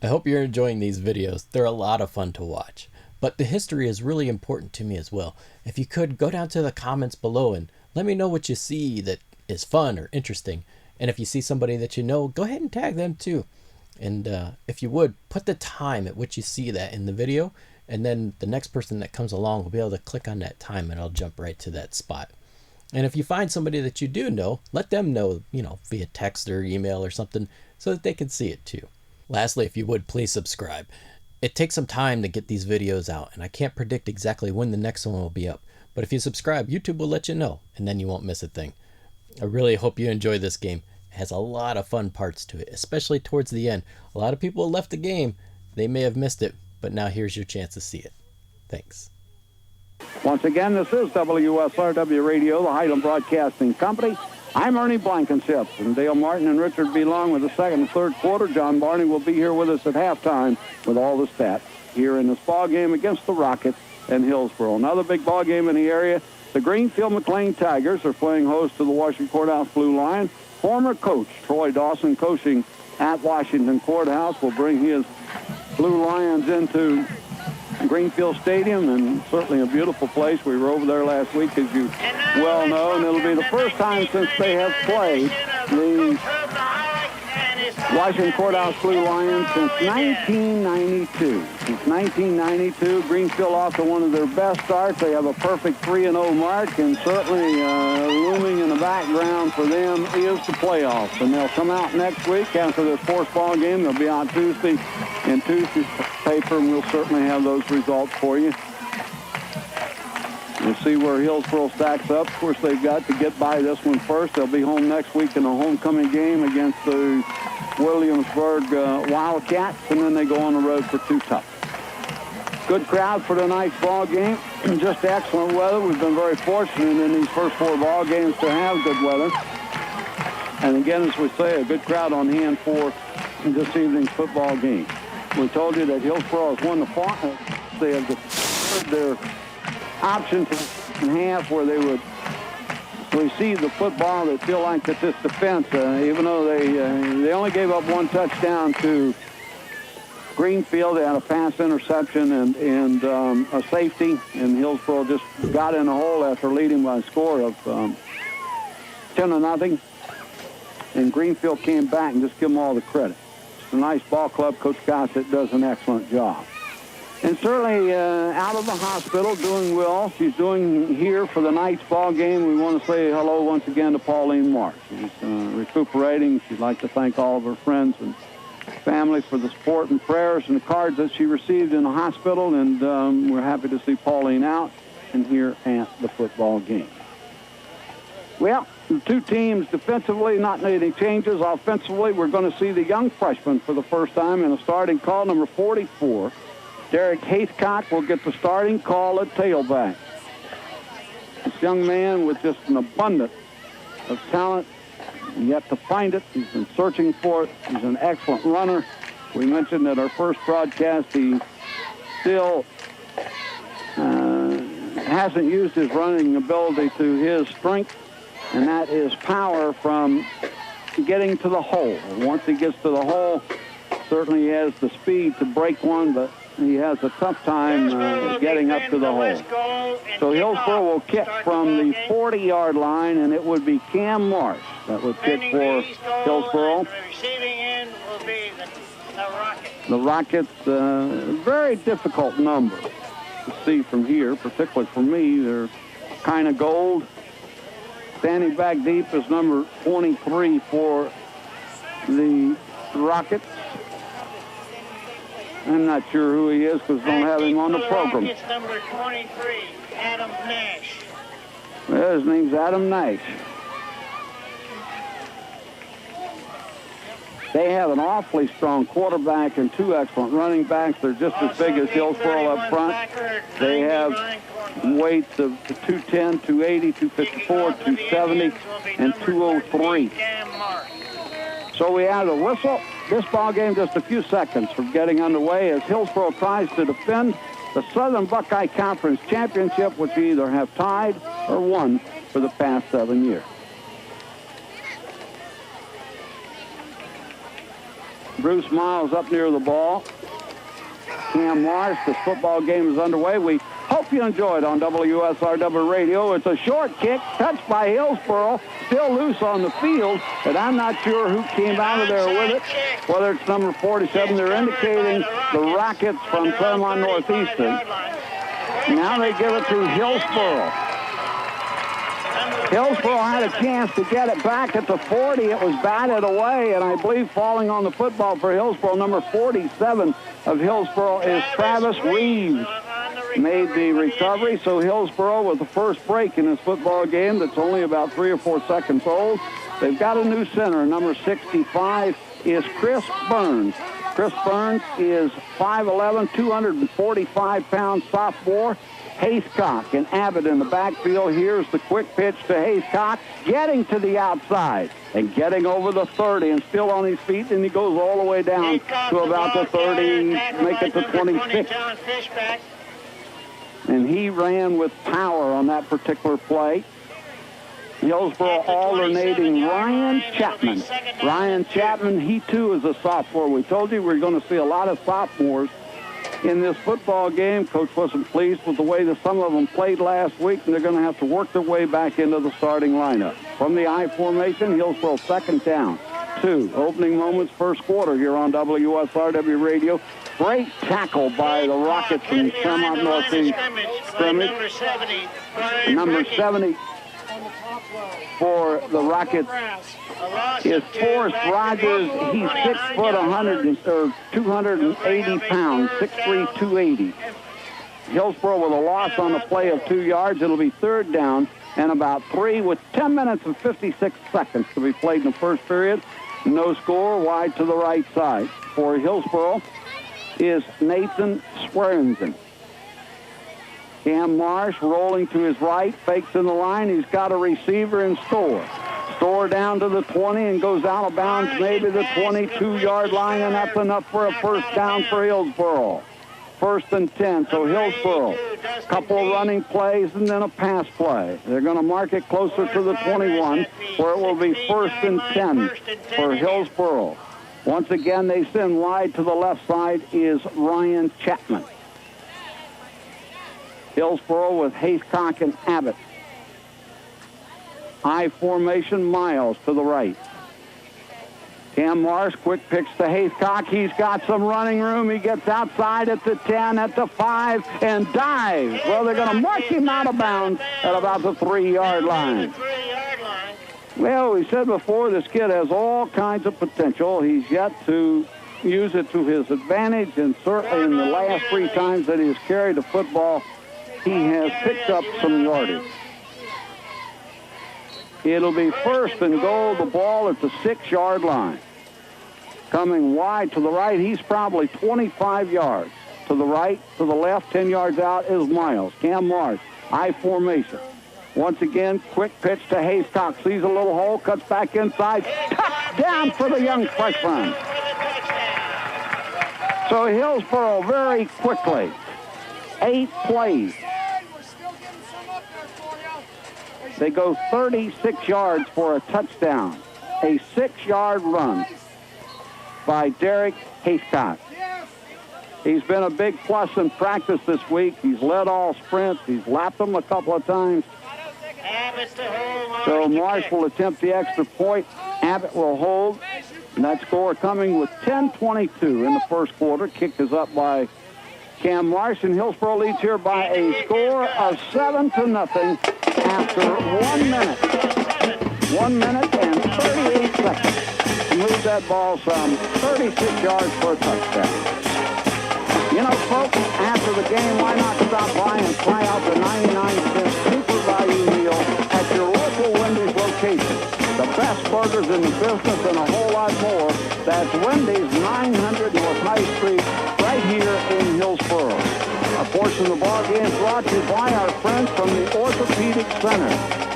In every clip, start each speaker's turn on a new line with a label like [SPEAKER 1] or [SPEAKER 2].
[SPEAKER 1] I hope you're enjoying these videos. They're a lot of fun to watch. But the history is really important to me as well. If you could, go down to the comments below and let me know what you see that is fun or interesting. And if you see somebody that you know, go ahead and tag them too. And if you would, put the time at which you see that in the video, and then the next person that comes along will be able to click on that time and I'll jump right to that spot. And if you find somebody that you do know, let them know, via text or email or something so that they can see it too. Lastly, if you would, please subscribe. It takes some time to get these videos out, and I can't predict exactly when the next one will be up. But if you subscribe, YouTube will let you know, and then you won't miss a thing. I really hope you enjoy this game. It has a lot of fun parts to it, especially towards the end. A lot of people left the game. They may have missed it, but now here's your chance to see it. Thanks.
[SPEAKER 2] Once again, this is WSRW Radio, the Highland Broadcasting Company. I'm Ernie Blankenship, and Dale Martin and Richard B. Long with the second and third quarter. John Barney will be here with us at halftime with all the stats here in this ball game against the Rockets and Hillsboro. Another big ball game in the area. The Greenfield McLean Tigers are playing host to the Washington Courthouse Blue Lions. Former coach Troy Dawson, coaching at Washington Courthouse, will bring his Blue Lions into Greenfield Stadium, and certainly a beautiful place. We were over there last week, as you well know, and it'll be the first time since they have played the Washington Courthouse Blue Lions since 1992. Since 1992, Greenfield off to one of their best starts. They have a perfect 3-0 mark, and certainly looming in the background for them is the playoffs. And they'll come out next week after this fourth ball game. They'll be on Tuesday in Tuesday's paper, and we'll certainly have those results for you. We'll see where Hillsboro stacks up. Of course, they've got to get by this one first. They'll be home next week in a homecoming game against the Williamsburg Wildcats, and then they go on the road for two tough. Good crowd for tonight's ball game. Just excellent weather. We've been very fortunate in these first four ball games to have good weather. And again, as we say, a good crowd on hand for this evening's football game. We told you that Hillsboro has won the final. They have deferred their option to half where they would receive the football. They feel like that this defense, even though they only gave up one touchdown to Greenfield, they had a pass interception and a safety, and Hillsboro just got in a hole after leading by a score of 10-0. And Greenfield came back and just give them all the credit. It's a nice ball club. Coach Gossett does an excellent job. And certainly out of the hospital, doing well. She's doing here for the night's ball game. We want to say hello once again to Pauline Marsh. She's recuperating. She'd like to thank all of her friends and family for the support and prayers and the cards that she received in the hospital. And we're happy to see Pauline out and here at the football game. Well, the two teams defensively not needing changes. Offensively, we're going to see the young freshman for the first time in a starting call, number 44. Derek Haithcock will get the starting call at tailback. This young man with just an abundance of talent, and yet to find it. He's been searching for it. He's an excellent runner. We mentioned at our first broadcast he still hasn't used his running ability to his strength, and that is power from getting to the hole. Once he gets to the hole, certainly he has the speed to break one, but he has a tough time getting up to the hole. So Hillsboro will kick from the 40-yard line, and it would be Cam Marsh that would kick for Hillsboro. The Rockets, very difficult number to see from here, particularly for me. They're kind of gold. Standing back deep is number 23 for the Rockets. I'm not sure who he is because don't have him on the program.
[SPEAKER 3] It's number 23, Adam Nash.
[SPEAKER 2] Well, his name's Adam Nash. They have an awfully strong quarterback and two excellent running backs. They're just as big as Hillsboro up front. They have weights of 210, 280, 254, 270, and 203. So we have a whistle. This ball game just a few seconds from getting underway as Hillsboro tries to defend the Southern Buckeye Conference Championship, which we either have tied or won for the past 7 years. Bruce Miles up near the ball. Cam Marsh, this football game is underway. We hope you enjoyed on WSRW Radio. It's a short kick, touched by Hillsboro, still loose on the field, and I'm not sure who came out of there with it, whether it's number 47. They're indicating the Rockets from Clermont Northeastern. Now they give it to Hillsboro. Hillsboro had a chance to get it back at the 40. It was batted away, and I believe falling on the football for Hillsboro, number 47 of Hillsboro is Travis Reeves. Made the recovery, so Hillsboro with the first break in this football game that's only about 3 or 4 seconds old. They've got a new center. Number 65 is Chris Burns. Chris Burns is 5'11", 245-pound sophomore. Haycock and Abbott in the backfield. Here's the quick pitch to Haycock, getting to the outside and getting over the 30 and still on his feet, and he goes all the way down to about the 30, make it to 26. And he ran with power on that particular play. Hillsboro alternating Ryan Chapman. Ryan Chapman, he too is a sophomore. We told you we're going to see a lot of sophomores in this football game. Coach wasn't pleased with the way that some of them played last week, and they're going to have to work their way back into the starting lineup. From the I formation, Hillsboro second down. 2. Opening moments, first quarter here on WSRW Radio. Great tackle by the Rockets from Clermont Northeast. Scrimmage. Number 70 for the Rockets is Forrest Rogers. He's 6 foot 280 pounds, 6'3", 280. Hillsboro with a loss on the play of 2 yards. It'll be third down and about 3 with 10 minutes and 56 seconds to be played in the first period. No score, wide to the right side. For Hillsboro is Nathan Swerensen. Cam Marsh rolling to his right, fakes in the line. He's got a receiver in Store. Store down to the 20 and goes out of bounds, maybe the 22-yard line, and that's enough for a first down for Hillsboro. First and 10, so Hillsboro, couple running plays and then a pass play. They're going to mark it closer to the 21, where it will be first and 10 for Hillsboro. Once again, they send wide to the left side is Ryan Chapman. Hillsboro with Haycock and Abbott. I formation, Miles to the right. Cam Marsh, quick pitch to Haycock. He's got some running room. He gets outside at the 10, at the 5, and dives. Well, they're going to mark him out of bounds at about the 3-yard line. Well, we said before, this kid has all kinds of potential. He's yet to use it to his advantage, and certainly in the last 3 times that he has carried the football, he has picked up some yardage. It'll be first and goal, the ball at the 6-yard line. Coming wide to the right, he's probably 25 yards. To the right, to the left, 10 yards out is Miles. Cam Marsh, I formation. Once again, quick pitch to Haycock. Sees a little hole, cuts back inside. Touchdown for the young freshman. So Hillsboro very quickly, 8 plays. They go 36 yards for a touchdown. A 6-yard run by Derek Haycock. He's been a big plus in practice this week. He's led all sprints. He's lapped them a couple of times. So Marsh will attempt the extra point. Abbott will hold. And that score coming with 10:22 in the first quarter. Kick is up by Cam Marsh, and Hillsboro leads here by a score of 7-0 after 1 minute. 1 minute and 38 seconds. To move that ball some 36 yards for a touchdown. You know, folks, after the game, why not stop by and try out the 99-cent super value meal at your local Wendy's location? The best burgers in the business and a whole lot more. That's Wendy's, 900 North High Street, right here in Hillsboro. A portion of the ball game is brought to you by our friends from the Orthopedic Center.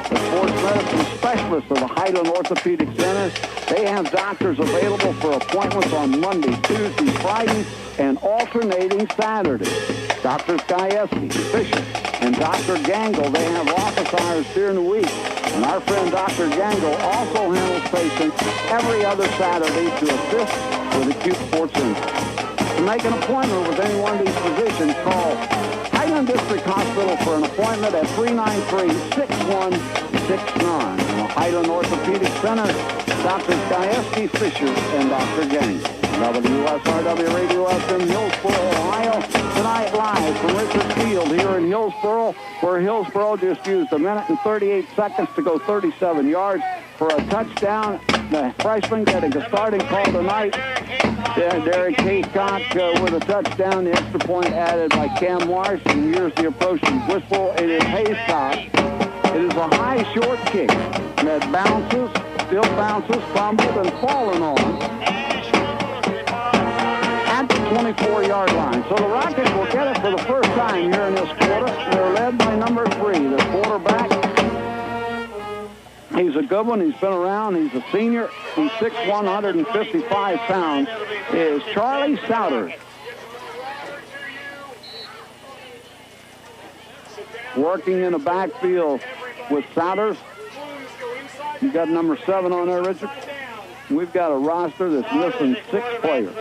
[SPEAKER 2] The sports medicine specialists of the Highland Orthopedic Center. They have doctors available for appointments on Monday, Tuesday, Friday, and alternating Saturdays. Dr. Skyeski, Fisher, and Dr. Gangle, they have office hours during the week. And our friend Dr. Gangle also handles patients every other Saturday to assist with acute sports injury. To make an appointment with any one of these physicians, call Highland District Hospital for an appointment at 393-6169. The Highland Orthopedic Center, Drs. Gajewski, Fisher, and Dr. Gaines. WSRW Radio FM, Hillsboro, Ohio. Tonight live from Richard Field here in Hillsboro, where Hillsboro just used 1 minute and 38 seconds to go 37 yards for a touchdown. The freshman getting a starting call tonight. Derek Haycock with a touchdown. The extra point added by Cam Marsh. And here's the approaching whistle. It is Haycock. It is a high, short kick that bounces, still bounces, fumbled, and fallen on at the 24-yard line. So the Rockets will get it for the first time here in this quarter. They're led by number 3, the quarterback. He's a good one. He's been around. He's a senior. He's 6'1", 155 pounds. Is Charlie Souders. Working in the backfield with Souders. You got number 7 on there, Richard? We've got a roster that's missing 6 players.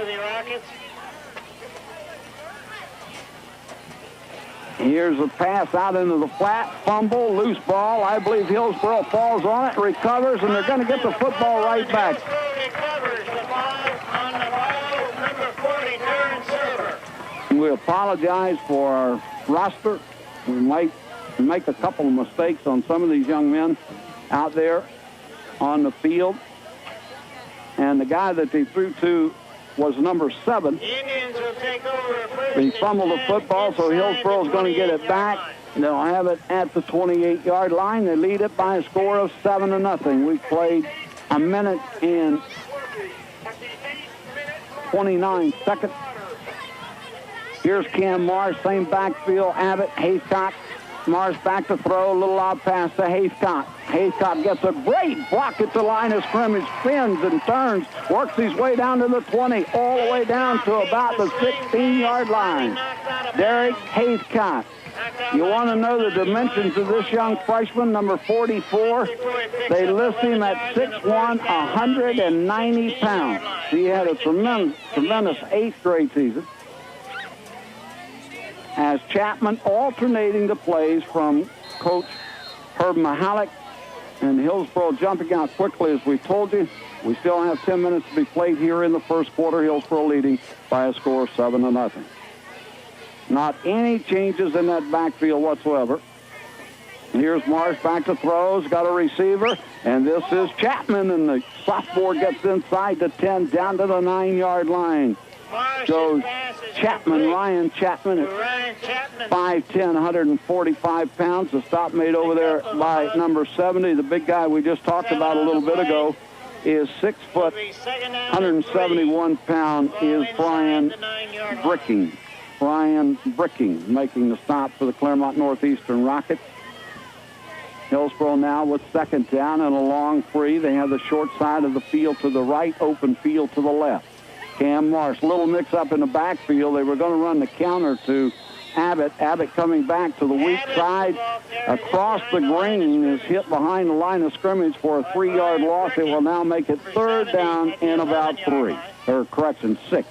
[SPEAKER 2] Here's a pass out into the flat, fumble, loose ball. I believe Hillsboro falls on it, recovers, and they're going to get the football right back. We apologize for our roster. We might make a couple of mistakes on some of these young men out there on the field. And the guy that they threw to was number 7. He fumbled the football, so Hillsboro's going to get it back. They'll have it at the 28-yard line. They lead it by a score of 7-0. We played 1 minute and 29 seconds. Here's Cam Marsh, same backfield. Abbott, Haycock. Marsh back to throw, a little out pass to Haycock. Haycock gets a great block at the line of scrimmage, spins and turns, works his way down to the 20, all the way down to about the 16-yard line. Derek Haycock. You want to know the dimensions of this young freshman, number 44? They list him at 6'1", 190 pounds. He had a tremendous 8th grade season. As Chapman alternating the plays from Coach Herb Mahalik, and Hillsboro jumping out quickly, as we told you. We still have 10 minutes to be played here in the first quarter. Hillsboro leading by a score of 7-0. Not any changes in that backfield whatsoever. Here's Marsh back to throws, got a receiver, and this is Chapman, and the sophomore gets inside the 10, down to the 9-yard line. Goes Chapman, Ryan Chapman at 5'10", 145 pounds. The stop made over there by number 70. The big guy we just talked about a little bit ago is 6 foot, 171 pound, is Brian Bricking. Brian Bricking making the stop for the Clermont Northeastern Rockets. Hillsboro now with 2nd down and a long 3. They have the short side of the field to the right, open field to the left. Cam Marsh, little mix-up in the backfield. They were going to run the counter to Abbott. Abbott coming back to the weak side. Across the green is hit behind the line of scrimmage for a 3-yard loss. It will now make it 3rd down and about 3. Or correction, 6.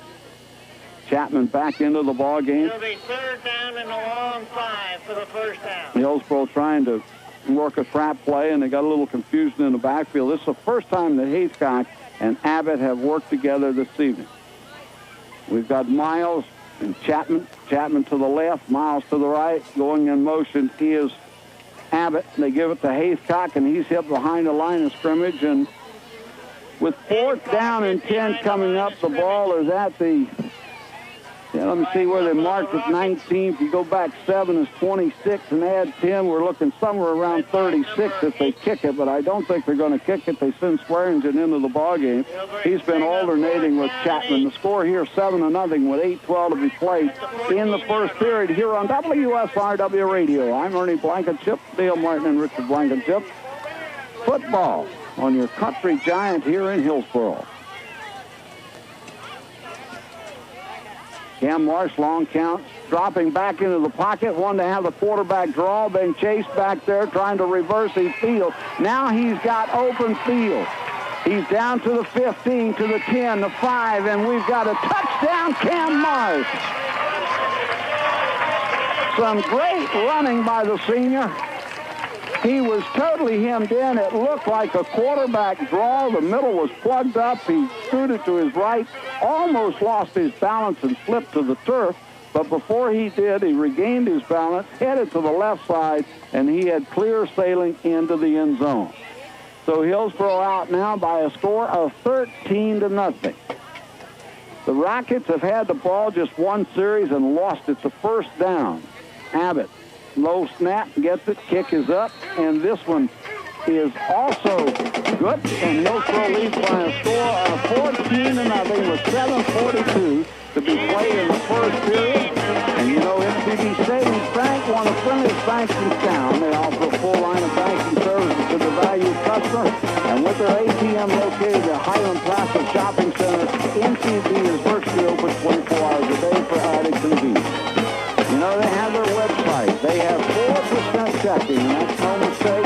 [SPEAKER 2] Chapman back into the ball game.
[SPEAKER 3] It'll be 3rd down and a long 5 for the first down.
[SPEAKER 2] Hillsboro trying to work a trap play, and they got a little confusion in the backfield. This is the first time that Haycock and Abbott have worked together this evening. We've got Miles and Chapman. Chapman to the left, Miles to the right. Going in motion is Abbott. They give it to Haycock, and he's hit behind the line of scrimmage. And with 4th down and 10 coming up, the ball is at the... let me see where they marked it, 19. If you go back 7 is 26 and add 10, we're looking somewhere around 36 if they kick it, but I don't think they're going to kick it. They send Swearingen into the ballgame. He's been alternating with Chapman. The score here, 7-0 with 8:12 to be played in the first period here on WSRW Radio. I'm Ernie Blankenship, Dale Martin and Richard Blankenship. Football on your country giant here in Hillsboro. Cam Marsh, long count, dropping back into the pocket, one to have the quarterback draw, then Chase back there trying to reverse his field. Now he's got open field. He's down to the 15, to the 10, the 5, and we've got a touchdown, Cam Marsh. Some great running by the senior. He was totally hemmed in. It looked like a quarterback draw. The middle was plugged up. He scooted to his right, almost lost his balance and slipped to the turf. But before he did, he regained his balance, headed to the left side, and he had clear sailing into the end zone. So Hillsboro out now by a score of 13-0. The Rockets have had the ball just one series and lost it to first down. Abbott, low snap, gets it, kick is up, and this one is also good, and Hillsboro leads by a score of 14-0 with 7:42 to be played in the first period. And you know, NCB Savings Bank, one of the friendliest banks in town. They offer a full line of banking services to the valued customer. And with their ATM located at Highland Plaza Shopping Center, NCB is virtually open 24 hours a day for added convenience. You know, they have their website. They have 4% checking, and that's no mistake.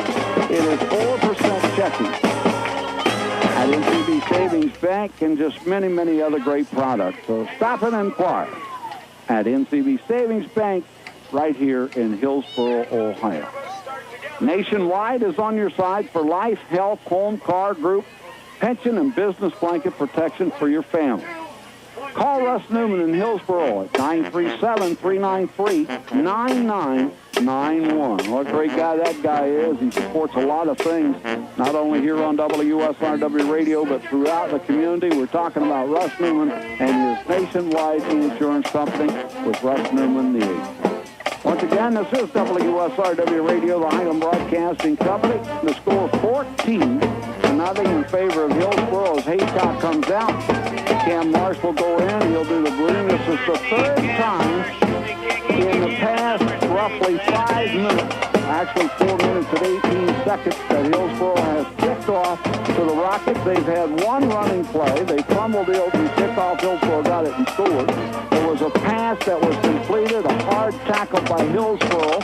[SPEAKER 2] It is 4% checking at NCB Savings Bank and just many, many other great products. So stop and inquire at NCB Savings Bank right here in Hillsboro, Ohio. Nationwide is on your side for life, health, home, car, group, pension, and business blanket protection for your family. Call Russ Newman in Hillsboro at 937-393-9991. What a great guy that guy is. He supports a lot of things, not only here on WSRW Radio, but throughout the community. We're talking about Russ Newman and his nationwide insurance company with Russ Newman, the agent. Once again, this is WSRW Radio, the Highland Broadcasting Company. The score 14-0 in favor of Hillsboro as Haycock comes out. Cam Marsh will go in. He'll do the broom. This is the third time in the past roughly 5 minutes, actually 4 minutes and 18 seconds, that Hillsboro has kicked off to the Rockets. They've had one running play. They fumbled the open kickoff. Hillsboro got it and scored. There was a pass that was completed, a hard tackle by Hillsboro.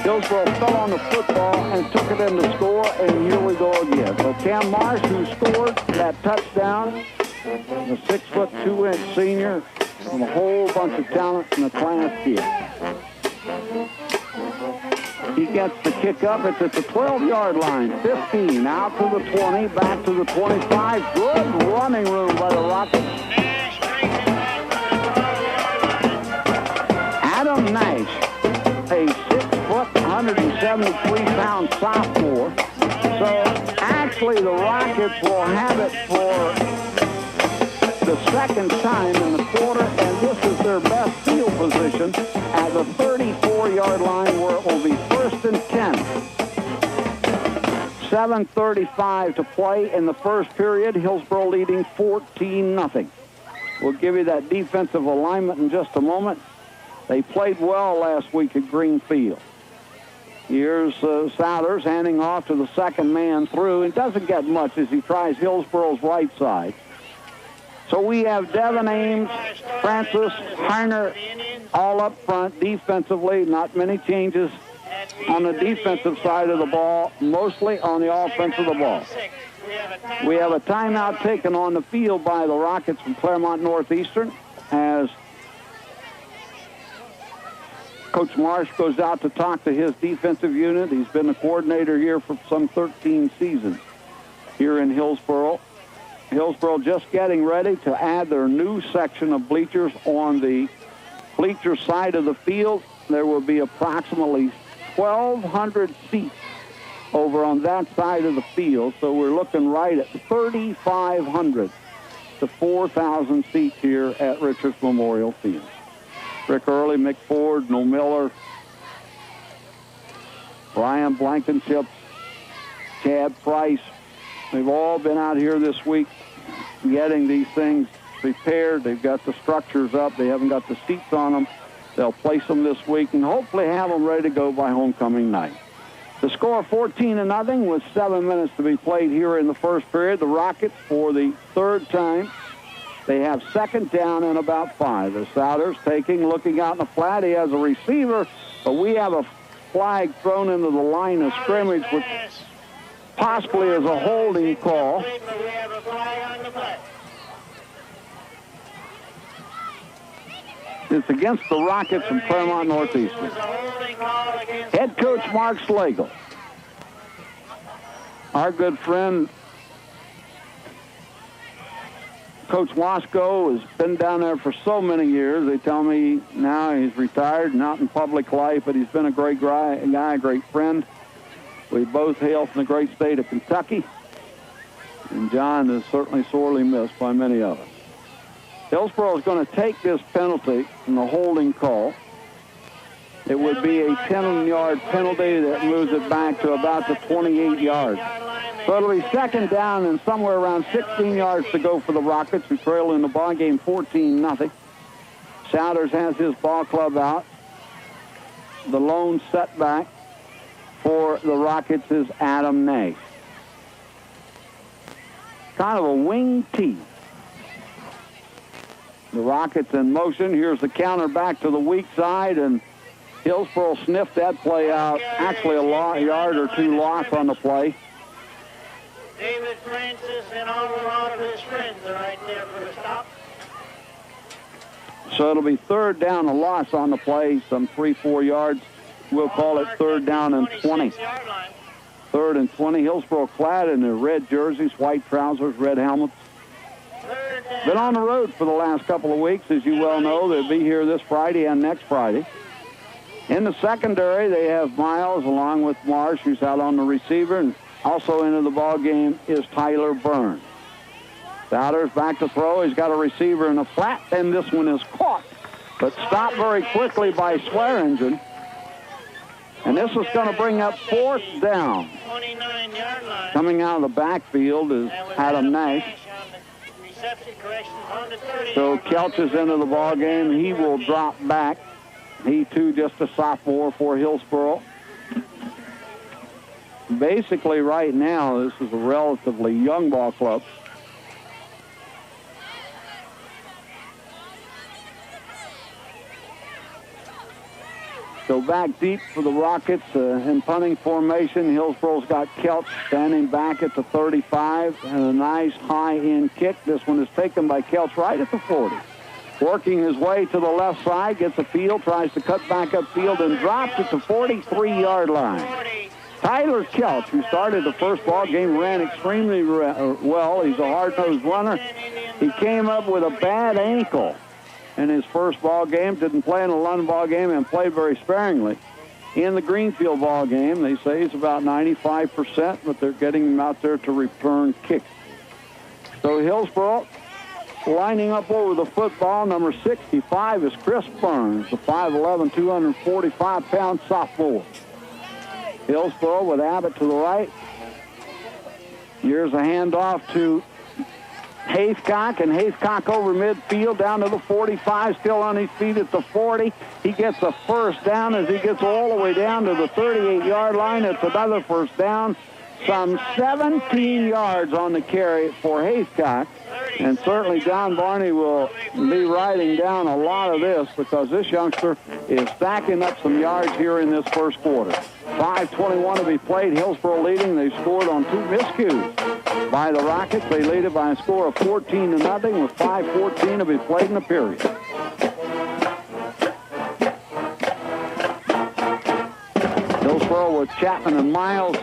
[SPEAKER 2] Hillsboro fell on the football and took it in to score, and here we go again. So Cam Marsh, who scored that touchdown, the 6'2" senior, and a whole bunch of talent in the class here. He gets the kick up. It's at the 12-yard line. 15, out to the 20, back to the 25. Good running room by the Rockets. Adam Nash, a 173-pound sophomore. So actually the Rockets will have it for the second time in the quarter, and this is their best field position at the 34-yard line, where it will be 1st and 10. 7:35 to play in the first period. Hillsboro leading 14-0. We'll give you that defensive alignment in just a moment. They played well last week at Greenfield. Here's Souders handing off to the second man through. It doesn't get much as he tries Hillsboro's right side. So we have Devin Ames, Francis, Heiner all up front defensively. Not many changes on the defensive side of the ball, mostly on the offensive of the ball. We have a timeout taken on the field by the Rockets from Clermont Northeastern as Coach Marsh goes out to talk to his defensive unit. He's been the coordinator here for some 13 seasons here in Hillsboro. Hillsboro just getting ready to add their new section of bleachers on the bleacher side of the field. There will be approximately 1,200 seats over on that side of the field. So we're looking right at 3,500 to 4,000 seats here at Richards Memorial Field. Rick Early, Mick Ford, Noel Miller, Brian Blankenship, Chad Price. They've all been out here this week getting these things prepared. They've got the structures up. They haven't got the seats on them. They'll place them this week and hopefully have them ready to go by homecoming night. The score 14-0 with 7 minutes to be played here in the first period. The Rockets, for the third time, they have second down and about 5. As Souders looking out in the flat. He has a receiver, but we have a flag thrown into the line of scrimmage with possibly as a holding call.
[SPEAKER 3] We have a flag on the play.
[SPEAKER 2] It's against the Rockets from Clermont Northeastern.
[SPEAKER 3] It was a holding call against
[SPEAKER 2] Head coach Mark Slagle. Our good friend, Coach Wasco, has been down there for so many years. They tell me now he's retired, not in public life, but he's been a great guy, a great friend. We both hail from the great state of Kentucky, and John is certainly sorely missed by many of us. Hillsboro is going to take this penalty from the holding call. It would be a 10-yard penalty that moves it back to about the 28 yards. So it'll be second down and somewhere around 16 yards to go for the Rockets, who trail in the ball game 14-0. Souders has his ball club out. The lone setback for the Rockets is Adam Nash. Kind of a wing tee. The Rockets in motion. Here's the counter back to the weak side, and Hillsboro sniffed that play out. Actually, a yard or two loss on the play.
[SPEAKER 3] David Francis and all a lot of his friends are right there for the stop.
[SPEAKER 2] So it'll be third down, a loss on the play, some 3-4 yards. We'll call it third down and 20. Third and 20. Hillsboro clad in their red jerseys, white trousers, red helmets. Been on the road for the last couple of weeks, as you well know. They'll be here this Friday and next Friday. In the secondary, they have Miles along with Marsh, who's out on the receiver, and also into the ball game is Tyler Burns. Souders back to throw. He's got a receiver in the flat, and this one is caught, but stopped very quickly by Swearingen. And this is going to bring up fourth down.
[SPEAKER 3] 29-yard line.
[SPEAKER 2] Coming out of the backfield is Adam Nash. So Kelch is into the ball game. He will drop back. He, too, just a sophomore for Hillsboro. Basically, right now, this is a relatively young ball club. So back deep for the Rockets in punting formation. Hillsboro's got Kelch standing back at the 35 and a nice high-end kick. This one is taken by Kelch right at the 40. Working his way to the left side, gets a field, tries to cut back upfield, and drops at the 43-yard line. Tyler Kelch, who started the first ball game, ran extremely well. He's a hard-nosed runner. He came up with a bad ankle in his first ball game, didn't play in the London ball game, and played very sparingly. In the Greenfield ball game, they say he's about 95%, but they're getting him out there to return kicks. So Hillsboro lining up over the football. Number 65 is Chris Burns, the 5'11", 245-pound sophomore. Hillsboro with Abbott to the right. Here's a handoff to Haithcock, and Haithcock over midfield down to the 45, still on his feet at the 40. He gets a first down as he gets all the way down to the 38-yard line. It's another first down. Some 17 yards on the carry for Haithcock. And certainly John Barney will be writing down a lot of this because this youngster is stacking up some yards here in this first quarter. 5:21 to be played. Hillsboro leading. They scored on two miscues by the Rockets. They lead it by a score of 14-0 with 5:14 to be played in the period. Hillsboro with Chapman and Miles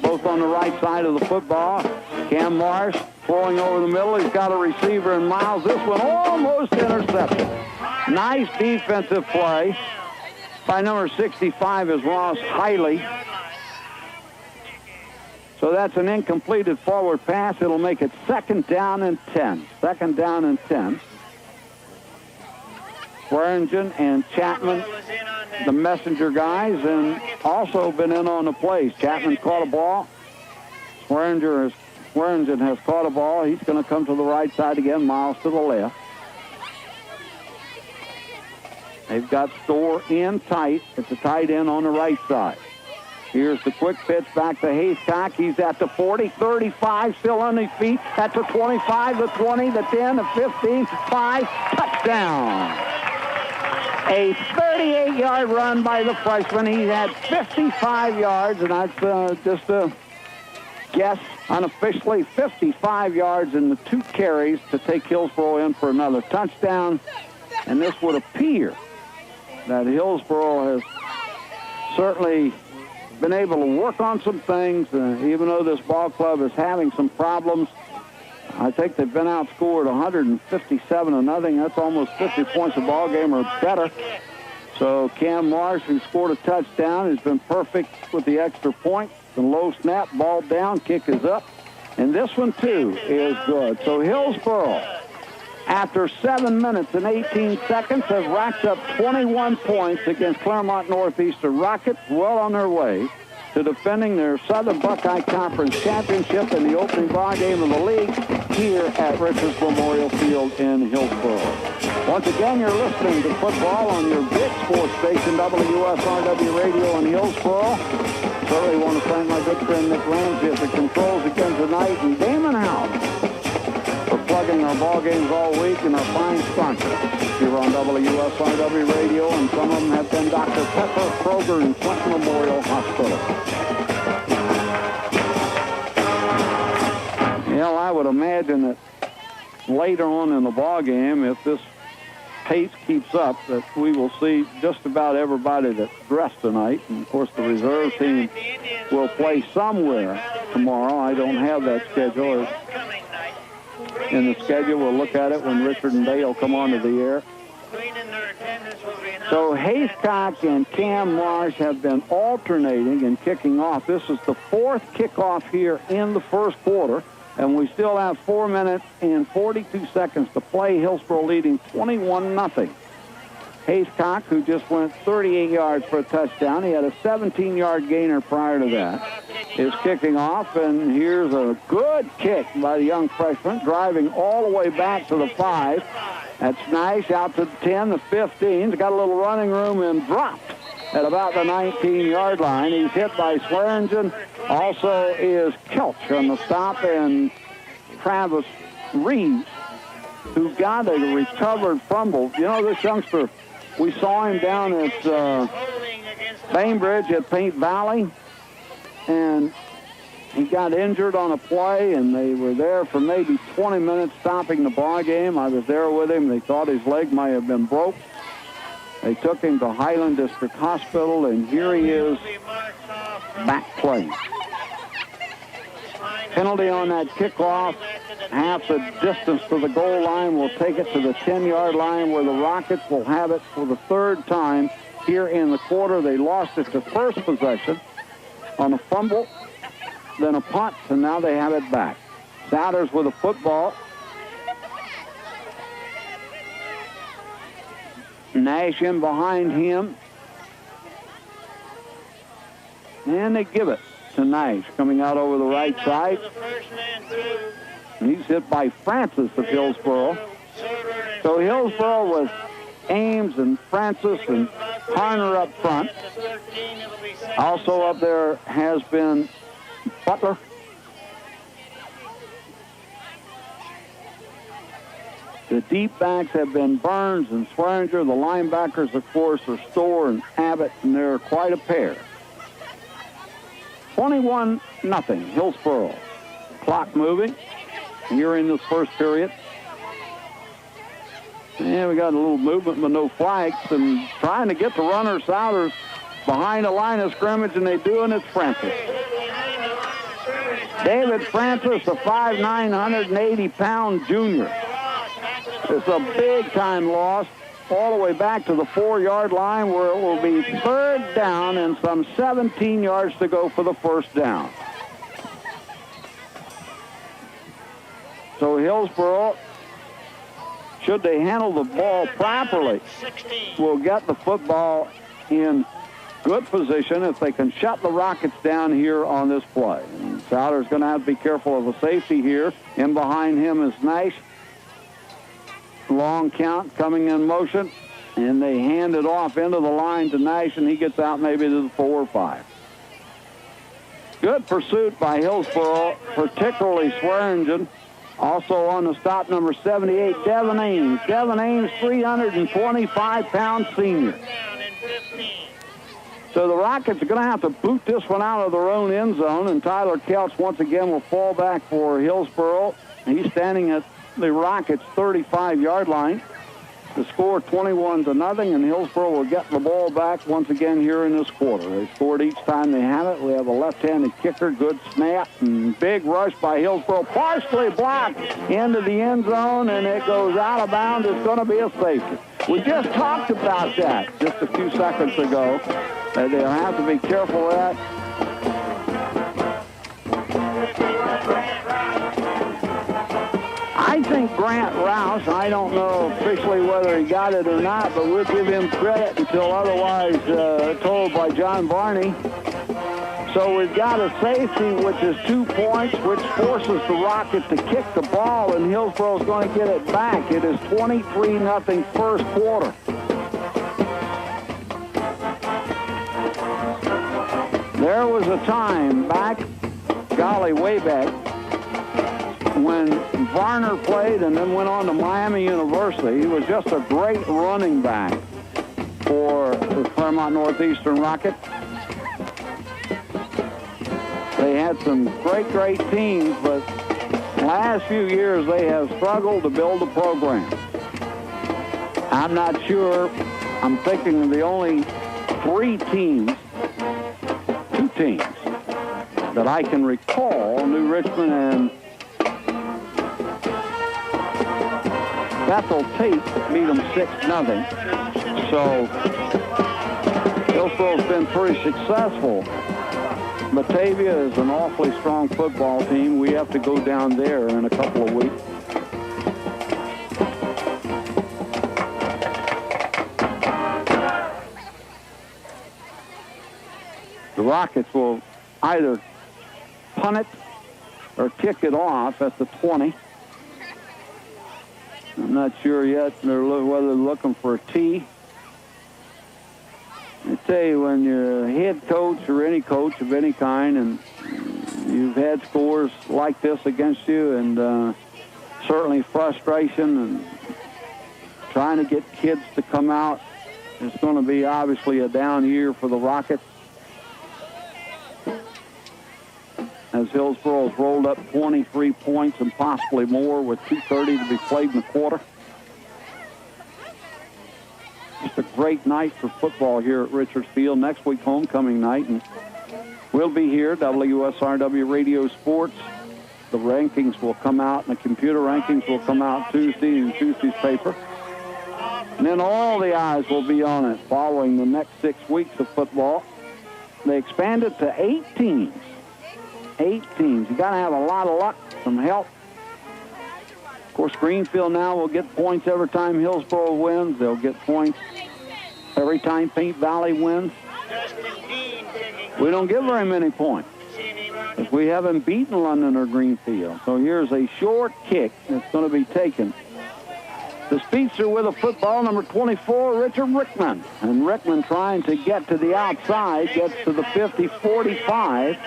[SPEAKER 2] both on the right side of the football. Cam Marsh throwing over the middle. He's got a receiver in Miles. This one almost intercepted. Nice defensive play by number 65 is Ross Hiley. So that's an incompleted forward pass. It'll make it second down and 10. Second down and 10. Swearingen and Chapman, the messenger guys, and also been in on the plays. Chapman caught a ball. Swearingen has caught a ball. He's going to come to the right side again. Miles to the left. They've got Storr in tight at the tight end on the right side. Here's the quick pitch back to Haithcock. He's at the 40, 35, still on his feet. At the 25, the 20, the 10, the 15, 5, touchdown. A 38-yard run by the freshman. He had 55 yards, and that's just guess, unofficially 55 yards in the 2 carries to take Hillsboro in for another touchdown. And this would appear that Hillsboro has certainly been able to work on some things, even though this ball club is having some problems. I think they've been outscored 157-0. That's almost 50 points a ball game or better. So Cam Marsh, who scored a touchdown, has been perfect with the extra point. The low snap, ball down, kick is up. And this one, too, is good. So Hillsboro, after 7 minutes and 18 seconds, have racked up 21 points against Clermont Northeastern Rockets, well on their way to defending their Southern Buckeye Conference Championship in the opening ball game of the league here at Richards Memorial Field in Hillsboro. Once again, you're listening to football on your big sports station, WSRW Radio in Hillsboro. Certainly want to thank my good friend Nick Ramsey at the controls again tonight, and Damon House for plugging our ball games all week and our fine sponsors here on WSRW Radio, and some of them have been Dr. Pepper Kroger and Clinton Memorial Hospital. Well, I would imagine that later on in the ball game, if this pace keeps up, that we will see just about everybody that's dressed tonight. And, of course, the reserve team will play somewhere tomorrow. I don't have that schedule in the schedule. We'll look at it when Richard and Dale come onto the air. So Haycock and Cam Marsh have been alternating and kicking off. This is the 4th kickoff here in the first quarter, and we still have 4 minutes and 42 seconds to play. Hillsboro leading 21-0. Haycock, who just went 38 yards for a touchdown, he had a 17-yard gainer prior to that, is kicking off, and here's a good kick by the young freshman, driving all the way back to the 5. That's nice, out to the 10, the 15. He's got a little running room and dropped at about the 19-yard line. He's hit by Swearingen. Also is Kelch on the stop, and Travis Reeves, who got a recovered fumble. You know, this youngster, we saw him down at Bainbridge at Paint Valley, and he got injured on a play, and they were there for maybe 20 minutes stopping the ball game. I was there with him. They thought his leg might have been broke. They took him to Highland District Hospital, and here he is back playing. Penalty on that kickoff, half the distance to the goal line. Will take it to the 10-yard line, where the Rockets will have it for the 3rd time here in the quarter. They lost it to first possession on a fumble, then a punt, and now they have it back. Souders with a football. Nash in behind him. And they give it to Nash, coming out over the right side. He's hit by Francis of Hillsboro. So Hillsboro with Ames and Francis and Harner up front. Also up there has been Butler. The deep backs have been Burns and Swearinger. The linebackers, of course, are Storr and Abbott, and they're quite a pair. 21-0, Hillsboro. Clock moving here in this first period. And we got a little movement but no flags, and trying to get the runner Souders behind the line of scrimmage, and they do, and it's Francis. David Francis, a 5'9", 180-pound junior. It's a big-time loss all the way back to the 4-yard line, where it will be 3rd down and some 17 yards to go for the first down. So Hillsboro, should they handle the ball properly, will get the football in good position if they can shut the Rockets down here on this play. And Souders going to have to be careful of the safety here. In behind him is Nash. Long count coming in motion, and they hand it off into the line to Nash, and he gets out maybe to the 4 or 5. Good pursuit by Hillsboro, particularly Swearingen. Also on the stop, number 78, Devin Ames. Devin Ames, 325-pound senior. So the Rockets are going to have to boot this one out of their own end zone, and Tyler Kelch once again will fall back for Hillsboro. He's standing at the Rockets' 35-yard line. The score 21-0, and Hillsboro will get the ball back once again here in this quarter. They scored each time they have it. We have a left-handed kicker, good snap, and big rush by Hillsboro, partially blocked into the end zone, and it goes out of bounds. It's going to be a safety. We just talked about that just a few seconds ago. They'll have to be careful of that. I think Grant Rouse, I don't know officially whether he got it or not, but we'll give him credit until otherwise told by John Varney. So we've got a safety, which is 2 points, which forces the Rockets to kick the ball, and Hillsboro's going to get it back. It is 23-0 first quarter. There was a time back, golly, way back, when Varner played and then went on to Miami University. He was just a great running back for the Clermont Northeastern Rockets. They had some great teams, but last few years they have struggled to build a program. I'm not sure. I'm thinking of the only two teams that I can recall, New Richmond and Bethel Tate beat them 6-0. So Hillsboro's been pretty successful. Batavia is an awfully strong football team. We have to go down there in a couple of weeks. The Rockets will either punt it or kick it off at the 20. I'm not sure yet whether they're looking for a tee. I tell you, when you're a head coach or any coach of any kind, and you've had scores like this against you, and certainly frustration and trying to get kids to come out, it's going to be obviously a down year for the Rockets. As Hillsboro has rolled up 23 points and possibly more with 2:30 to be played in the quarter. Just a great night for football here at Richards Field. Next week, homecoming night, and we'll be here, WSRW Radio Sports. The rankings will come out, and the computer rankings will come out Tuesday in Tuesday's paper. And then all the eyes will be on it following the next 6 weeks of football. They expanded to 8 teams. 8 teams. You got to have a lot of luck, some help. Of course, Greenfield now will get points every time Hillsboro wins. They'll get points every time Paint Valley wins. We don't give very many points, because we haven't beaten London or Greenfield. So here's a short kick that's going to be taken. The speedster with a football, number 24, Richard Rickman. And Rickman trying to get to the outside, gets to the 50, 45,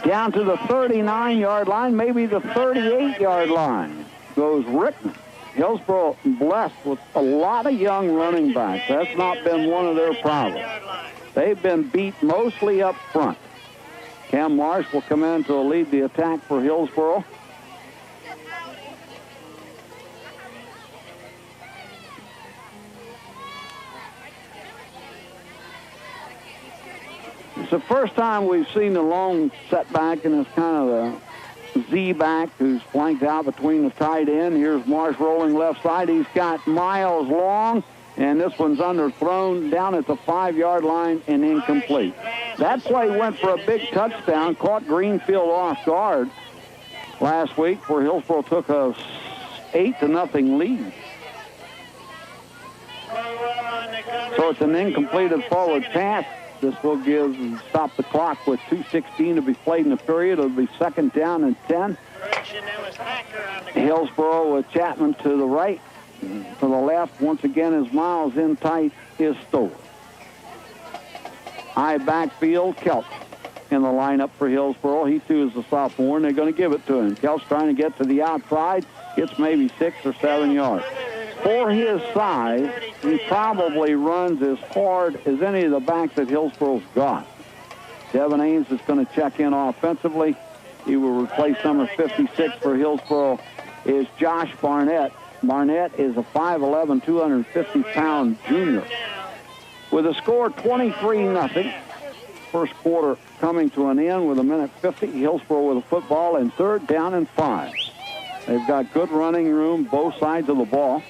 [SPEAKER 2] down to the 39-yard line, maybe the 38-yard line. Goes Rickman. Hillsboro blessed with a lot of young running backs. That's not been one of their problems. They've been beat mostly up front. Cam Marsh will come in to lead the attack for Hillsboro. It's the first time we've seen a long setback, and it's kind of a Z-back who's flanked out between the tight end. Here's Marsh rolling left side. He's got Miles long, and this one's underthrown down at the 5-yard line and incomplete. That play went for a big touchdown, caught Greenfield off guard last week, where Hillsboro took a 8-0 lead. So it's an incompleted forward pass. This will stop the clock with 2:16 to be played in the period. It'll be 2nd down and 10. Hillsboro with Chapman to the right. To the left, once again, is Miles in tight, is Stoll. High backfield, Kelch in the lineup for Hillsboro. He, too, is a sophomore, and they're going to give it to him. Kelch trying to get to the outside. Gets maybe 6 or 7 yards. For his size, he probably runs as hard as any of the backs that Hillsboro's got. Devin Ames is going to check in offensively. He will replace number 56 for Hillsboro is Josh Barnett. Barnett is a 5'11", 250-pound junior. With a score 23-0, first quarter coming to an end with 1:50. Hillsboro with a football and 3rd down and 5. They've got good running room both sides of the ball.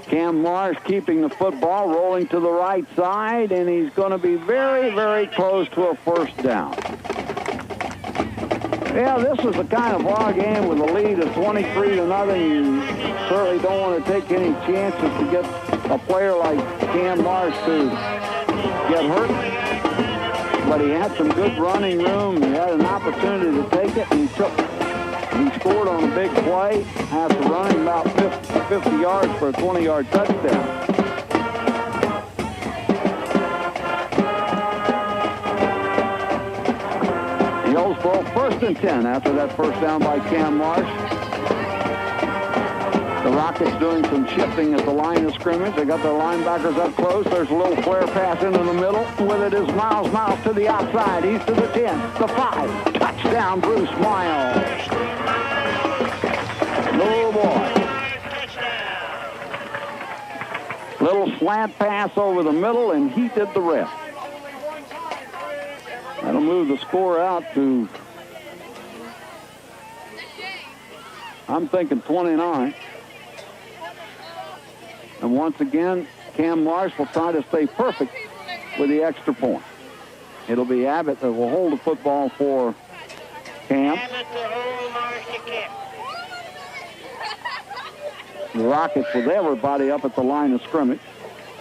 [SPEAKER 2] Cam Marsh keeping the football, rolling to the right side, and he's going to be very, very close to a first down. Yeah, this is the kind of ball game with a lead of 23-0. You certainly don't want to take any chances to get a player like Cam Marsh to get hurt. But he had some good running room. He had an opportunity to take it, and he scored on a big play after running about 50 yards for a 20-yard touchdown. Hillsboro 1st and 10 after that first down by Cam Marsh. The Rockets doing some shifting at the line of scrimmage. They got their linebackers up close. There's a little flare pass into the middle. With it is Miles. Miles to the outside. He's to the 10, the 5. Touchdown, Bruce Miles. Oh, boy. Little slant pass over the middle, and he did the rest. That'll move the score out to, I'm thinking 29. And once again, Cam Marsh will try to stay perfect with the extra point. It'll be Abbott that will hold the football for Cam.
[SPEAKER 3] Abbott to hold, Marsh to kick.
[SPEAKER 2] The Rockets with everybody up at the line of scrimmage.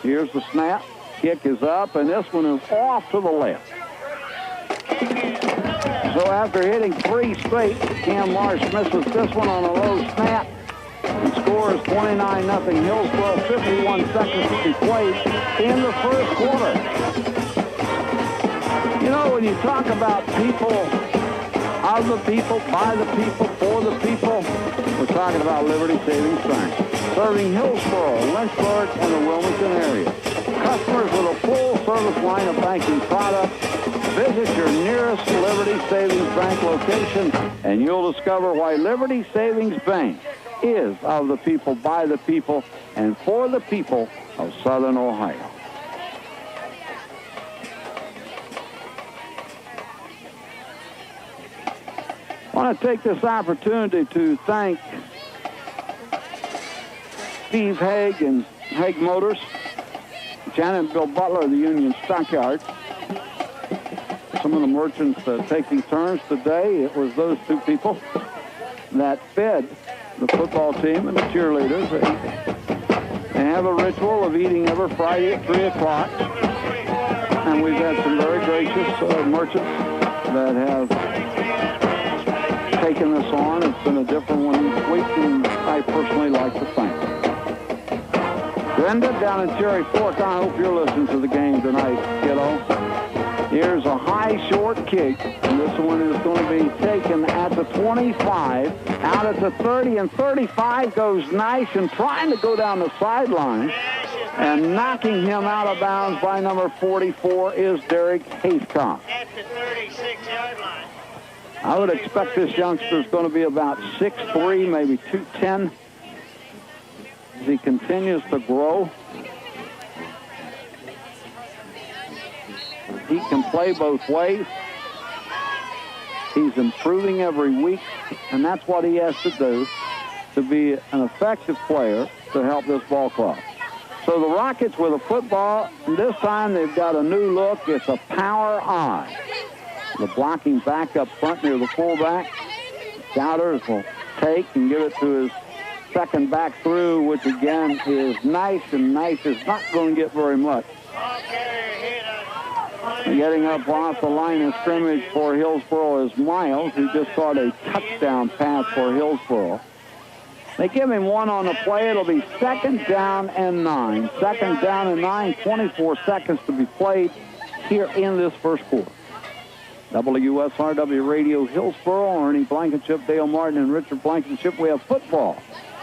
[SPEAKER 2] Here's the snap. Kick is up, and this one is off to the left. So after hitting 3 straight, Cam Marsh misses this one on a low snap. The score is 29-0. Hillsboro, 51 seconds to be played in the first quarter. You know, when you talk about people, of the people, by the people, for the people, we're talking about Liberty Savings Bank. Serving Hillsboro, Lynchburg, and the Wilmington area. Customers with a full-service line of banking products. Visit your nearest Liberty Savings Bank location, and you'll discover why Liberty Savings Bank is of the people, by the people, and for the people of Southern Ohio. I want to take this opportunity to thank Steve Haig and Haig Motors, Janet and Bill Butler of the Union Stockyards. Some of the merchants taking turns today. It was those two people that fed the football team and the cheerleaders. They have a ritual of eating every Friday at 3 o'clock. And we've had some very gracious merchants that have taken this on. It's been a different one each week, and I personally like to thank them. Brenda down in Cherry Fork, I hope you're listening to the game tonight, kiddo. Here's a high, short kick, and this one is going to be taken at the 25, out at the 30, and 35 goes nice and trying to go down the sideline, and knocking him out of bounds by number 44 is Derek Haithcock.
[SPEAKER 3] At the 36-yard line.
[SPEAKER 2] I would expect this youngster is going to be about 6'3", maybe 210. As he continues to grow, he can play both ways. He's improving every week, and that's what he has to do to be an effective player to help this ball club. So the Rockets with a football, and this time they've got a new look. It's a power I. The blocking back up front near the fullback. Scouters will take and give it to his second back through, which again is nice, and nice is not going to get very much. Getting up off the line of scrimmage for Hillsboro is Miles, who just caught a touchdown pass for Hillsboro. They give him one on the play. It'll be 2nd down and 9. 2nd down and 9, 24 seconds to be played here in this first quarter. WSRW Radio Hillsboro, Ernie Blankenship, Dale Martin, and Richard Blankenship. We have football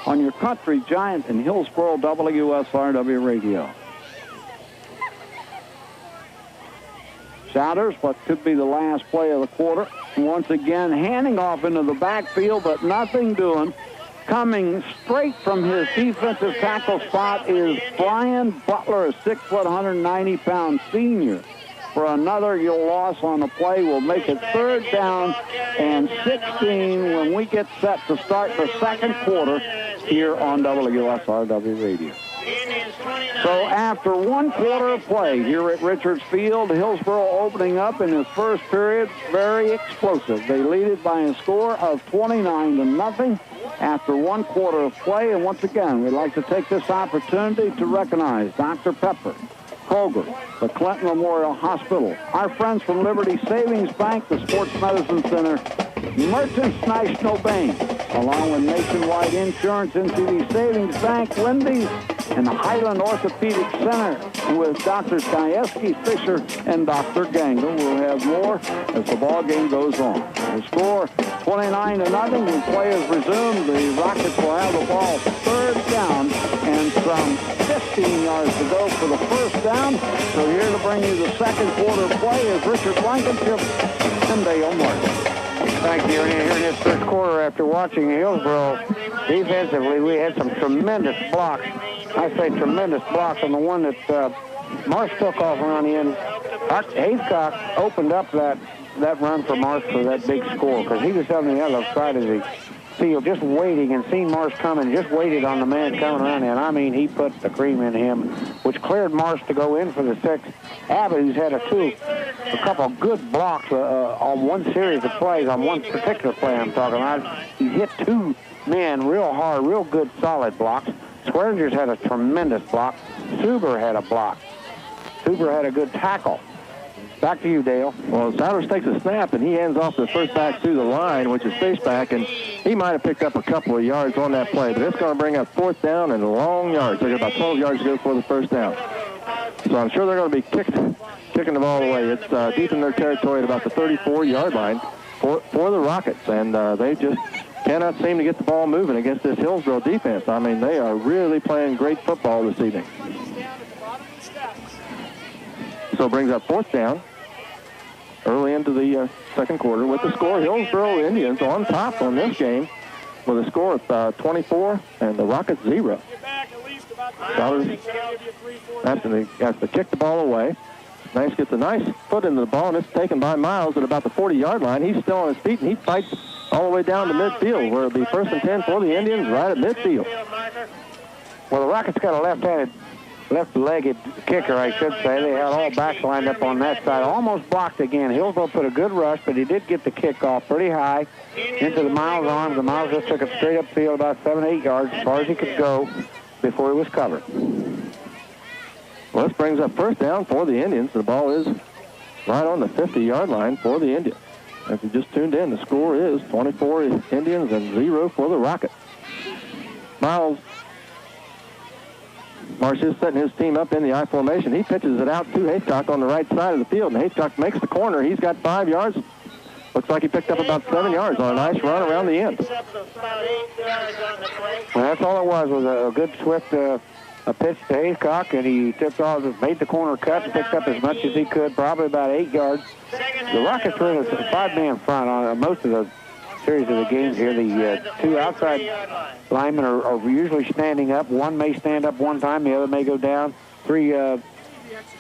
[SPEAKER 2] on your country giant in Hillsboro, WSRW Radio. Souders, what could be the last play of the quarter. Once again, handing off into the backfield, but nothing doing. Coming straight from his defensive tackle spot is Brian Butler, a 6 foot, 190-pound senior. For another loss on the play, will make it 3rd down and 16 when we get set to start the second quarter here on WSRW Radio. So after 1 quarter of play here at Richards Field, Hillsboro opening up in his first period, very explosive. They lead it by a score of 29-0 after 1 quarter of play. And once again, we'd like to take this opportunity to recognize Dr. Pepper, Kroger, the Clinton Memorial Hospital, our friends from Liberty Savings Bank, the Sports Medicine Center, Merchants National Bank, along with Nationwide Insurance, NCD Savings Bank, Lindy's, and the Highland Orthopedic Center with Dr. Skayeski, Fisher, and Dr. Gangle. We'll have more as the ball game goes on. The score 29-0. When play is resumed, the Rockets will have the ball 3rd down and some 15 yards to go for the 1st down. So here to bring you the second quarter play is Richard Blankenship and Dale Martin.
[SPEAKER 4] Thank you. And here in this first quarter, after watching Hillsboro defensively, we had some tremendous blocks. I say tremendous blocks on the one that Marsh took off around the end. Haycock opened up that run for Marsh for that big score because he was on the other side of the field just waiting and seen Marsh coming, just waited on the man coming around there. And I mean, he put the cream in him, which cleared Marsh to go in for the 6th. Abbott, who's had a couple of good blocks on one series of plays, on one particular play I'm talking about. He hit 2 men real hard, real good, solid blocks. Swearinger's had a tremendous block. Suber had a block. Suber had a good tackle. Back to you, Dale.
[SPEAKER 5] Well, Souders takes a snap, and he hands off the first back through the line, which is Fishback, and he might have picked up a couple of yards on that play, but it's going to bring up 4th down and long yards. They got about 12 yards to go for the 1st down. So I'm sure they're going to be kicking the ball away. It's deep in their territory at about the 34-yard line for the Rockets, and they just cannot seem to get the ball moving against this Hillsboro defense. I mean, they are really playing great football this evening. So it brings up 4th down early into the second quarter with the score. Hillsboro Indians on top on this game with a score of 24 and the Rockets 0. Souders has to kick the ball away. Nice gets a nice foot into the ball, and it's taken by Miles at about the 40-yard line. He's still on his feet, and he fights all the way down to midfield, where it'll be 1st and 10 for the Indians right at midfield.
[SPEAKER 4] Well, the Rockets got a left-legged kicker, I should say. They had all backs lined up on that side. Almost blocked again. Hillsboro put a good rush, but he did get the kick off pretty high into the Miles' arms. The Miles just took it straight upfield about 7 or 8 yards, as far as he could go before he was covered.
[SPEAKER 5] Well, this brings up 1st down for the Indians. The ball is right on the 50-yard line for the Indians. If you just tuned in, the score is 24 Indians and 0 for the Rockets. Marsh is setting his team up in the I formation. He pitches it out to Haycock on the right side of the field, and Haycock makes the corner. He's got 5 yards. Looks like he picked up about 7 yards on a nice run around the end.
[SPEAKER 4] Well, that's all it was a good, swift a pitch to Haycock, and he made the corner cut and picked up as much as he could, probably about 8 yards. The Rockets were in a 5-man front on most of the series of the games here. The 2 outside linemen are usually standing up. One may stand up one time, the other may go down. 3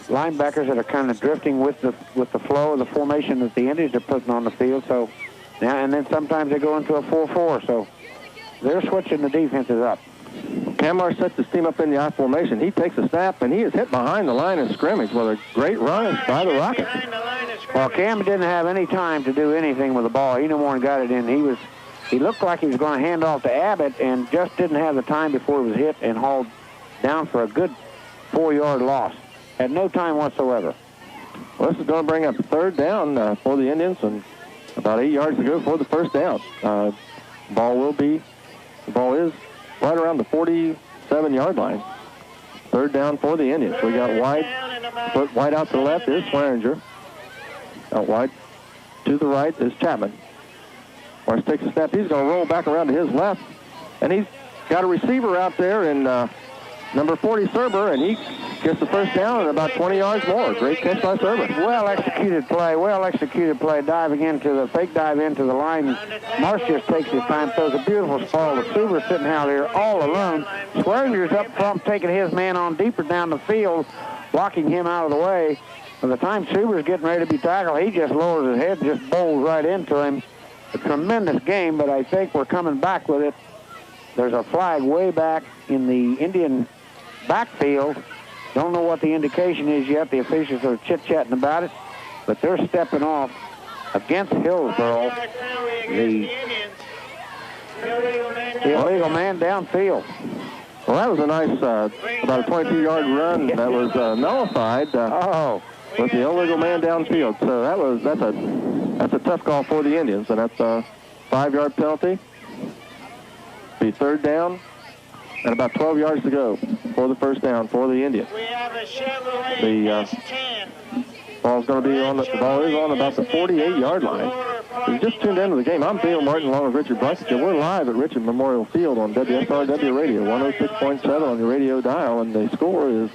[SPEAKER 4] linebackers that are kind of drifting with the flow of the formation that the Indians are putting on the field. So now and then sometimes they go into a 4-4. So they're switching the defenses up.
[SPEAKER 5] Camar sets his team up in the I formation. He takes a snap, and he is hit behind the line of scrimmage with a great run by the Rockets.
[SPEAKER 4] Well, Cam didn't have any time to do anything with the ball. He no more than got it in. He looked like he was going to hand off to Abbott and just didn't have the time before he was hit and hauled down for a good 4-yard loss. Had no time whatsoever.
[SPEAKER 5] Well, this is going to bring up 3rd down for the Indians, and about 8 yards to go for the 1st down. The ball is right around the 47-yard line. 3rd down for the Indians. We got wide out to the left is Swearinger. Out wide to the right is Chapman. Morris takes a snap. He's going to roll back around to his left. And he's got a receiver out there in number 40, Serber, and he gets the first down and about 20 yards more. Great catch by Serber.
[SPEAKER 4] Well executed play, diving into the fake dive into the line. Marsh just takes his time, throws a beautiful ball. The Serber sitting out here all alone. Swearinger's up front, taking his man on deeper down the field, blocking him out of the way. By the time Serber's getting ready to be tackled, he just lowers his head, just bowls right into him. A tremendous game, but I think we're coming back with it. There's a flag way back in the Indian backfield. Don't know what the indication is yet. The officials are chit-chatting about it, but they're stepping off against Hillsboro. The illegal man downfield.
[SPEAKER 5] Well, that was a nice, about a 22-yard run that was nullified with the illegal man downfield. So that's a tough call for the Indians, and that's a 5-yard penalty. Be third down, and about 12 yards to go for the first down for the Indians.
[SPEAKER 3] We have a Chevrolet S10.
[SPEAKER 5] The ball is on about the 48-yard line. If you just tuned into the game, I'm Dale Martin along with Richard Bucket. We're live at Richard Memorial Field on WSRW Radio, 106.7 on your radio dial, and the score is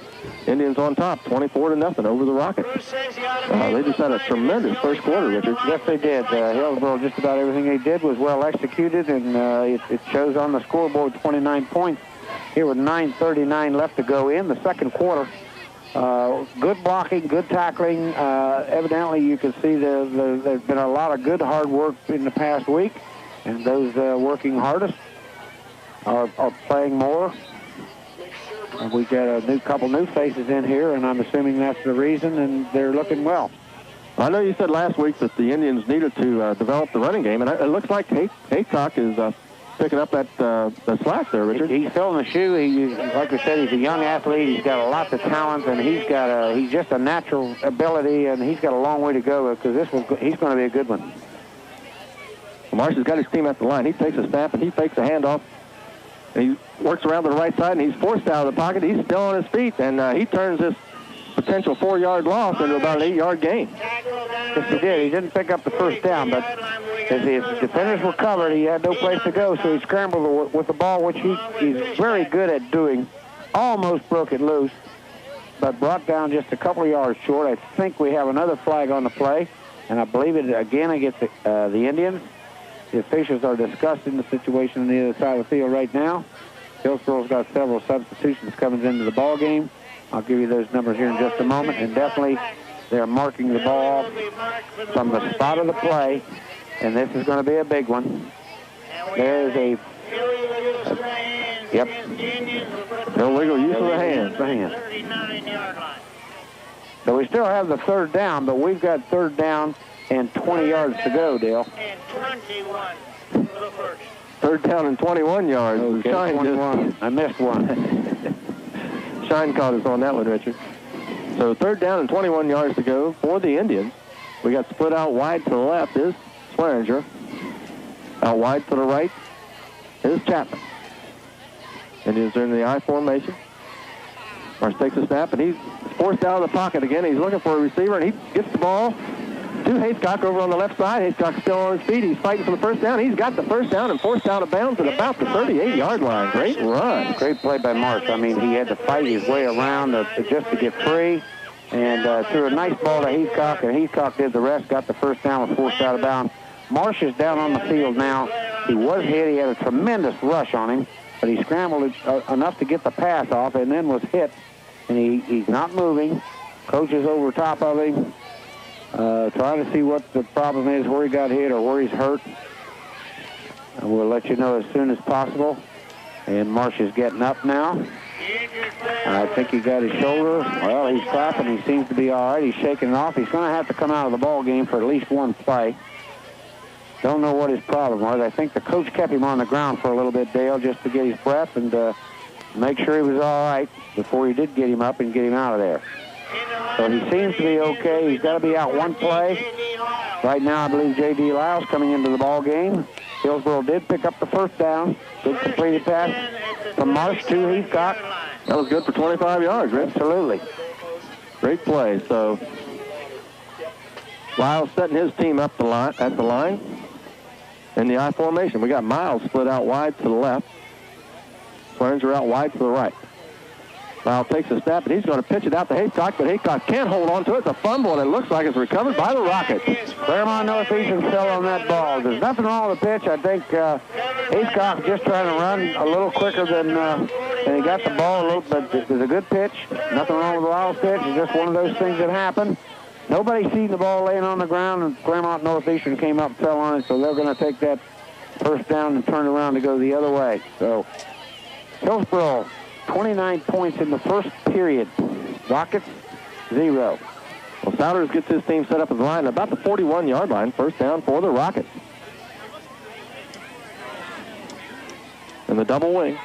[SPEAKER 5] Indians on top, 24-0 over the Rockets. They just had a tremendous first quarter, Richard.
[SPEAKER 4] Yes, they did. Hillsboro, just about everything they did was well executed, and it shows on the scoreboard 29 points. Here with 9:39 left to go in the second quarter. Good blocking, good tackling. Evidently, you can see there's been a lot of good hard work in the past week, and those working hardest are playing more. And we got a couple new faces in here, and I'm assuming that's the reason, and they're looking well.
[SPEAKER 5] I know you said last week that the Indians needed to develop the running game, and it looks like Haycock is picking up that slack there, Richard.
[SPEAKER 4] He's filling the shoe. Like we said, he's a young athlete. He's got lots of talent, and he's just a natural ability, and he's got a long way to go because he's going to be a good one.
[SPEAKER 5] Marsh has got his team at the line. He takes a snap, and he fakes a handoff, and he works around to the right side, and he's forced out of the pocket. He's still on his feet, and he turns this potential 4-yard loss into about an 8-yard gain.
[SPEAKER 4] Yes, he did. He didn't pick up the first down, but as his defenders were covered, he had no place to go, so he scrambled with the ball, which he's very good at doing. Almost broke it loose, but brought down just a couple of yards short. I think we have another flag on the play, and I believe it again against the Indians. The officials are discussing the situation on the other side of the field right now. Hillsboro's got several substitutions coming into the ball game. I'll give you those numbers here in just a moment, and definitely they're marking the ball from the spot of the play, and this is going to be a big one. There's a
[SPEAKER 5] illegal use of the hands.
[SPEAKER 4] So we still have the third down, but we've got third down and 20 yards to go, Dale.
[SPEAKER 3] And 21 for the first.
[SPEAKER 5] Third down and 21 yards.
[SPEAKER 4] Okay, 21. I missed one.
[SPEAKER 5] Shine caught us on that one, Richard. So third down and 21 yards to go for the Indians. We got split out wide to the left is Swearinger. Out wide to the right is Chapman. Indians are in the I formation. Marsh takes a snap, and he's forced out of the pocket again. He's looking for a receiver, and he gets the ball to Haycock over on the left side. Haycock's still on his feet. He's fighting for the first down. He's got the first down and forced out of bounds at about the 38-yard line. Great run.
[SPEAKER 4] Great play by Marsh. I mean, he had to fight his way around just to get free, and threw a nice ball to Haycock, and Haycock did the rest, got the first down, was forced out of bounds. Marsh is down on the field now. He was hit. He had a tremendous rush on him, but he scrambled enough to get the pass off and then was hit, and he's not moving. Coach is over top of him. Trying to see what the problem is, where he got hit or where he's hurt. And we'll let you know as soon as possible. And Marsh is getting up now. I think he got his shoulder. Well, he's clapping. He seems to be all right. He's shaking it off. He's going to have to come out of the ball game for at least one play. Don't know what his problem was. I think the coach kept him on the ground for a little bit, Dale, just to get his breath and make sure he was all right before he did get him up and get him out of there. So he seems to be okay. He's got to be out one play. Right now, I believe J.D. Lyles coming into the ball game. Hillsboro did pick up the first down. Good completed pass from Marsh to Haycock.
[SPEAKER 5] That was good for 25 yards, Rich.
[SPEAKER 4] Absolutely.
[SPEAKER 5] Great play. So Lyles setting his team up at the line in the I formation. We got Miles split out wide to the left. Clerenser out wide to the right. Lyles takes a step, and he's going to pitch it out to Haycock, but Haycock can't hold on to it. It's a fumble, and it looks like it's recovered by the Rockets.
[SPEAKER 4] Clermont Northeastern fell on that ball. There's nothing wrong with the pitch. I think Haycock just trying to run a little quicker than he got the ball a little, but it was a good pitch. Nothing wrong with the Lyles pitch. It's just one of those things that happen. Nobody seen the ball laying on the ground, and Clermont Northeastern came up and fell on it, so they're going to take that first down and turn around to go the other way. So Hillsboro, 29 points in the first period. Rockets, 0.
[SPEAKER 5] Well, Souders gets his team set up at the line about the 41-yard line. First down for the Rockets. In the double wing.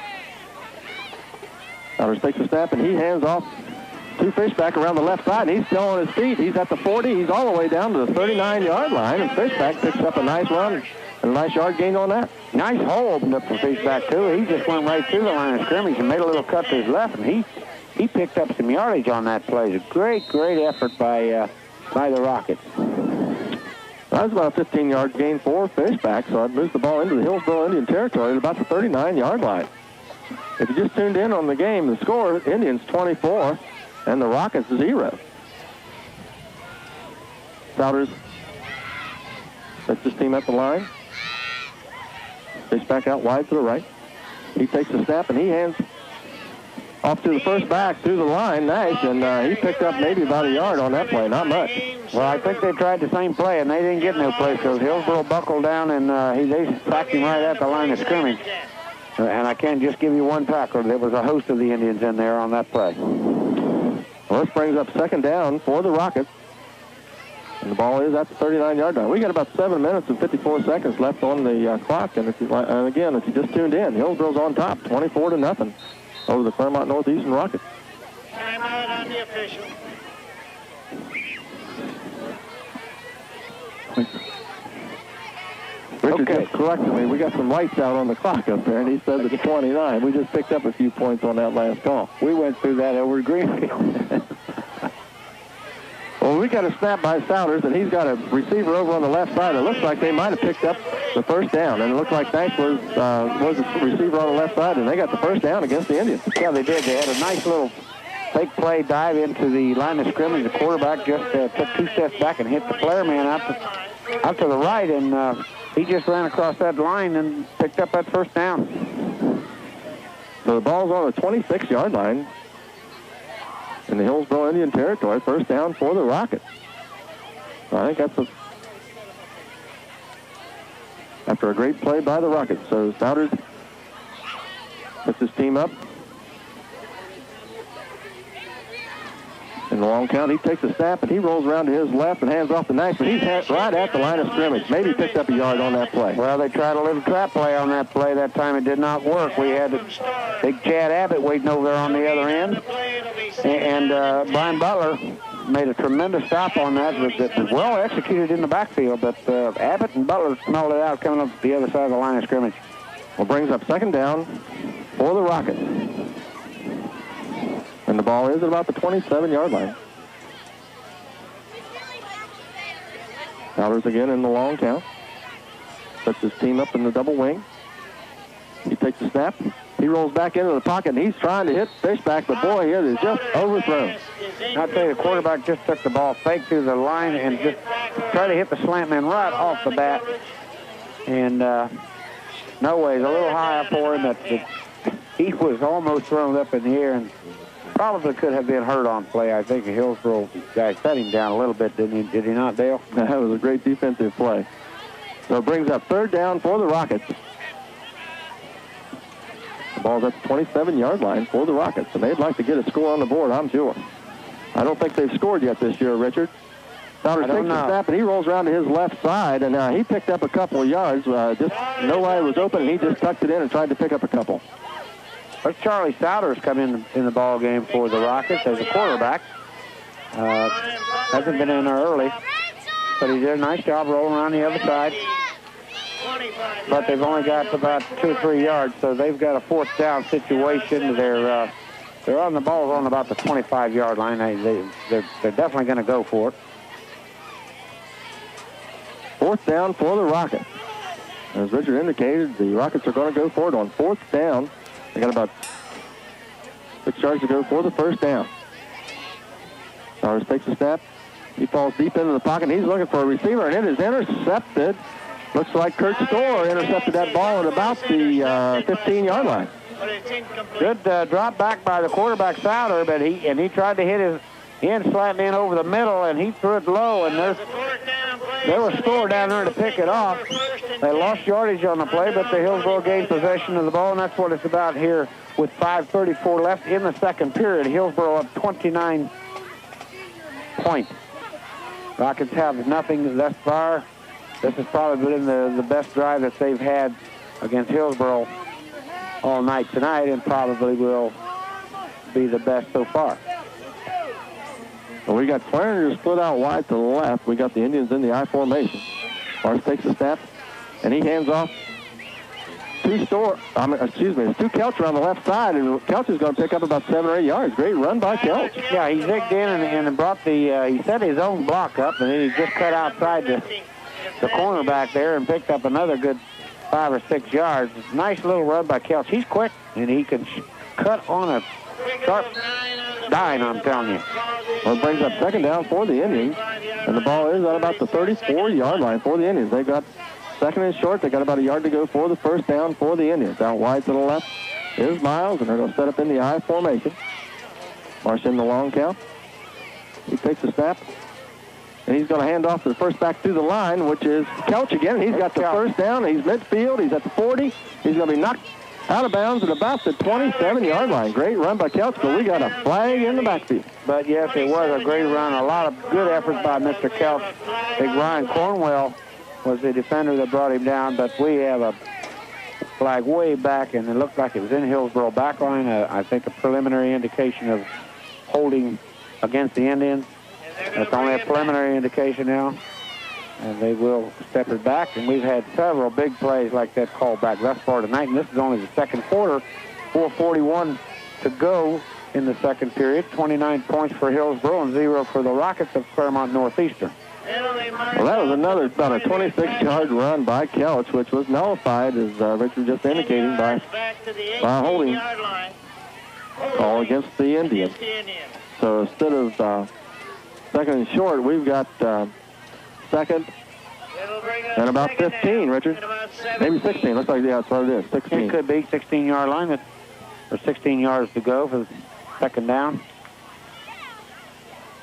[SPEAKER 5] Souders takes a snap, and he hands off to Fishback around the left side. He's still on his feet. He's at the 40. He's all the way down to the 39-yard line, and Fishback picks up a nice run and a nice yard gain on that.
[SPEAKER 4] Nice hole opened up for Fishback, too. He just went right through the line of scrimmage and made a little cut to his left, and he picked up some yardage on that play. It's a great, great effort by the Rockets.
[SPEAKER 5] That was about a 15-yard gain for Fishback, so it moves the ball into the Hillsboro Indian territory at about the 39-yard line. If you just tuned in on the game, the score, Indians 24 and the Rockets 0. Souders sets his team at the line. Fishback out wide to the right. He takes the snap, and he hands off to the first back through the line. Nice, and he picked up maybe about a yard on that play, not much.
[SPEAKER 4] Well, I think they tried the same play, and they didn't get no place because Hillsboro buckled down, and they sacked him right at the line of scrimmage. And I can't just give you one tackle. There was a host of the Indians in there on that play.
[SPEAKER 5] Well, this brings up second down for the Rockets. And the ball is at the 39-yard line. We got about 7 minutes and 54 seconds left on the clock. And again, if you just tuned in, Hillsboro's on top, 24-0 over the Clermont Northeastern Rockets.
[SPEAKER 3] Timeout on the official.
[SPEAKER 5] Richard just corrected me. We got some lights out on the clock up there, and he says it's 29. We just picked up a few points on that last call.
[SPEAKER 4] We went through that over Greenfield.
[SPEAKER 5] Well, we got a snap by Souders, and he's got a receiver over on the left side. It looks like they might have picked up the first down, and it looked like Nash was the receiver on the left side, and they got the first down against the Indians.
[SPEAKER 4] Yeah, they did. They had a nice little fake play dive into the line of scrimmage. The quarterback just took 2 steps back and hit the flare man out to the right, and he just ran across that line and picked up that first down.
[SPEAKER 5] So the ball's on the 26-yard line in the Hillsboro Indian territory. First down for the Rockets. So I think that's after a great play by the Rockets. So Souders puts his team up. In the long count, he takes a snap, and he rolls around to his left and hands off the Nash, but he's right at the line of scrimmage. Maybe picked up a yard on that play.
[SPEAKER 4] Well, they tried a little trap play on that play. That time it did not work. We had big Chad Abbott waiting over there on the other end. And Brian Butler made a tremendous stop on that. It was well executed in the backfield, but Abbott and Butler smelled it out coming up the other side of the line of scrimmage.
[SPEAKER 5] Well, brings up second down for the Rockets. And the ball is at about the 27-yard line. Souders again in the long count. Sets his team up in the double wing. He takes the snap. He rolls back into the pocket, and he's trying to hit Fishback, but boy, it is just overthrown.
[SPEAKER 4] I'll tell you, the quarterback just took the ball fake through the line and just tried to hit the slant man right off the bat. And no way, it's a little high up for him. That he was almost thrown up in the air and probably could have been hurt on play. I think the Hillsboro guy set him down a little bit, didn't he? Did he not, Dale?
[SPEAKER 5] That was a great defensive play. So it brings up third down for the Rockets. The ball's at the 27-yard line for the Rockets, and they'd like to get a score on the board, I'm sure. I don't think they've scored yet this year, Richard. Souders takes the snap, and he rolls around to his left side, and he picked up a couple of yards. Just nobody was open, and he just tucked it in and tried to pick up a couple.
[SPEAKER 4] But Charlie Souders come in the ball game for the Rockets as a quarterback. Hasn't been in there early, but he did a nice job rolling around the other side. But they've only got about 2 or 3 yards, so they've got a fourth down situation. They're on the ball on about the 25-yard line. They're definitely going to go for it.
[SPEAKER 5] 4th down for the Rockets. As Richard indicated, the Rockets are going to go for it on 4th down. They got about 6 yards to go for the first down. Sowers takes a step. He falls deep into the pocket. He's looking for a receiver, and it is intercepted. Looks like Kurt Storer intercepted that ball at about the 15-yard line.
[SPEAKER 4] Good drop back by the quarterback, Souter, but he tried to hit his end slightly in over the middle, and he threw it low, and there was Storer down there to pick it off. They lost yardage on the play, but the Hillsboro gained possession of the ball, and that's what it's about here with 5:34 left in the second period. Hillsboro up 29 points. Rockets have nothing thus far. This has probably been the best drive that they've had against Hillsboro all night tonight, and probably will be the best so far.
[SPEAKER 5] Well, we got Clarendon split out wide to the left. We got the Indians in the I formation. Mars takes a step, and he hands off to Kelch around the left side, and Kelch is going to pick up about 7 or 8 yards. Great run by Kelch.
[SPEAKER 4] Yeah, he zigged in and brought he set his own block up, and then he just cut outside the cornerback there and picked up another good 5 or 6 yards. Nice little run by Kelch. He's quick, and he can cut on a sharp dime, I'm telling you.
[SPEAKER 5] Well, it brings up second down for the Indians, and the ball is at about the 34-yard line for the Indians. They got second and short. They got about a yard to go for the first down for the Indians. Out wide to the left is Miles, and they're going to set up in the I formation. Marsh in the long count. He takes a snap, and he's going to hand off to the first back through the line, which is Kelch again. He's got the first down. He's midfield. He's at the 40. He's going to be knocked out of bounds at about the 27-yard line. Great run by Kelch, but we got a flag in the backfield.
[SPEAKER 4] But, yes, it was a great run. A lot of good efforts by Mr. Kelch. Big Ryan Cornwell was the defender that brought him down, but we have a flag way back, and it looked like it was in Hillsboro backline. I think a preliminary indication of holding against the Indians. That's only a preliminary indication now, and they will step it back. And we've had several big plays like that called back thus far tonight, and this is only the second quarter. 4:41 to go in the second period. 29 points for Hillsboro and 0 for the Rockets of Clermont Northeastern.
[SPEAKER 5] Well, that was about a 26-yard run by Kelch, which was nullified, as Richard just indicating, by holding call against the Indians. So instead of second and short, we've got second and about 15, Richard. Maybe 16. Looks like, yeah, that's what it is, 16.
[SPEAKER 4] It could be 16-yard line, or 16 yards to go for the second down.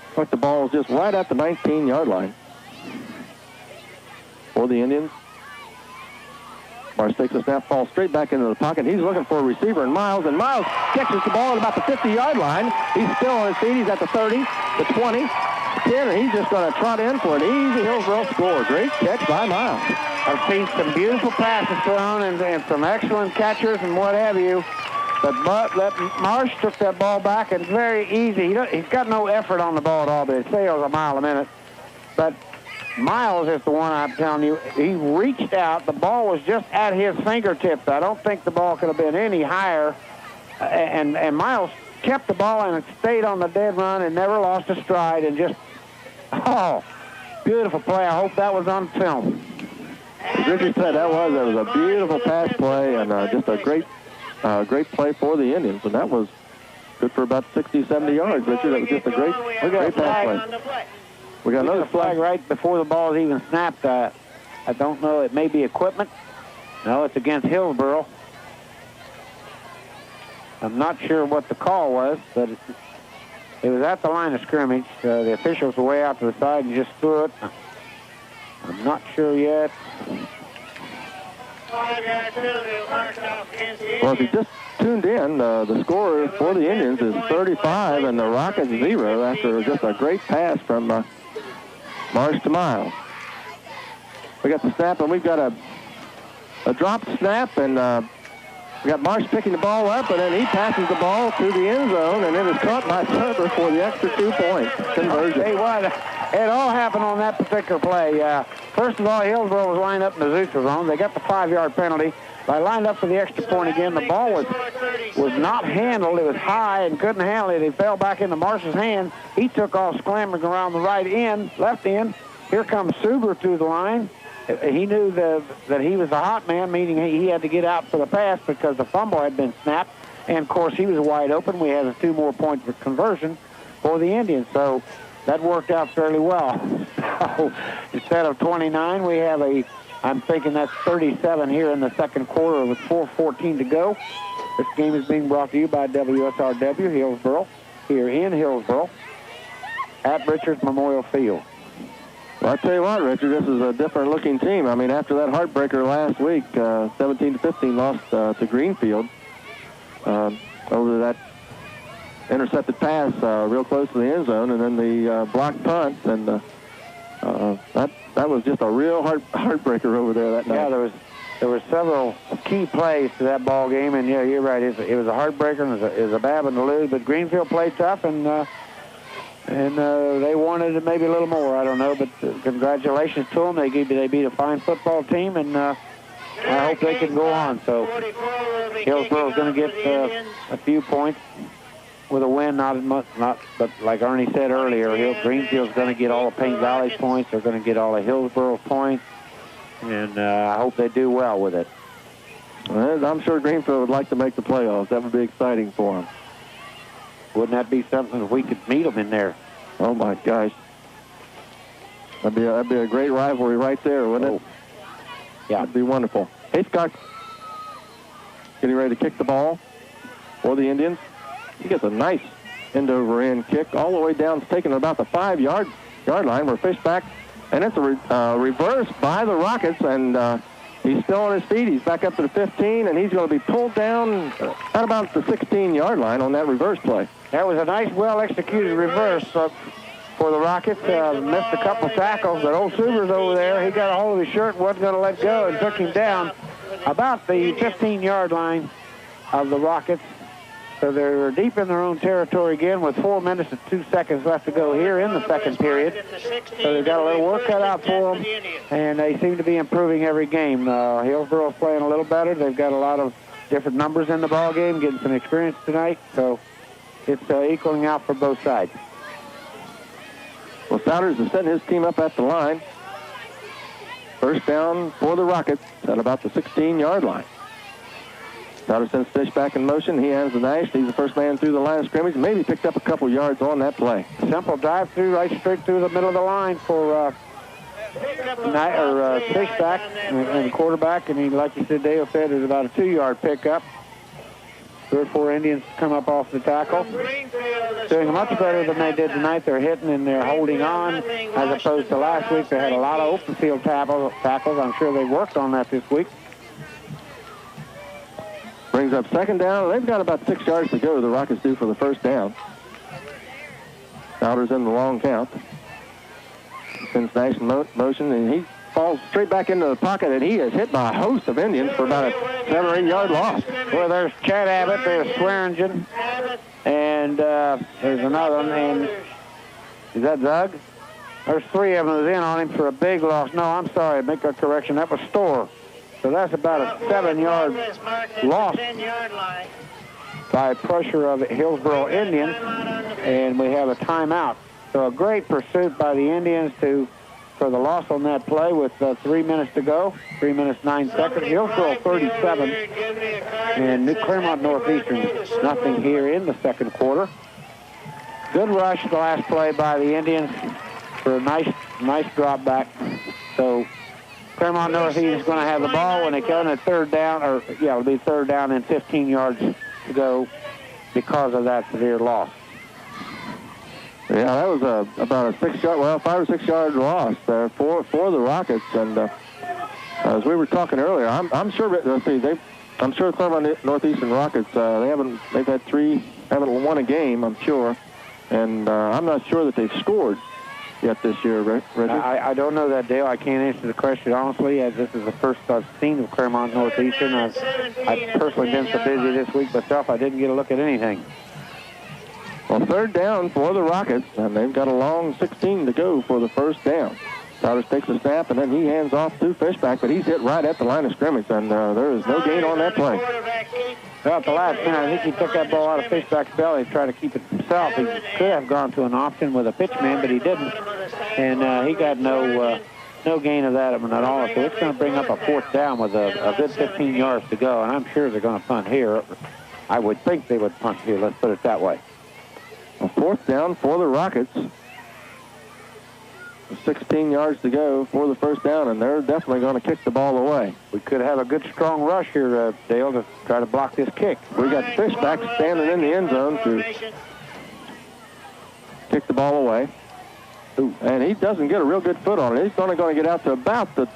[SPEAKER 5] Looks like the ball is just right at the 19-yard line for the Indians. Mars takes a snap, falls straight back into the pocket. He's looking for a receiver, and Miles catches the ball at about the 50-yard line. He's still on his feet. He's at the 30, the 20, 10, and he's just going to trot in for an easy Hillsboro score. Great catch by Miles.
[SPEAKER 4] I've seen some beautiful passes thrown and some excellent catchers and what have you. But Marsh took that ball back, and very easy. He's got no effort on the ball at all, but it sails a mile a minute. But Miles is the one I'm telling you. He reached out. The ball was just at his fingertips. I don't think the ball could have been any higher. And Miles kept the ball and stayed on the dead run and never lost a stride. And just, beautiful play. I hope that was on film.
[SPEAKER 5] As Richard said, that was a beautiful pass play and just a great play for the Indians, and that was good for about 60, 70 yards, Richard. That was just a great pass play. We got another
[SPEAKER 4] flag right before the ball is even snapped. I don't know. It may be equipment. No, it's against Hillsboro. I'm not sure what the call was, but it was at the line of scrimmage. The officials were way out to the side and just threw it. I'm not sure yet.
[SPEAKER 5] Well, if you just tuned in, the score for the Indians is 35 and the Rockets 0 after just a great pass from Marsh to Miles. We got the snap, and we've got a dropped snap, and we got Marsh picking the ball up, and then he passes the ball to the end zone, and it is caught by Turner for the extra 2-point conversion.
[SPEAKER 4] Hey, what? It all happened on that particular play. First of all, Hillsboro was lined up in the neutral zone. They got the 5-yard penalty. They lined up for the extra point again. The ball was not handled. It was high and couldn't handle it. It fell back into Marsh's hand. He took off scrambling around the left end. Here comes Suber through the line. he knew that he was the hot man, meaning he had to get out for the pass because the fumble had been snapped. And, of course, he was wide open. We had a 2 more points for conversion for the Indians. So that worked out fairly well. So instead of 29, we have I'm thinking that's 37 here in the second quarter with 4:14 to go. This game is being brought to you by WSRW Hillsboro, here in Hillsboro, at Richards Memorial Field.
[SPEAKER 5] Well, I tell you what, Richard, this is a different-looking team. I mean, after that heartbreaker last week, 17-15 lost to Greenfield over that intercepted pass real close to the end zone, and then the blocked punt, and that was just a real heartbreaker over there that night.
[SPEAKER 4] Yeah, there were several key plays to that ball game, and yeah, you're right. It was a heartbreaker, and it was a bad one to lose. But Greenfield played tough, and they wanted maybe a little more. I don't know, but congratulations to them. They beat a fine football team, and I hope they can go on. So Hillsboro's going to get a few points with a win, but like Ernie said earlier, Greenfield's going to get all of Paint Valley's points. They're going to get all of Hillsboro's points, and I hope they do well with it.
[SPEAKER 5] Well, I'm sure Greenfield would like to make the playoffs. That would be exciting for them.
[SPEAKER 4] Wouldn't that be something if we could meet them in there?
[SPEAKER 5] Oh my gosh, that'd be a great rivalry right there, wouldn't it?
[SPEAKER 4] Yeah,
[SPEAKER 5] that'd be wonderful. Hitchcock getting ready to kick the ball for the Indians. He gets a nice end-over-end kick all the way down. It's taken about the 5-yard line. We're Fishback, and it's a reverse by the Rockets, and he's still on his feet. He's back up to the 15, and he's going to be pulled down at about the 16-yard line on that reverse play.
[SPEAKER 4] That was a nice, well-executed reverse for the Rockets. Missed a couple of tackles, but old Suber's over there. He got a hold of his shirt and wasn't going to let go and took him down about the 15-yard line of the Rockets. So they're deep in their own territory again with 4 minutes and 2 seconds left to go here in the second period. So they've got a little work cut out for them, and they seem to be improving every game. Hillsboro's playing a little better. They've got a lot of different numbers in the ball game, getting some experience tonight. So it's equaling out for both sides.
[SPEAKER 5] Well, Souders is setting his team up at the line. First down for the Rockets at about the 16-yard line. Souders sends Fishback in motion. He has the dash. He's the first man through the line of scrimmage. Maybe picked up a couple yards on that play.
[SPEAKER 4] Simple drive through right straight through the middle of the line for Fishback and the quarterback. And he, like you said, Dale said, is about a 2-yard pickup. 3 or 4 Indians come up off the tackle. Doing much better than they did tonight. They're hitting and they're holding on as opposed to last week. They had a lot of open field tackles. I'm sure they worked on that this week.
[SPEAKER 5] Brings up second down. They've got about 6 yards to go. The Rockets do for the first down. Souders in the long count. Sends Nash in motion, and he falls straight back into the pocket, and he is hit by a host of Indians for about a 7 or 8 yard loss.
[SPEAKER 4] Well, there's Chad Abbott, there's Swearingen, and there's another one. And is that Doug? There's 3 of them that was in on him for a big loss. No, I'm sorry, make a correction. That was Storr. So that's about a 7-yard loss by pressure of Hillsboro Indians, and we have a timeout. So a great pursuit by the Indians for the loss on that play with 3 minutes to go, 3 minutes 9 seconds. Hillsboro 37, and New Clermont Northeastern nothing here in the second quarter. Good rush the last play by the Indians for a nice drop back. So Clermont Northeast is going to have the ball when they come at third down, it'll be third down and 15 yards to go because of that severe loss.
[SPEAKER 5] Yeah, that was about a 5 or 6 yard loss there for the Rockets. And as we were talking earlier, I'm sure. I'm sure Clermont Northeastern Rockets. They've haven't won a game. I'm sure, and I'm not sure that they've scored yet this year, Richard?
[SPEAKER 4] I don't know that, Dale. I can't answer the question honestly, as this is the first I've seen of Clermont Northeastern. I've personally been so busy this week myself, I didn't get a look at anything.
[SPEAKER 5] Well, third down for the Rockets, and they've got a long 16 to go for the first down. Souders takes a snap, and then he hands off to Fishback, but he's hit right at the line of scrimmage, and there is no gain on that play.
[SPEAKER 4] Well, at the last minute, I think he took that ball out of Fishback's belly to try to keep it himself. He could have gone to an option with a pitch man, but he didn't. And he got no No gain of that at all. So it's going to bring up a 4th down with a good 15 yards to go, and I'm sure they're going to punt here. I would think they would punt here. Let's put it that way.
[SPEAKER 5] A 4th down for the Rockets. 16 yards to go for the 1st down, and they're definitely going to kick the ball away.
[SPEAKER 4] We could have a good strong rush here, Dale, to try to block this kick.
[SPEAKER 5] We got Fishback standing in the end zone to kick the ball away. Ooh, and he doesn't get a real good foot on it. He's only going to get out to about the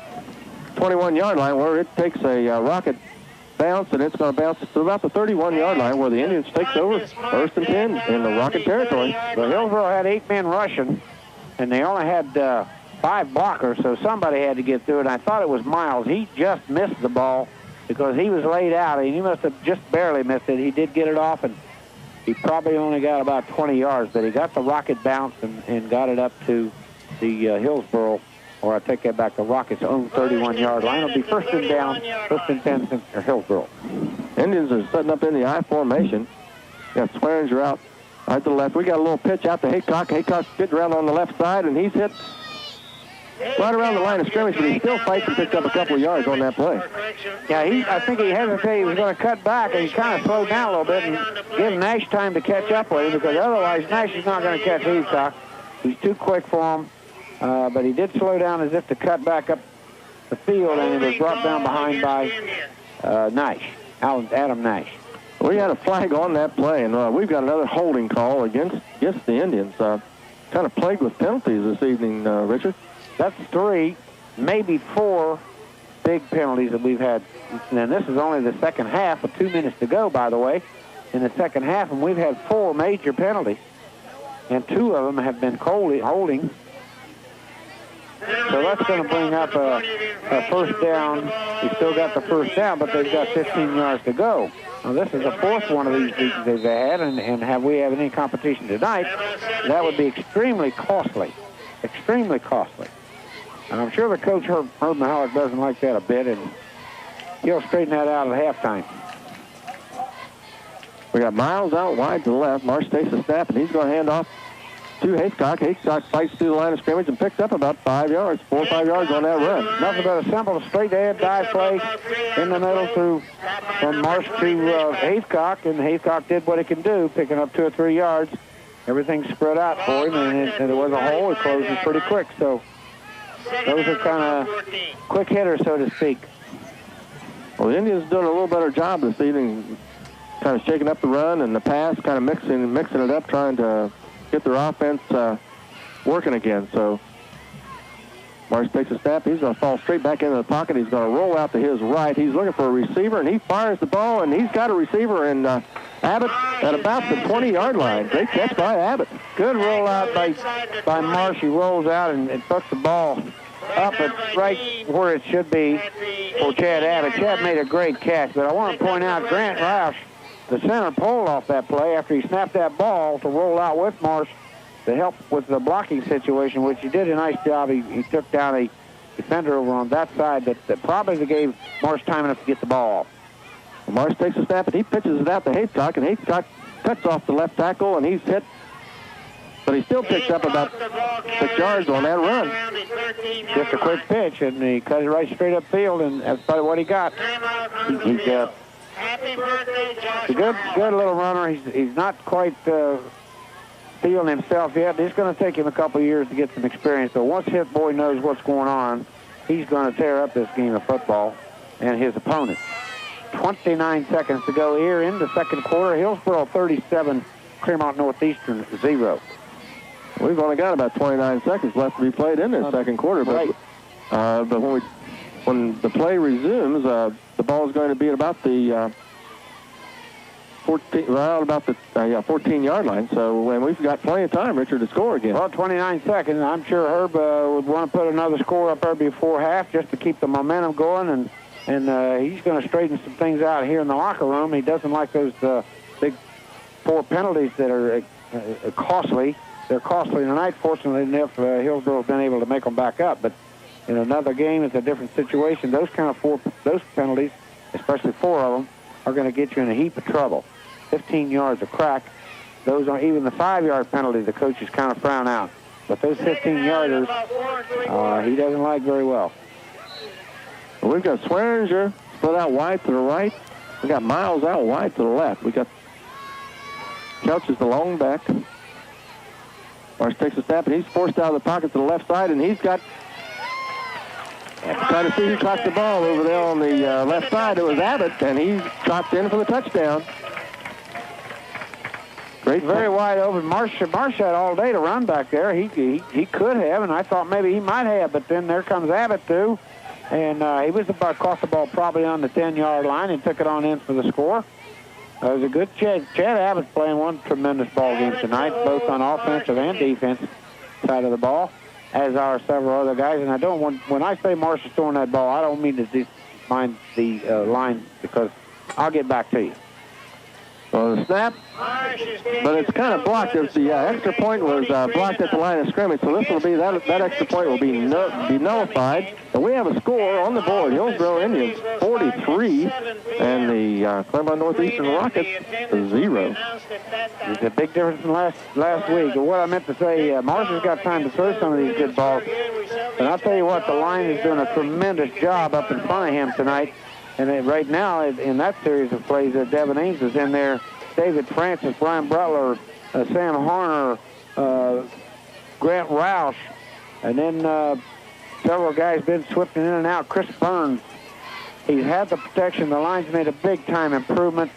[SPEAKER 5] 21-yard line, where it takes a Rocket bounce, and it's going to bounce to about the 31-yard line, where the Indians takes over 1st and 10 in the Rocket territory.
[SPEAKER 4] Well, Hillsboro had 8 men rushing, and they only had 5 blockers, so somebody had to get through it. I thought it was Miles. He just missed the ball because he was laid out, and he must have just barely missed it. He did get it off, and he probably only got about 20 yards, but he got the Rocket bounce and got it up to the Hillsboro, or I take that back, the Rockets' own 31-yard line. It'll be 1st and down, 1st and 10 since Hillsboro.
[SPEAKER 5] Indians are setting up in the I formation. Got Swearinger out right to the left. We got a little pitch out to Haycock. Haycock's getting around on the left side, and he's hit right around the line of scrimmage, but he still fights and picks up a couple of yards on that play.
[SPEAKER 4] Yeah, I think he hesitated. He was going to cut back, and he kind of slowed down a little bit and give Nash time to catch up with him, because otherwise Nash is not going to catch Haycock. He's too quick for him, but he did slow down as if to cut back up the field, and he was brought down behind by Nash, Adam Nash.
[SPEAKER 5] We had a flag on that play, and we've got another holding call against the Indians. Kind of plagued with penalties this evening, Richard.
[SPEAKER 4] That's 3, maybe 4 big penalties that we've had. And this is only the second half, with 2 minutes to go, by the way, in the second half, and we've had 4 major penalties, and 2 of them have been holding. So that's going to bring up a 1st down. We still got the 1st down, but they've got 15 yards to go. Now, this is the 4th one of these leagues they've had, and have we have any competition tonight, that would be extremely costly. Extremely costly. And I'm sure the coach, Herb Mahalik, doesn't like that a bit, and he'll straighten that out at halftime.
[SPEAKER 5] We got Miles out wide to the left. Marsh takes a snap, and he's going to hand off to Haycock. Haycock fights through the line of scrimmage and picks up about 5 yards, 4 or 5 yards on that run.
[SPEAKER 4] Nothing but a simple straight-ahead dive play in the middle from Marsh to Haycock, and Haycock did what he can do, picking up 2 or 3 yards. Everything spread out for him, and there was a hole. It closes pretty quick, so those are kind of quick hitters, so to speak.
[SPEAKER 5] Well, the Indians doing a little better job this evening, kind of shaking up the run and the pass, kind of mixing it up, trying to get their offense working again. So Marsh takes a snap. He's going to fall straight back into the pocket. He's going to roll out to his right. He's looking for a receiver, and he fires the ball, and he's got a receiver in Abbott at about the 20-yard line. Great catch by Abbott.
[SPEAKER 4] Good roll out by Marsh. He rolls out and puts the ball up at right where it should be for Chad Abbott. Chad made a great catch, but I want to point out Grant Roush, the center, pulled off that play after he snapped that ball to roll out with Marsh to help with the blocking situation, which he did a nice job. He took down a defender over on that side that probably gave Marsh time enough to get the ball off.
[SPEAKER 5] Marsh takes a snap, and he pitches it out to Haycock, and Haycock cuts off the left tackle, and he's hit, but he still picks up about 6 yards on that run.
[SPEAKER 4] Just a quick pitch, and he cut it right straight up field, and that's probably what he got. He's a good little runner. He's not quite feeling himself yet. It's going to take him a couple of years to get some experience. So once Hit Boy knows what's going on, he's going to tear up this game of football and his opponent. 29 seconds to go here in the second quarter. Hillsboro 37, Clermont Northeastern 0.
[SPEAKER 5] We've only got about 29 seconds left to be played in this second quarter, but
[SPEAKER 4] right.
[SPEAKER 5] But when the play resumes, the ball is going to be at about the 14-yard line. So, and we've got plenty of time, Richard, to score again.
[SPEAKER 4] Well, 29 seconds. I'm sure Herb would want to put another score up there before half just to keep the momentum going, and he's going to straighten some things out here in the locker room. He doesn't like those big 4 penalties that are costly. They're costly tonight. Fortunately enough, Hillsboro's been able to make them back up. But in another game, it's a different situation. Those penalties, especially 4 of them, are going to get you in a heap of trouble. 15 yards a crack. Those are even the 5-yard penalty. The coaches kind of frown out. But those 15-yarders, he doesn't like very well.
[SPEAKER 5] We've got Swearinger split out wide to the right. We got Miles out wide to the left. We got Couch is the long back. Marsh takes a snap, and he's forced out of the pocket to the left side, and he's got... Trying to see who caught the ball over there on the left side. It was Abbott, and he dropped in for the touchdown. Great,
[SPEAKER 4] very wide open. Marsh had all day to run back there. He could have, and I thought maybe he might have, but then there comes Abbott too, and he was about caught the ball probably on the 10-yard line and took it on in for the score. It was a good Chad Abbott's playing one tremendous ball game tonight, both on offensive and defensive side of the ball, as are several other guys. And I don't want, when I say Marsh is throwing that ball, I don't mean to mind the line, because I'll get back to you.
[SPEAKER 5] Well, the snap, but it's kind of blocked. As the extra point was blocked at the line of scrimmage, so this will be that extra point will be nullified. And we have a score on the board: Hillsboro Indians 43, and the Clermont Northeastern Rockets 0.
[SPEAKER 4] It's a big difference from last week. What I meant to say, Marsh has got time to throw some of these good balls, and I'll tell you what, the line is doing a tremendous job up in front of him tonight. And right now, in that series of plays, Devin Ames is in there. David Francis, Brian Butler, Sam Horner, Grant Roush, and then several guys been swept in and out. Chris Burns, he's had the protection. The line's made a big-time improvement,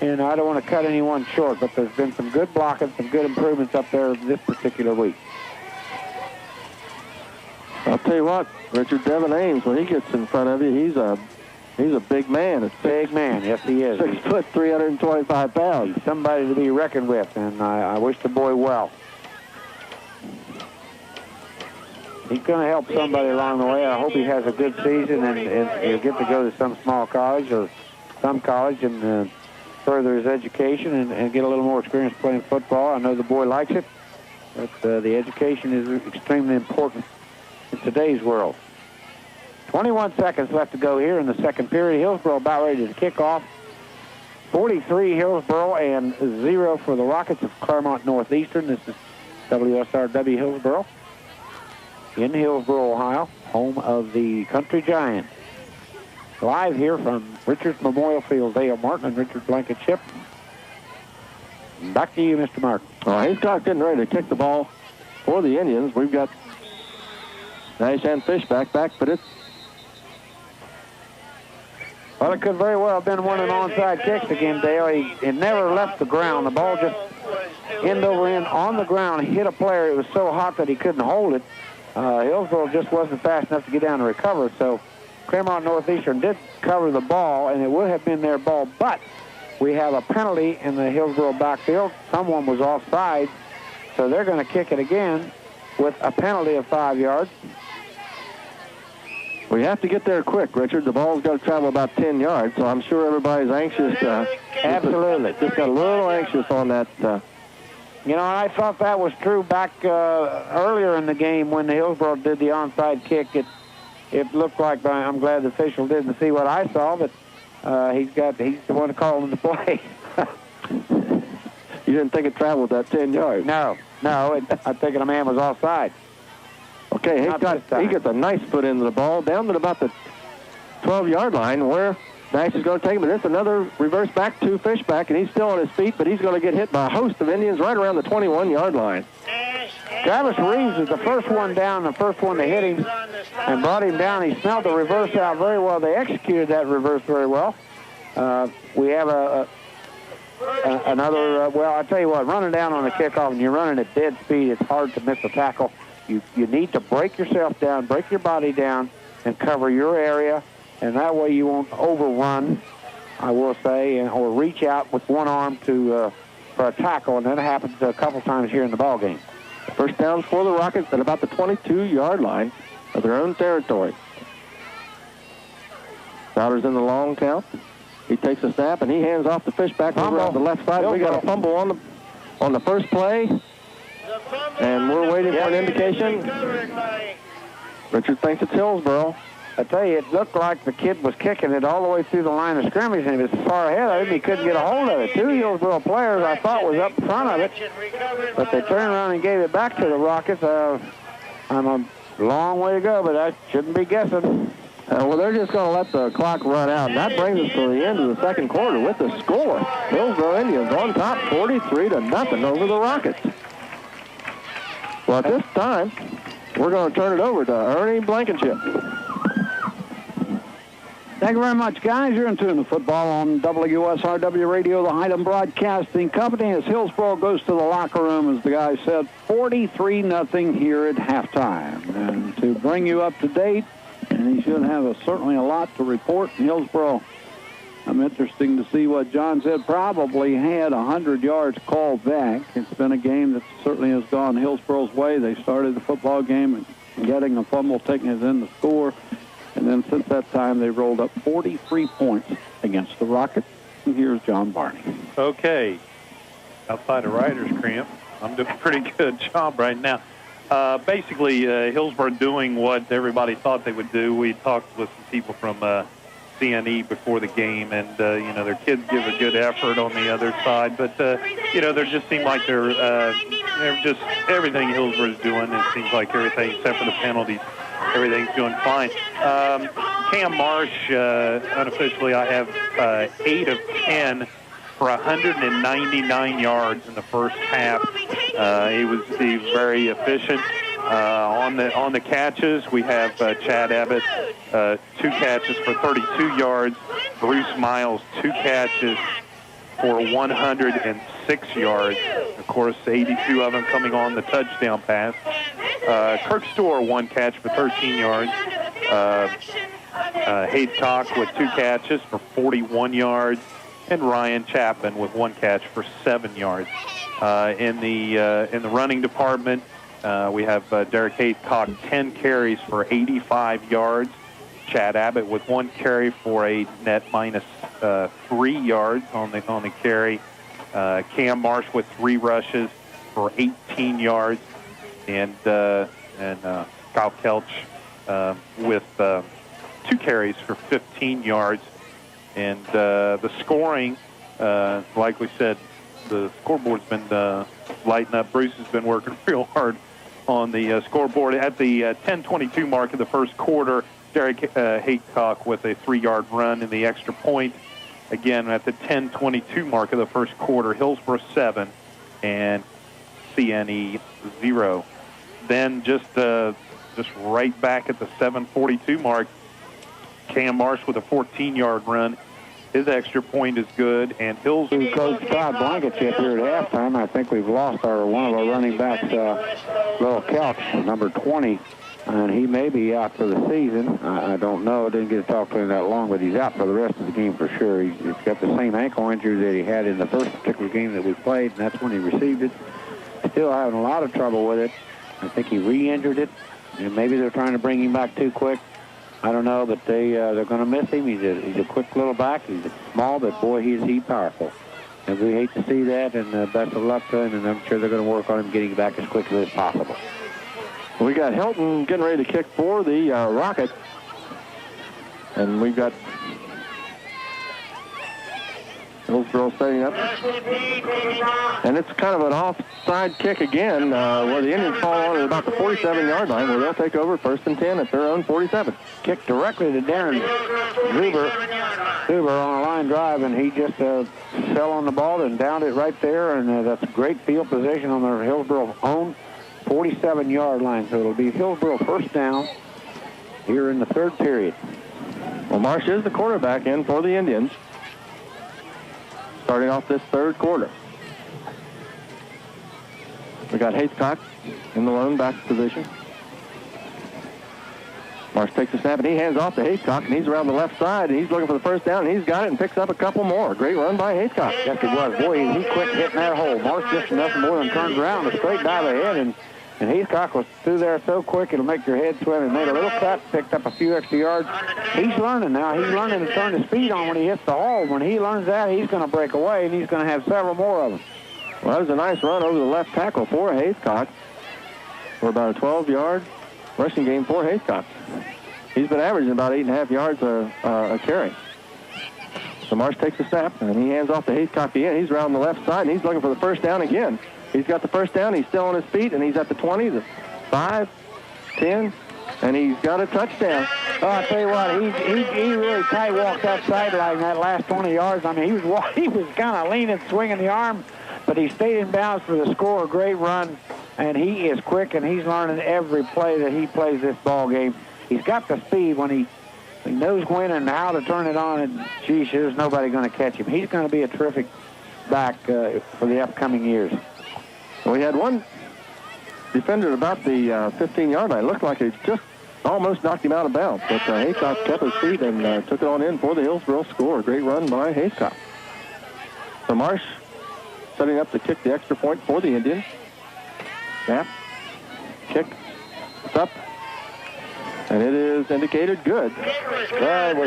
[SPEAKER 4] and I don't want to cut anyone short, but there's been some good blocking, some good improvements up there this particular week.
[SPEAKER 5] I'll tell you what, Richard, Devin Ames, when he gets in front of you, he's a big man. A
[SPEAKER 4] big man, yes he is.
[SPEAKER 5] 6 foot, 325 pounds.
[SPEAKER 4] He's somebody to be reckoned with, and I wish the boy well. He's going to help somebody along the way. I hope he has a good season and he'll get to go to some small college or some college and further his education and get a little more experience playing football. I know the boy likes it, but the education is extremely important in today's world. 21 seconds left to go here in the second period. Hillsboro about ready to kick off. 43 Hillsboro and 0 for the Rockets of Clermont Northeastern. This is WSRW Hillsboro in Hillsboro, Ohio, home of the Country Giants. Live here from Richards Memorial Field. Dale Martin and Richard Blankenship. Back to you, Mr. Martin.
[SPEAKER 5] He's getting ready to kick the ball for the Indians. We've got Nash and Fishback back, but it's...
[SPEAKER 4] Well, it could very well have been one of the onside kicks again, Dale. It never left the ground. The ball just end over end on the ground, hit a player. It was so hot that he couldn't hold it. Hillsboro just wasn't fast enough to get down and recover, so Clermont Northeastern did cover the ball, and it would have been their ball, but we have a penalty in the Hillsboro backfield. Someone was offside, so they're going to kick it again with a penalty of 5 yards.
[SPEAKER 5] We have to get there quick, Richard. The ball's got to travel about 10 yards, so I'm sure everybody's anxious.
[SPEAKER 4] Absolutely.
[SPEAKER 5] Just got a little anxious on that.
[SPEAKER 4] You know, I thought that was true back earlier in the game when the Hillsboro did the onside kick. It looked like, I'm glad the official didn't see what I saw, but he's the one calling the play.
[SPEAKER 5] You didn't think it traveled that 10 yards?
[SPEAKER 4] No. I think the man was offside.
[SPEAKER 5] Okay, he gets a nice foot into the ball, down to about the 12-yard line where Nash is going to take him. But it's another reverse back to Fishback, and he's still on his feet, but he's going to get hit by a host of Indians right around the 21-yard line.
[SPEAKER 4] Travis Reeves is the first one down, the first one to hit him and brought him down. He smelled the reverse out very well. They executed that reverse very well. We have another, well, I'll tell you what, running down on the kickoff and you're running at dead speed, it's hard to miss a tackle. You need to break yourself down, break your body down, and cover your area, and that way you won't overrun, I will say, or reach out with one arm for a tackle, and that happens a couple times here in the ball game.
[SPEAKER 5] First down for the Rockets at about the 22-yard line of their own territory. Crowder's in the long count. He takes a snap, and he hands off the Fishback over on the left side. We got a fumble on the first play. And we're waiting for an indication. Richard thinks it's Hillsboro.
[SPEAKER 4] I tell you, it looked like the kid was kicking it all the way through the line of scrimmage, and he was far ahead of him. He couldn't get a hold of it. 2 Hillsboro players, I thought, was up front of it, but they turned around and gave it back to the Rockets. I'm a long way to go, but I shouldn't be guessing.
[SPEAKER 5] Well, they're just going to let the clock run out. And that brings us to the end of the second quarter with the score. Hillsboro Indians on top 43-0 over the Rockets. Well, at this time, we're going to turn it over to Ernie Blankenship.
[SPEAKER 2] Thank you very much, guys. You're in tune to football on WSRW Radio, the Hyden Broadcasting Company, as Hillsboro goes to the locker room, as the guy said, 43-0 here at halftime. And to bring you up to date, and he should have certainly a lot to report in Hillsboro. I'm interested to see what John said. Probably had 100 yards called back. It's been a game that certainly has gone Hillsboro's way. They started the football game and getting a fumble, taking it in the score. And then since that time, they've rolled up 43 points against the Rockets. And here's John Barney.
[SPEAKER 6] Okay. Outside of Ryder's cramp, I'm doing a pretty good job right now. Basically, Hillsboro doing what everybody thought they would do. We talked with some people from CNE before the game, and, their kids give a good effort on the other side. But, there just seemed like they're just everything Hillsboro's doing. It seems like everything except for the penalties. Everything's doing fine. Cam Marsh, unofficially, I have 8 of 10 for 199 yards in the first half. He was very efficient on the catches. We have Chad Abbott, 2 catches for 32 yards. Bruce Miles, 2 catches for 106 yards. Of course, 82 of them coming on the touchdown pass. Kirk Storer, 1 catch for 13 yards. Haycock with 2 catches for 41 yards. And Ryan Chapman with 1 catch for 7 yards. In the running department, we have Derek Haycock, 10 carries for 85 yards. Chad Abbott with 1 carry for a net minus 3 yards on the carry. Cam Marsh with 3 rushes for 18 yards, and Kyle Kelch with 2 carries for 15 yards. And the scoring, like we said, the scoreboard's been lighting up. Bruce has been working real hard on the scoreboard. At the 10:22 mark of the first quarter, Derek Haycock with a 3-yard run in the extra point. Again, at the 10:22 mark of the first quarter, Hillsboro 7 and CNE 0. Then just right back at the 7:42 mark, Cam Marsh with a 14-yard run. His extra point is good, and Hillsboro.
[SPEAKER 4] Coach Todd Blankenship here at halftime. I think we've lost one of our running backs, Little Couch, number 20, and he may be out for the season. I don't know. I didn't get to talk to him that long, but he's out for the rest of the game for sure. He's got the same ankle injury that he had in the first particular game that we played, and that's when he received it. Still having a lot of trouble with it. I think he re-injured it, and maybe they're trying to bring him back too quick. I don't know, but they're going to miss him. He's a quick little back. He's small, but boy, he's powerful. And we hate to see that, and best of luck to him, and I'm sure they're going to work on him getting back as quickly as possible.
[SPEAKER 5] We got Hilton getting ready to kick for the Rockets. And we've got Hillsboro setting up. And it's kind of an offside kick again, where the Indians fall on at about the 47-yard line, where they'll take over 1st and 10 at their own 47.
[SPEAKER 4] Kick directly to Darren Zuber on a line drive, and he just fell on the ball and downed it right there, and that's great field position on the Hillsboro own 47-yard line. So it'll be Hillsboro first down here in the 3rd period.
[SPEAKER 5] Well, Marsh is the quarterback in for the Indians, starting off this 3rd quarter. We got Haycock in the lone back position. Marsh takes the snap, and he hands off to Haycock, and he's around the left side, and he's looking for the first down, and he's got it and picks up a couple more. Great run by Haycock.
[SPEAKER 4] Yes, it was. Boy, he quick hitting that hole. Marsh just nothing more than turns around, a straight dive ahead, and Haycock was through there so quick it'll make your head swim. And made a little cut, picked up a few extra yards. He's learning now. He's learning to turn his speed on when he hits the hole. When he learns that, he's going to break away, and he's going to have several more of them.
[SPEAKER 5] Well, that was a nice run over the left tackle for Haycock for about a 12-yard rushing game for Haycock. He's been averaging about 8.5 yards a carry. So Marsh takes a snap, and he hands off to Haycock again. He's around the left side, and he's looking for the first down again. He's got the first down. He's still on his feet, and he's at the 20, the 5, 10, and he's got a touchdown.
[SPEAKER 4] Oh, I'll tell you what, he really tight walked that sideline that last 20 yards. I mean, he was kind of leaning, swinging the arm, but he stayed in bounds for the score. A great run, and he is quick, and he's learning every play that he plays this ball game. He's got the speed when he knows when and how to turn it on, and geez, there's nobody going to catch him. He's going to be a terrific back for the upcoming years.
[SPEAKER 5] We had one defender at about the 15-yard line. Looked like he just almost knocked him out of bounds, but Haycock kept his feet and took it on in for the Hillsboro score. Great run by Haycock. So Marsh setting up to kick the extra point for the Indians. Snap, kick, it's up, and it is indicated good.
[SPEAKER 4] Well,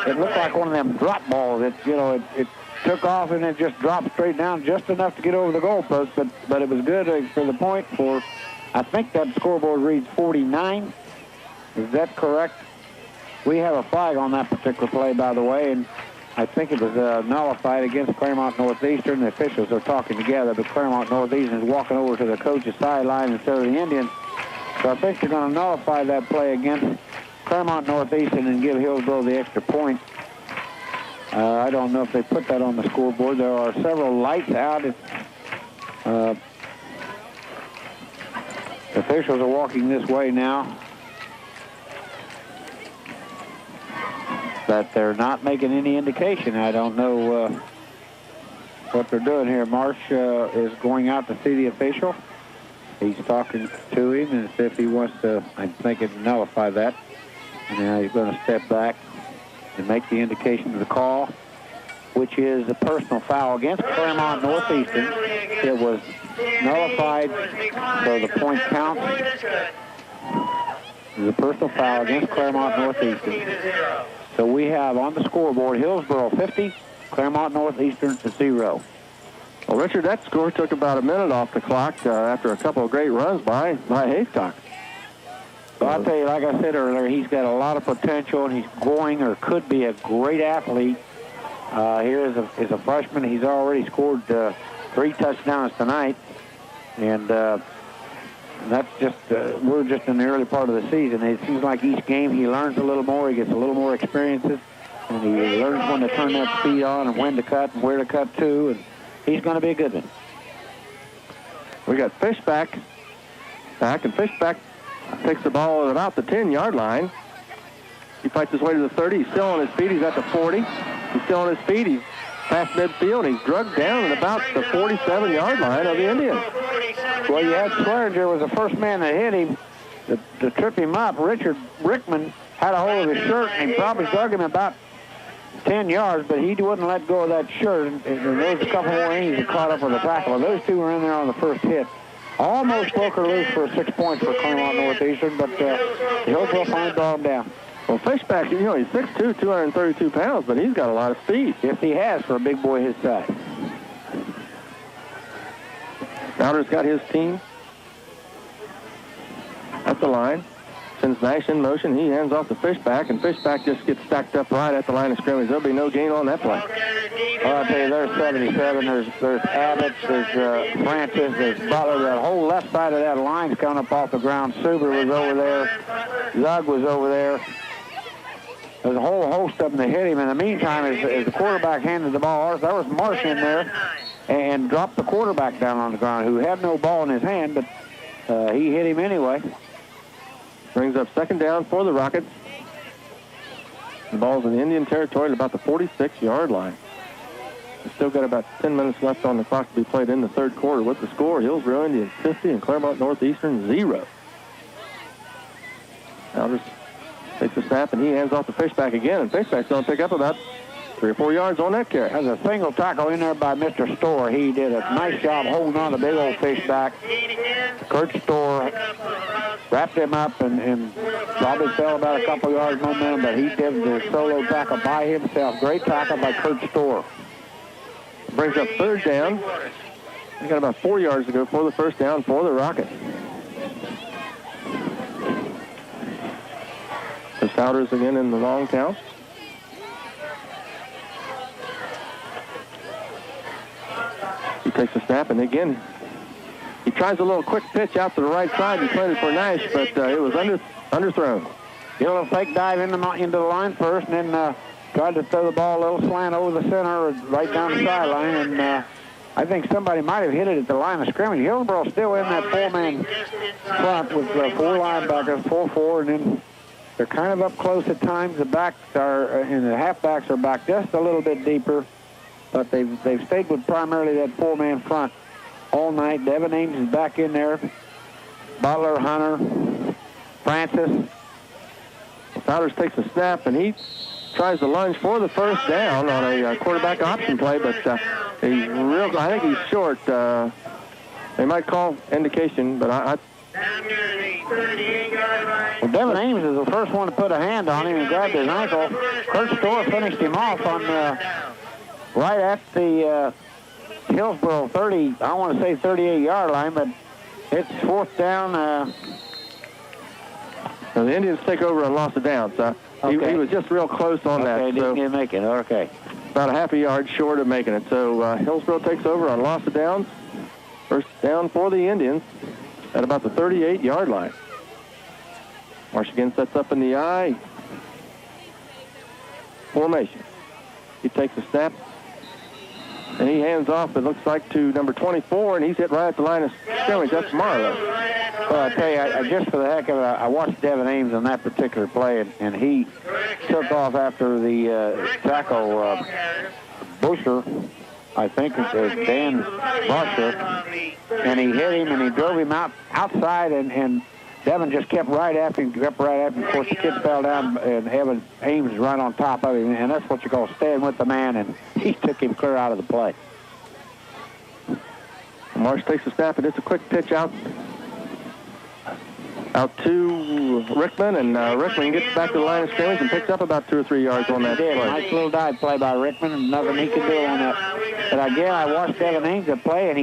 [SPEAKER 4] it looked like one of them drop balls. It took off and it just dropped straight down just enough to get over the goalpost, but it was good for the point for, I think that scoreboard reads 49. Is that correct? We have a flag on that particular play, by the way, and I think it was nullified against Clermont Northeastern. The officials are talking together, but Clermont Northeastern is walking over to the coach's sideline instead of the Indians. So I think they're going to nullify that play against Clermont Northeastern and give Hillsboro the extra point. I don't know if they put that on the scoreboard. There are several lights out. Officials are walking this way now. But they're not making any indication. I don't know what they're doing here. Marsh is going out to see the official. He's talking to him and see if he wants to, I think, nullify that. And now he's going to step back and make the indication of the call, which is a personal foul against Clermont Northeastern. It was nullified, so the point counts. It's a personal foul against Clermont Northeastern. So we have on the scoreboard Hillsboro 50, Clermont Northeastern 0.
[SPEAKER 5] Well, Richard, that score took about a minute off the clock after a couple of great runs by Haycock.
[SPEAKER 4] Well, I'll tell you, like I said earlier, he's got a lot of potential, and he's going or could be a great athlete. Here is a freshman. He's already scored 3 touchdowns tonight, and that's just we're just in the early part of the season. It seems like each game he learns a little more. He gets a little more experiences, and he learns when to turn that speed on and when to cut and where to cut to, and he's going to be a good one.
[SPEAKER 5] We got Fishback back, and Fishback takes the ball at about the 10-yard line. He fights his way to the 30. He's still on his feet. He's at the 40. He's still on his feet. He's past midfield. He's drugged down at about the 47-yard line of the Indians.
[SPEAKER 4] Well, you had Swearinger was the first man that hit him to trip him up. Richard Rickman had a hold of his shirt, and he probably drug him about 10 yards, but he wouldn't let go of that shirt. And there was a couple more innings that caught up with the tackle. Those two were in there on the first hit. Almost broke her loose for 6 points for Clermont Northeastern, but Hillsboro finally brought him down.
[SPEAKER 5] Well, Fishback, he's 6'2", 232 pounds, but he's got a lot of speed.
[SPEAKER 4] Yes, he has for a big boy his size.
[SPEAKER 5] Crowder's got his team at the line. Sends Nash in motion. He hands off to Fishback, and Fishback just gets stacked up right at the line of scrimmage. There'll be no gain on that play.
[SPEAKER 4] Well, I'll tell you, there's 77. There's Abbott, there's Francis, there's Butler. That whole left side of that line's coming up off the ground. Suber was over there. Zug was over there. There's a whole host of them that hit him. In the meantime, as the quarterback handed the ball off, there was Marsh in there and dropped the quarterback down on the ground, who had no ball in his hand, but he hit him anyway.
[SPEAKER 5] Brings up second down for the Rockets. The ball's in the Indian territory at about the 46-yard line. We've still got about 10 minutes left on the clock to be played in the third quarter. With the score, Hillsboro Indians 50 and Clermont Northeastern 0. Alders takes a snap, and he hands off to Fishback again, and Fishback's going to pick up about 3 or 4 yards on that carry.
[SPEAKER 4] There's a single tackle in there by Mr. Storr. He did a nice job holding on to big old Fishback. Kurt Storr wrapped him up and probably fell about a couple yards momentum, but he did the solo tackle by himself. Great tackle by Kurt Storr.
[SPEAKER 5] Brings up third down. He's got about 4 yards to go for the first down for the Rockets. Souders again in the long count. He takes a snap, and again, he tries a little quick pitch out to the right side and played it for Nash, but it was underthrown.
[SPEAKER 4] Did a little fake dive into the line first, and then tried to throw the ball a little slant over the center, right down the sideline, and I think somebody might have hit it at the line of scrimmage. Hillsboro still in that four-man front with four linebackers, 4-4, and then they're kind of up close at times. The backs are, and the halfbacks are back just a little bit deeper, but they've stayed with primarily that four-man front all night. Devin Ames is back in there. Butler, Hunter, Francis.
[SPEAKER 5] Souders takes a snap, and he tries to lunge for the first down on a quarterback option play, but I think he's short. They might call indication, but
[SPEAKER 4] Well, Devin Ames is the first one to put a hand on him and grabbed his ankle. Kurt Storr finished him off on right at the Hillsboro 30, I want to say 38-yard line, but it's fourth down.
[SPEAKER 5] So the Indians take over on loss of downs. He was just real close on that.
[SPEAKER 4] Didn't make it. Okay.
[SPEAKER 5] About a half a yard short of making it. So Hillsboro takes over on loss of downs. First down for the Indians at about the 38-yard line. Marsh again sets up in the I formation. He takes a snap, and he hands off, it looks like, to number 24, and he's hit right at the line of scrimmage. That's Marlowe.
[SPEAKER 4] Well, I tell you, I just for the heck of it, I watched Devin Ames on that particular play, and he took off after the tackle, Busher, I think it's Dan Busher, and he hit him, and he drove him outside, and Devin just kept right after him. Of course, the kid fell down, and Evan Ames is right on top of him, and that's what you call staying with the man, and he took him clear out of the play.
[SPEAKER 5] Marsh takes a snap, and it's a quick pitch out to Rickman, and Rickman gets back to the line of scrimmage and picks up about 2 or 3 yards on that play.
[SPEAKER 4] Nice little dive play by Rickman, and nothing he can do on that. But again, I watched Devin Ames play, and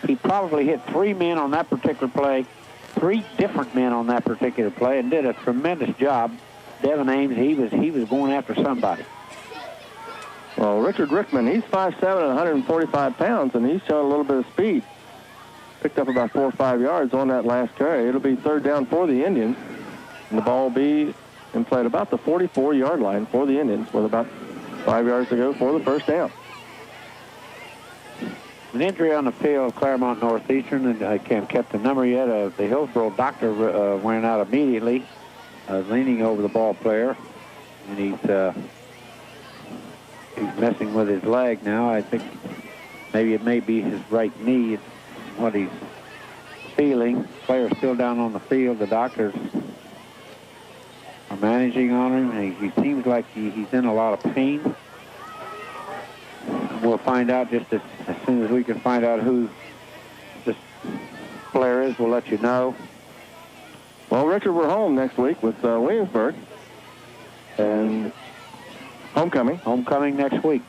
[SPEAKER 4] he probably hit 3 men on that particular play, 3 different men on that particular play, and did a tremendous job. Devin Ames, he was going after somebody.
[SPEAKER 5] Well, Richard Rickman, he's 5'7" and 145 pounds, and he's showing a little bit of speed. Picked up about 4 or 5 yards on that last carry. It'll be third down for the Indians, and the ball will be in play at about the 44-yard line for the Indians with about 5 yards to go for the first down.
[SPEAKER 4] An injury on the field, Clermont Northeastern, and I can't kept the number yet. The Hillsboro doctor went out immediately, leaning over the ball player, and he's messing with his leg now. I think maybe it may be his right knee. It's what he's feeling. The player's still down on the field. The doctors are managing on him, and he seems like he's in a lot of pain. We'll find out just as soon as we can find out who this player is. We'll let you know.
[SPEAKER 5] Well, Richard, we're home next week with Williamsburg and homecoming.
[SPEAKER 4] Homecoming next week.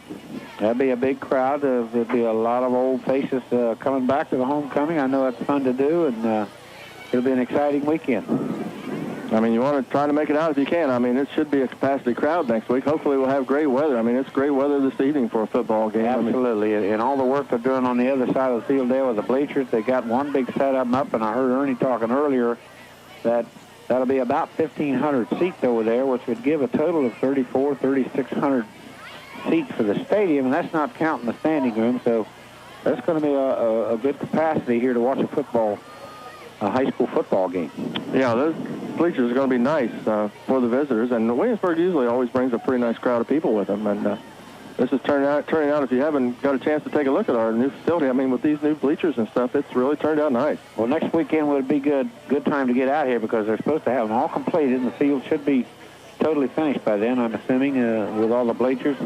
[SPEAKER 4] That'll be a big crowd. There'll be a lot of old faces coming back to the homecoming. I know that's fun to do, and it'll be an exciting weekend.
[SPEAKER 5] I mean, you want to try to make it out if you can. I mean, it should be a capacity crowd next week. Hopefully we'll have great weather. I mean, it's great weather this evening for a football game.
[SPEAKER 4] Absolutely. And all the work they're doing on the other side of the field there with the bleachers, they got one big set of them up, and I heard Ernie talking earlier that that'll be about 1,500 seats over there, which would give a total of 3,600 seats for the stadium, and that's not counting the standing room. So that's going to be a good capacity here to watch a high school football game.
[SPEAKER 5] Yeah, those bleachers are going to be nice for the visitors, and Williamsburg usually always brings a pretty nice crowd of people with them. And this is turning out, if you haven't got a chance to take a look at our new facility, I mean, with these new bleachers and stuff, it's really turned out nice.
[SPEAKER 4] Well, next weekend would be good time to get out here because they're supposed to have them all completed, and the field should be totally finished by then, I'm assuming, with all the bleachers.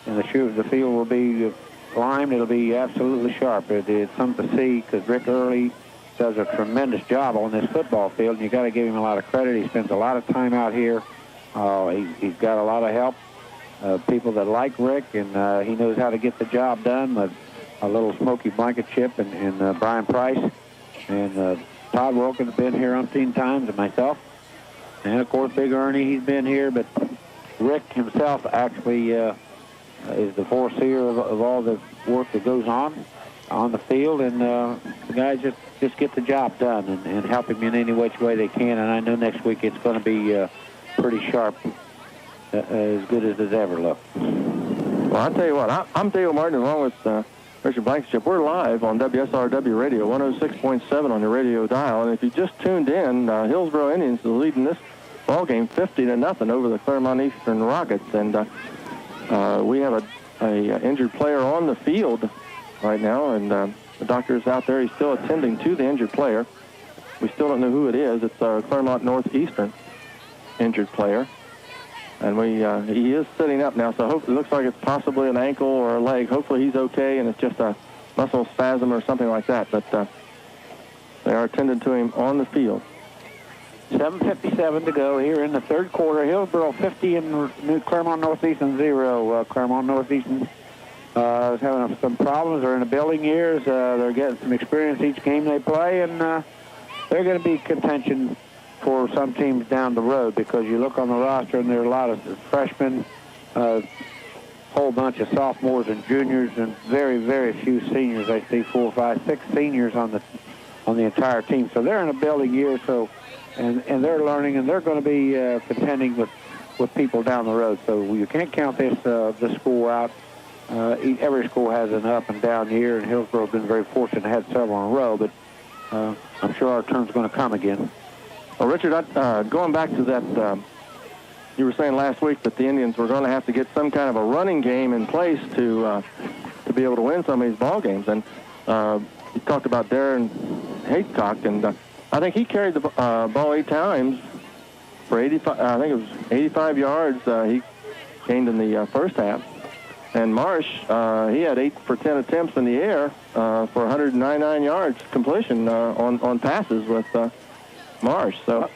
[SPEAKER 4] And the field will be limed. It'll be absolutely sharp. It's something to see because Rick Early does a tremendous job on this football field, and you got to give him a lot of credit. He spends a lot of time out here. He's got a lot of help, people that like Rick, and he knows how to get the job done with a little Smoky Blankenship and Brian Price. And Todd Wilkins has been here umpteen times, and myself.
[SPEAKER 2] And, of course, Big Ernie, he's been here, but Rick himself actually is the foreseer of all the work that goes on the field, and the guys just get the job done and help him in any which way they can. And I know next week it's going to be pretty sharp, as good as it's ever looked.
[SPEAKER 5] Well, I'll tell you what, I'm Dale Martin along with Richard Blankenship. We're live on WSRW Radio, 106.7 on your radio dial. And if you just tuned in, Hillsboro Indians are leading this ball game 50-0 over the Clermont Eastern Rockets. And we have a injured player on the field right now, and the doctor is out there. He's still attending to the injured player. We still don't know who it is. It's Clermont Northeastern injured player. And he is sitting up now, so it looks like it's possibly an ankle or a leg. Hopefully he's okay, and it's just a muscle spasm or something like that. But they are attending to him on the field.
[SPEAKER 2] 7:57 to go here in the third quarter. Hillsboro 50 and Clermont Northeastern 0. Clermont Northeastern is having some problems. They're in the building years. They're getting some experience each game they play, and they're going to be contention for some teams down the road, because you look on the roster and there are a lot of freshmen, whole bunch of sophomores and juniors, and very, very few seniors. I see 4, 5, 6 seniors on the entire team. So they're in a building year, so and they're learning, and they're going to be contending with people down the road. So you can't count this school out. Every school has an up and down year, and Hillsboro has been very fortunate to have several in a row, but I'm sure our turn's going to come again.
[SPEAKER 5] Well, Richard, going back to that, you were saying last week that the Indians were going to have to get some kind of a running game in place to be able to win some of these ball games. And you talked about Darren Haycock, and I think he carried the ball 8 times for 85. I think it was 85 yards he gained in the first half. And Marsh, he had 8 for 10 attempts in the air for 199 yards completion on passes with Marsh. So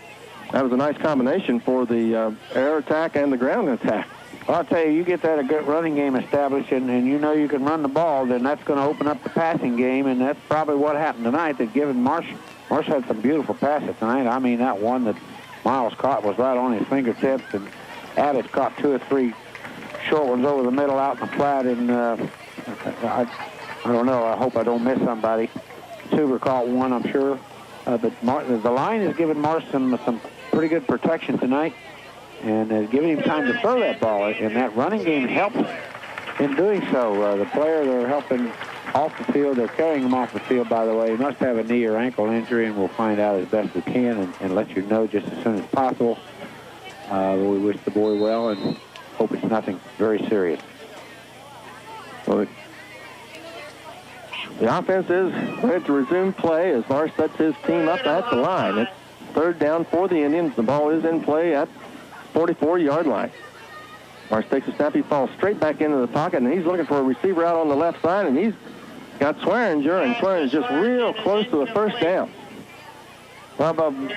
[SPEAKER 5] that was a nice combination for the air attack and the ground attack.
[SPEAKER 2] Well, I'll tell you, you get that a good running game established, and you know you can run the ball, then that's going to open up the passing game, and that's probably what happened tonight. That given Marsh had some beautiful passes tonight. I mean, that one that Miles caught was right on his fingertips, and Addis caught 2 or 3 short ones over the middle out in the flat, and I don't know. I hope I don't miss somebody. Suber caught one, I'm sure. But the line has given Marsh some pretty good protection tonight, and has given him time to throw that ball. And that running game helps in doing so. The player they're helping off the field, they're carrying him off the field, by the way. He must have a knee or ankle injury, and we'll find out as best we can and let you know just as soon as possible. We wish the boy well and hope it's nothing very serious.
[SPEAKER 5] Well, the offense is ready to resume play as Marsh sets his team up at the line. It's 3rd down for the Indians. The ball is in play at 44-yard line. Marsh takes a snap. He falls straight back into the pocket, and he's looking for a receiver out on the left side, and he's got Swearinger, and Swearinger's just real close to the first down.
[SPEAKER 2] Well,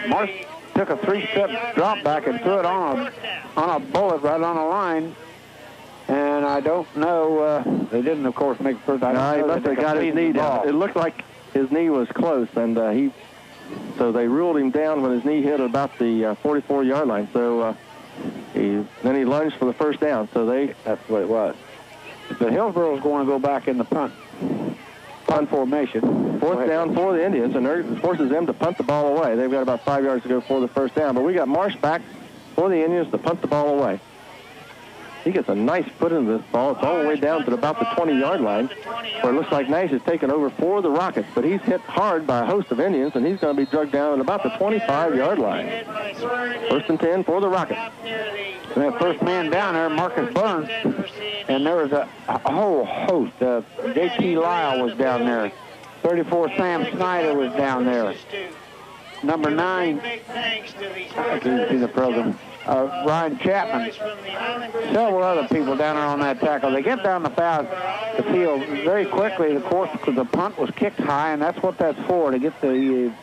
[SPEAKER 2] Marsh took a 3-step drop back and threw it on a bullet right on the line. And I don't know, they didn't, of course, make first.
[SPEAKER 5] No, he must have got his knee down. It looked like his knee was close, and so they ruled him down when his knee hit about the 44-yard line. So then he lunged for the first down. So
[SPEAKER 2] that's what it was. But Hillsboro's going to go back in the punt formation.
[SPEAKER 5] 4th down for the Indians, and it forces them to punt the ball away. They've got about 5 yards to go for the first down. But we got Marsh back for the Indians to punt the ball away. He gets a nice foot into this ball. It's all the way down to about the 20-yard line, where it looks like Nash is taking over for the Rockets. But he's hit hard by a host of Indians, and he's going to be drugged down at about the 25-yard line. 1st and 10 for the Rockets.
[SPEAKER 2] And that first man down there, Marcus Burns, and there was a whole host. J.T. Lyle was down there. 34 Sam Snyder was down there. Number 9, I couldn't see the program. Ryan Chapman, several other people down there on that tackle. They get down the field very quickly, of course, because the punt was kicked high, and that's what that's for, to get the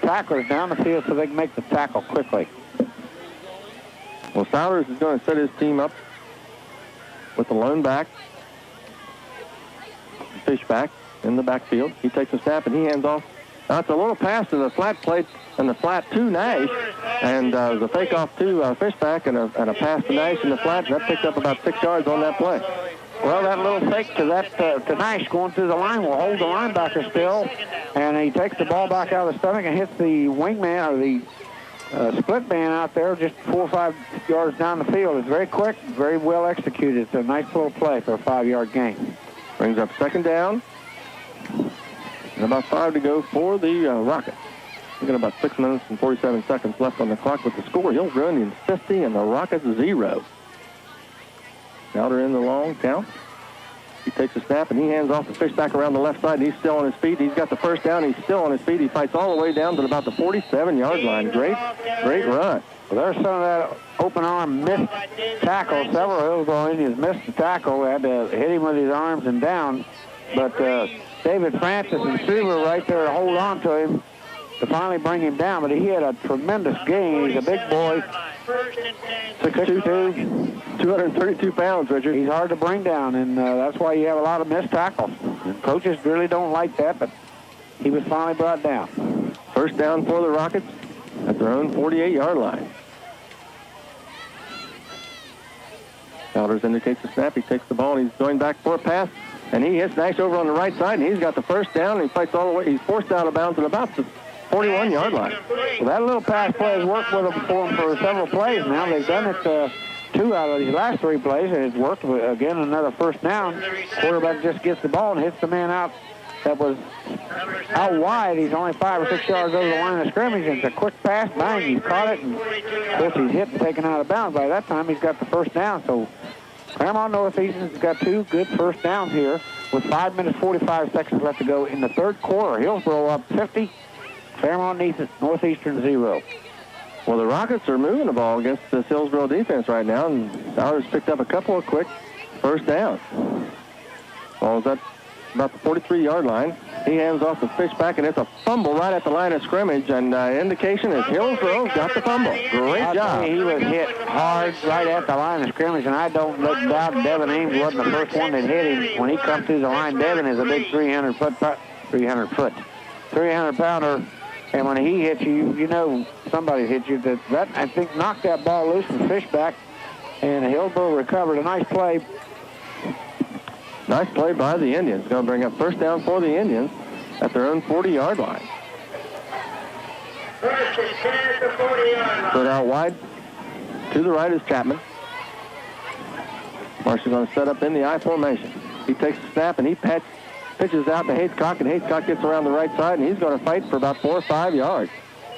[SPEAKER 2] tacklers down the field so they can make the tackle quickly.
[SPEAKER 5] Well, Souders is going to set his team up with the lone back, Fishback, in the backfield. He takes a snap, and he hands off Now it's a little pass to the flat plate and the flat to Nash, and the fake off to Fishback and a pass to Nash in the flat, and that picked up about 6 yards on that play.
[SPEAKER 4] Well, that little fake to Nash going through the line will hold the linebacker still, and he takes the ball back out of the stomach and hits the wingman or the split man out there just 4 or 5 yards down the field. It's very quick, very well executed. It's a nice little play for a 5-yard gain.
[SPEAKER 5] Brings up second down. And about 5 to go for the Rockets. We've got about 6 minutes and 47 seconds left on the clock with the score. Hillsboro Indians 50 and the Rockets 0. Crowder in the long count. He takes a snap and he hands off the Fishback around the left side. He's still on his feet. He's got the first down. He's still on his feet. He fights all the way down to about the 47-yard line. Great run.
[SPEAKER 4] Well, there's some of that open arm missed tackle. Several Hillsboro Indians missed the tackle. They had to hit him with his arms and down. But David Francis and Sue were right there to hold on to him to finally bring him down. But he had a tremendous gain. He's a big boy. 6'2",
[SPEAKER 5] 232 pounds, Richard.
[SPEAKER 4] He's hard to bring down, and that's why you have a lot of missed tackles. And coaches really don't like that, but he was finally brought down.
[SPEAKER 5] First down for the Rockets at their own 48-yard line. Elders indicates the snap. He takes the ball, and he's going back for a pass, and he hits Nash over on the right side, and he's got the first down, and he fights all the way. He's forced out of bounds at about the 41-yard line.
[SPEAKER 4] Well, that little pass play has worked with them for several plays now. They've done it 2 out of these last 3 plays, and it's worked. Again, another first down. Quarterback just gets the ball and hits the man out that was out wide. He's only 5 or 6 yards over the line of scrimmage. It's a quick pass. Bang, he's caught it. And, of course, he's hit and taken out of bounds. By that time, he's got the first down. So Clermont Northeastern's got 2 good first downs here with 5 minutes, 45 seconds left to go in the third quarter. Hillsboro up 50. Clermont Northeastern 0.
[SPEAKER 5] Well, the Rockets are moving the ball against this Hillsboro defense right now, and Bowers picked up a couple of quick first downs. Ball's at about the 43-yard line. He hands off the Fishback, and it's a fumble right at the line of scrimmage, and indication is Hillsboro's got the fumble. Great job.
[SPEAKER 4] He was hit hard right at the line of scrimmage, and I don't doubt Devin Ames wasn't the first one that hit him. When he comes through the line, Devin is a big 300-pounder. And when he hits you, you know somebody hit you. That I think, knocked that ball loose from Fishback. And Hillsboro recovered. A nice play.
[SPEAKER 5] Nice play by the Indians. Going to bring up first down for the Indians at their own 40-yard line.
[SPEAKER 3] First and 10 at the 40-yard line.
[SPEAKER 5] Put out wide. To the right is Chapman. Marshall's going to set up in the I formation. He takes the snap and he pitches out to Haycock, and Haycock gets around the right side, and he's going to fight for about 4 or 5 yards.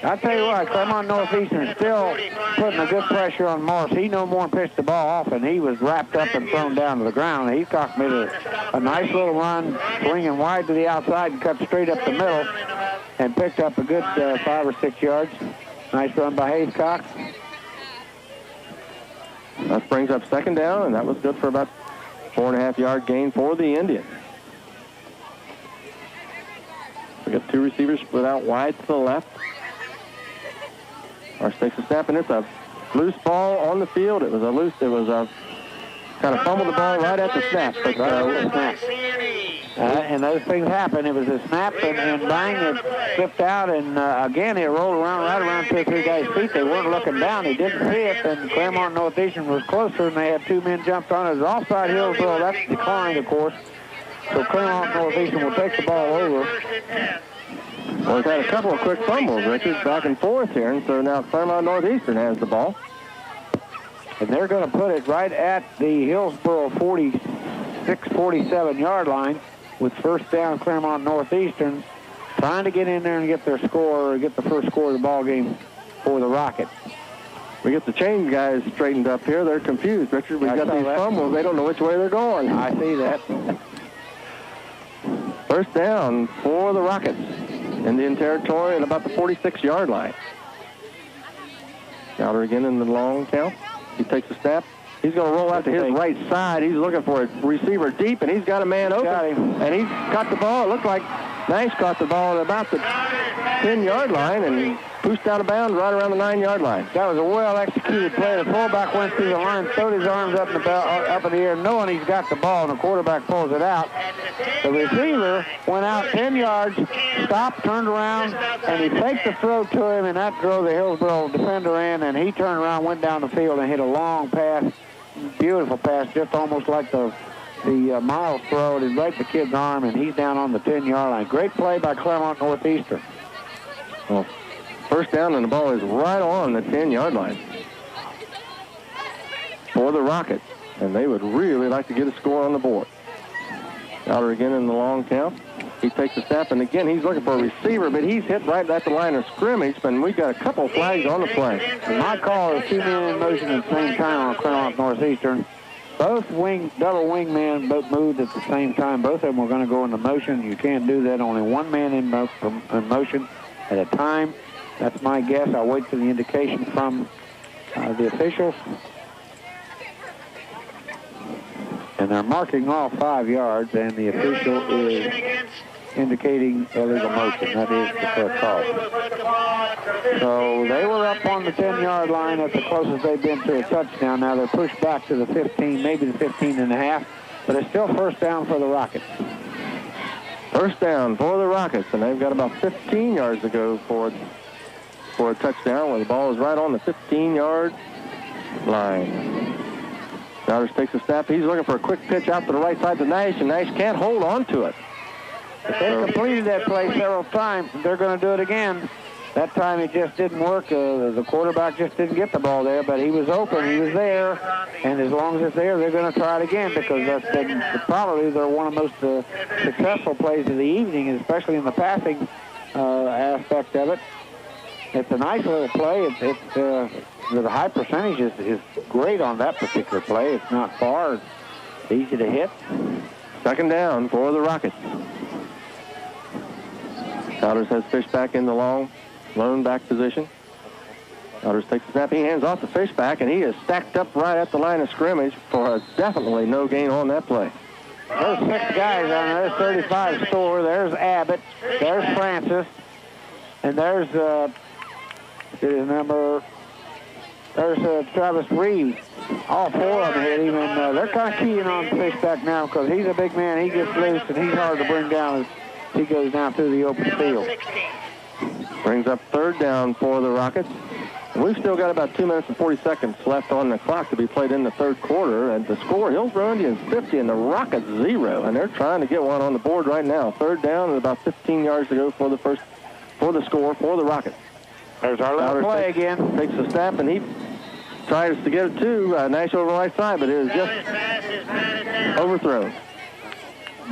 [SPEAKER 4] I tell you what, Clermont Northeastern is still putting a good pressure on Morris. He no more pitched the ball off, and he was wrapped up and thrown down to the ground. Haycock made a nice little run, swinging wide to the outside and cut straight up the middle, and picked up a good 5 or 6 yards. Nice run by Haycock.
[SPEAKER 5] That brings up second down, and that was good for about 4.5-yard gain for the Indians. We got 2 receivers split out wide to the left. Marsh takes a snap, and it's a loose ball on the field. It was kind of fumbled the ball right at the snap. But
[SPEAKER 4] and those things happen. It was a snap, and bang, it slipped out, and again, it rolled around right around 2 or 3 guys' feet. They weren't looking down. He didn't see it, and Clermont Northeastern was closer, and they had 2 men jumped on it. It was offside Hillsboro. That's declined, of course. So Clermont Northeastern will take the ball over.
[SPEAKER 5] Well, we've had a couple of quick fumbles, Richard, back and forth here, and so now Clermont Northeastern has the ball.
[SPEAKER 4] And they're going to put it right at the Hillsboro 46, 47-yard line with first down Clermont Northeastern, trying to get in there and get their score, or get the first score of the ball game for the Rockets.
[SPEAKER 5] We get the chain guys straightened up here. They're confused, Richard. We've got these fumbles. They don't know which way they're going.
[SPEAKER 4] I see that.
[SPEAKER 5] First down for the Rockets. Indian territory at about the 46-yard line. Crowder again in the long count. He takes a snap. He's going to roll out to his right side. He's looking for a receiver deep, and he's got a man open.
[SPEAKER 4] Got him.
[SPEAKER 5] And he's got the ball. It looked like Nash caught the ball at about the 10-yard line and pushed out of bounds right around the 9-yard line.
[SPEAKER 4] That was a well-executed play. The fullback went through the line, throwed his arms up in the air, knowing he's got the ball, and the quarterback pulls it out. The receiver went out 10 yards, stopped, turned around, and he faked the throw to him, and that drove the Hillsboro defender in, and he turned around, went down the field, and hit a long pass, beautiful pass, just almost like the Miles throw. It right the kid's arm, and he's down on the 10-yard line. Great play by Clermont Northeastern.
[SPEAKER 5] Well, first down, and the ball is right on the 10-yard line for the Rockets, and they would really like to get a score on the board. Crowder again in the long count. He takes a snap, and again, he's looking for a receiver, but he's hit right at the line of scrimmage, and we've got a couple of flags on the play.
[SPEAKER 4] And my call is 2 men in motion at the same time on Clermont Northeastern. Both double wing men both moved at the same time. Both of them were going to go into motion. You can't do that. Only one man in motion at a time. That's my guess. I'll wait for the indication from the officials. And they're marking off 5 yards, and the official is indicating illegal motion. That is the correct call. So they were up on the 10-yard line. That's the closest they've been to a touchdown. Now they're pushed back to the 15, maybe the 15.5, but it's still first down for the Rockets.
[SPEAKER 5] First down for the Rockets, and they've got about 15 yards to go for a touchdown, where the ball is right on the 15-yard line. Crowder takes a snap. He's looking for a quick pitch out to the right side to Nash, and Nash can't hold on to it.
[SPEAKER 4] If they completed that play several times, they're going to do it again. That time it just didn't work. The quarterback just didn't get the ball there, but he was open. He was there, and as long as it's there, they're going to try it again, because that's probably they're one of the most successful plays of the evening, especially in the passing aspect of it. It's a nice little play. The high percentage is great on that particular play. It's not far. It's easy to hit.
[SPEAKER 5] Second down for the Rockets. Crowder has Fishback in the lone back position. Crowder takes a snap. He hands off to Fishback, and he is stacked up right at the line of scrimmage for a definitely no gain on that play.
[SPEAKER 4] There's 6 guys on there. There's 35 Store. There's Abbott. There's Francis. And there's his number. There's Travis Reeves. All 4 of them hit him, and they're kind of keying on Fishback now, because he's a big man. He gets loose, and he's hard to bring down as he goes down through the open field.
[SPEAKER 5] Brings up third down for the Rockets. We've still got about 2 minutes and 40 seconds left on the clock to be played in the third quarter. And the score, Hillsboro Indians 50 and the Rockets 0. And they're trying to get one on the board right now. Third down and about 15 yards to go for the score for the Rockets.
[SPEAKER 4] There's our little play again.
[SPEAKER 5] Takes a snap, and he tries to get it to Nash over the right side, but it is just overthrown.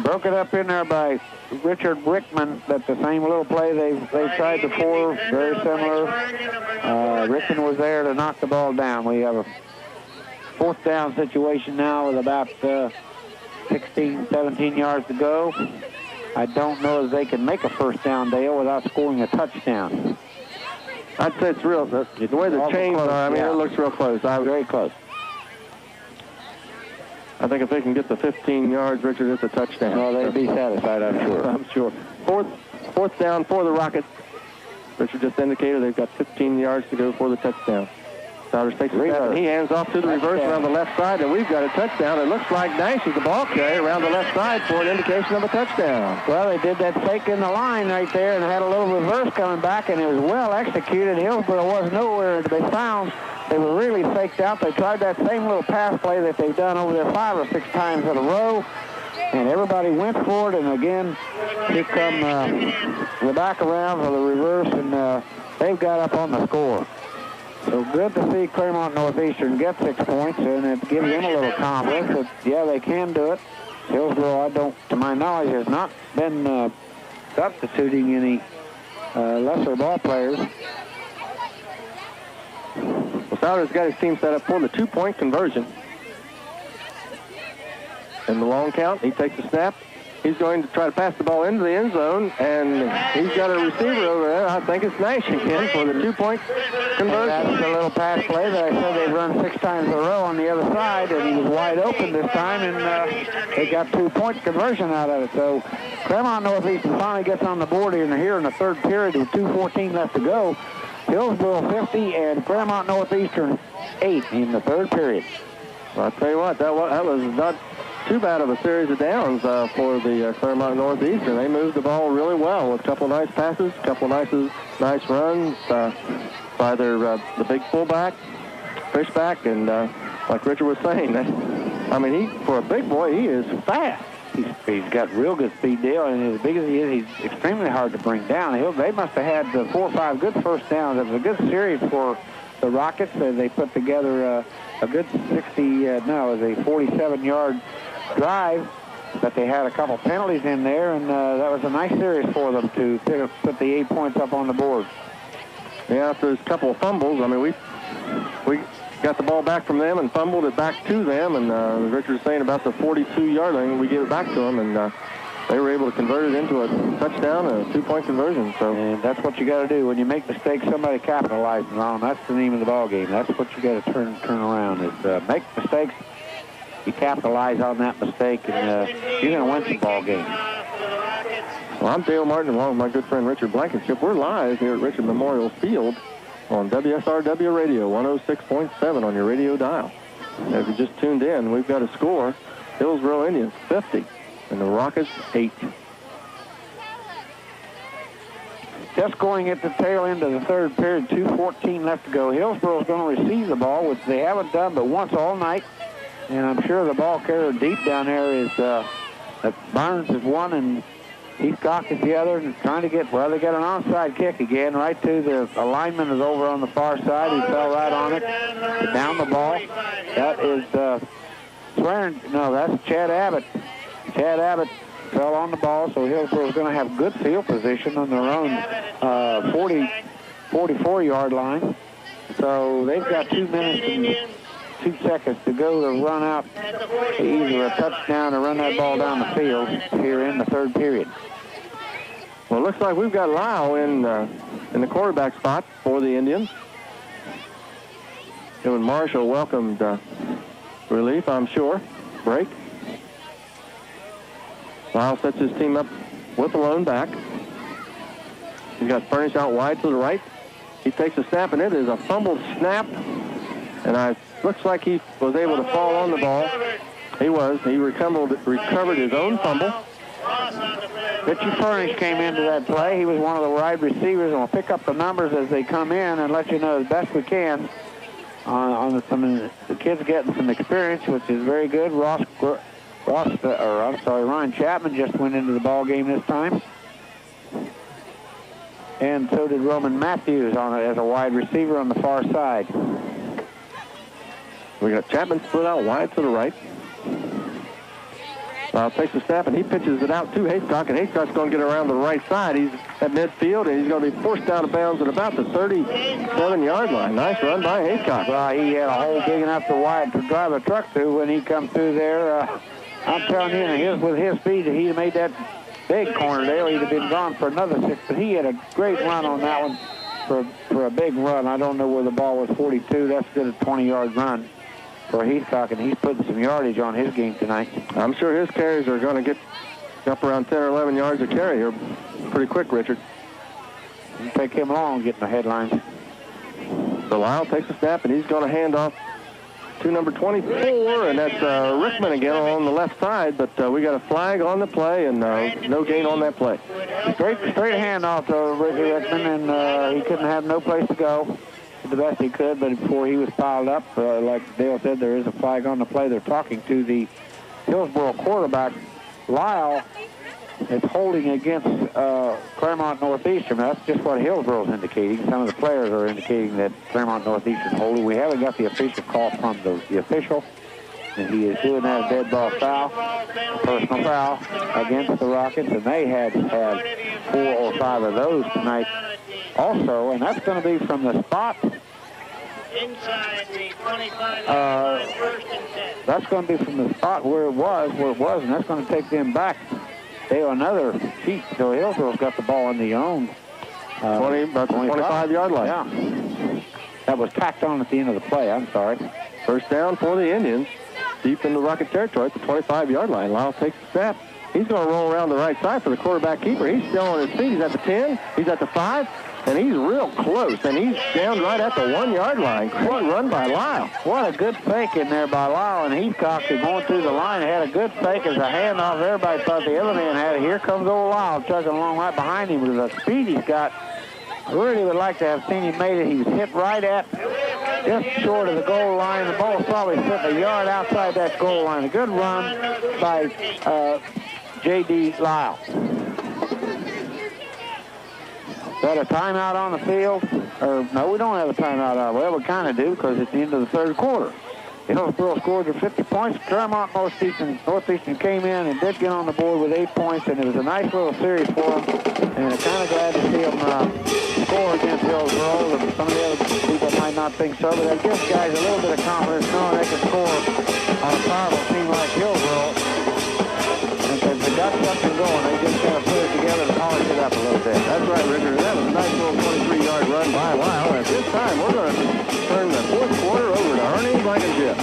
[SPEAKER 4] Broke it up in there by Richard Rickman. That's the same little play they've tried before, very similar. Rickman was there to knock the ball down. We have a fourth down situation now with about 16, 17 yards to go. I don't know if they can make a first down, Dale, without scoring a touchdown.
[SPEAKER 5] I'd say it's real. The way the chains are, I mean, it looks real close.
[SPEAKER 4] Very close.
[SPEAKER 5] I think if they can get the 15 yards, Richard, it's a touchdown.
[SPEAKER 4] Well, they'd be satisfied, I'm sure.
[SPEAKER 5] I'm sure. Fourth down for the Rockets. Richard just indicated they've got 15 yards to go for the touchdown. Souders takes a snap, and he hands off to the reverse around the left side, and we've got a touchdown. It looks like Nash is the ball carrier around the left side for an indication of a touchdown.
[SPEAKER 4] Well, they did that fake in the line right there and had a little reverse coming back, and it was well executed. Hillsboro was nowhere to be found. They were really faked out. They tried that same little pass play that they've done over there 5 or 6 times in a row, and everybody went for it. And again, here come the back around for the reverse, and they've got up on the score. So good to see Clermont Northeastern get 6 points, and it gives them a little confidence that, yeah, they can do it. Hillsboro, to my knowledge, has not been substituting any lesser ball players.
[SPEAKER 5] Well, Souders got his team set up for the 2-point conversion. In the long count, he takes a snap. He's going to try to pass the ball into the end zone, and he's got a receiver over there. I think it's Nash again for the 2-point conversion.
[SPEAKER 4] That's the little pass play that I said they've run 6 times in a row on the other side, and he was wide open this time, and they got 2-point conversion out of it. So Clermont Northeastern finally gets on the board here in the third period with 2:14 left to go. Hillsboro 50 and Clermont Northeastern 8 in the third period.
[SPEAKER 5] Well, I'll tell you what, that was not too bad of a series of downs for the Clermont Northeastern. They moved the ball really well with a couple nice passes, a couple nice runs by their the big fullback, Fishback, and like Richard was saying, for a big boy, he is fast.
[SPEAKER 4] He's got real good speed, Dale, and as big as he is, he's extremely hard to bring down. They must have had 4 or 5 good first downs. It was a good series for the Rockets. They put together a good 47-yard drive, but they had a couple penalties in there, and that was a nice series for them to put the 8 points up on the board.
[SPEAKER 5] Yeah, after a couple of fumbles, we got the ball back from them and fumbled it back to them, and Richard was saying about the 42-yard line, we gave it back to them, and they were able to convert it into a touchdown, a 2-point conversion. So,
[SPEAKER 4] and that's what you got to do when you make mistakes. Somebody capitalizing on them. That's the name of the ball game. That's what you got to turn around. Is make mistakes. You capitalize on that mistake, and you're going to win some ball games.
[SPEAKER 5] Well, I'm Dale Martin, along with my good friend Richard Blankenship. We're live here at Richard Memorial Field on WSRW Radio, 106.7 on your radio dial. And if you just tuned in, we've got a score: Hillsboro Indians 50 and the Rockets 8.
[SPEAKER 4] Just going at the tail end of the third period, 2:14 left to go. Hillsboro's going to receive the ball, which they haven't done but once all night. And I'm sure the ball carrier deep down there is Burns is one and Heathcock is the other, and trying to get, well, they got an onside kick again, right to the alignment is over on the far side. He fell right on it, down the ball. That is that's Chad Abbott. Chad Abbott fell on the ball, so Hillsboro's going to have good field position on their own 44-yard line. So they've got 2 minutes and 2 seconds to go to run out either a touchdown or run that ball down the field here in the third period.
[SPEAKER 5] Well, it looks like we've got Lyle in the quarterback spot for the Indians. Him and Marshall welcomed relief, I'm sure. Break. Lyle sets his team up with a lone back. He's got Furnish out wide to the right. He takes a snap, and it is a fumbled snap. And looks like he was able to fall on the ball. He was. He recovered his own fumble.
[SPEAKER 4] Richie Furnish came into that play. He was one of the wide receivers, and we'll pick up the numbers as they come in and let you know as best we can on the kids getting some experience, which is very good. Ryan Chapman just went into the ball game this time. And so did Roman Matthews as a wide receiver on the far side.
[SPEAKER 5] We got Chapman split out wide to the right. Takes the snap, and he pitches it out to Haycock, and Haycock's going to get around the right side. He's at midfield, and he's going to be forced out of bounds at about the 37-yard line. Nice run by Haycock.
[SPEAKER 4] Well, he had a hole big enough to drive a truck through when he come through there. I'm telling you, with his speed, he made that big corner there. He'd have been gone for another 6, but he had a great run on that one for a big run. I don't know where the ball was, 42. That's good, a 20-yard run for Heathcock, and he's putting some yardage on his game tonight.
[SPEAKER 5] I'm sure his carries are going to get up around 10 or 11 yards a carry here pretty quick, Richard.
[SPEAKER 4] It'll take him long getting the headlines.
[SPEAKER 5] So Lyle takes a snap, and he's going to hand off to number 24, and that's Rickman again on the left side, but we got a flag on the play, and no gain on that play.
[SPEAKER 4] Straight handoff to Ricky Rickman, and he couldn't have no place to go. The best he could, but before he was piled up, like Dale said, there is a flag on the play. They're talking to the Hillsboro quarterback. Lyle is holding against Clermont Northeastern. That's just what Hillsboro's indicating. Some of the players are indicating that Clermont Northeastern holding. We haven't got the official call from the official, and he is doing that dead ball foul, a personal foul against the Rockets, and they had 4 or 5 of those tonight also, and that's going to be from the spot.
[SPEAKER 3] Inside the 25, first and 10.
[SPEAKER 4] That's going to be from the spot where it was, and that's going to take them back
[SPEAKER 2] They have another cheat. So Hillsboro's got the ball in the own.
[SPEAKER 5] 25-yard line.
[SPEAKER 2] Yeah. That was tacked on at the end of the play. I'm sorry.
[SPEAKER 5] First down for the Indians. Deep in the Rocket territory at the 25-yard line. Lyle takes a step. He's going to roll around the right side for the quarterback keeper. He's still on his feet. He's at the 10. He's at the 5. And he's real close. And he's down right at the 1-yard line. Great run by Lyle.
[SPEAKER 2] What a good fake in there by Lyle. And Heathcock is going through the line. Had a good fake as a handoff. Everybody thought the other man had it. Here comes old Lyle chugging along right behind him with the speed he's got. I really would like to have seen him made it. He was hit right at just short of the goal line. The ball was probably sitting a yard outside that goal line. A good run by J.D. Lyle. Is that a timeout on the field? Or no, we don't have a timeout on. Well, we kind of do because it's the end of the third quarter. Hillsboro scored their 50 points. Clermont Northeastern came in and did get on the board with 8 points, and it was a nice little series for them. And I'm kind of glad to see them score against Hillsboro. Some of the other people might not think so, but that gives guys a little bit of confidence knowing they can score on a powerful team like Hillsboro. And if they got something going, they just got to put it together and polish it up a little bit.
[SPEAKER 5] That's right, Richard. That was a nice little 23-yard run by Lyle. At this time, we're going to turn the fourth quarter over to Ernie Blankenship.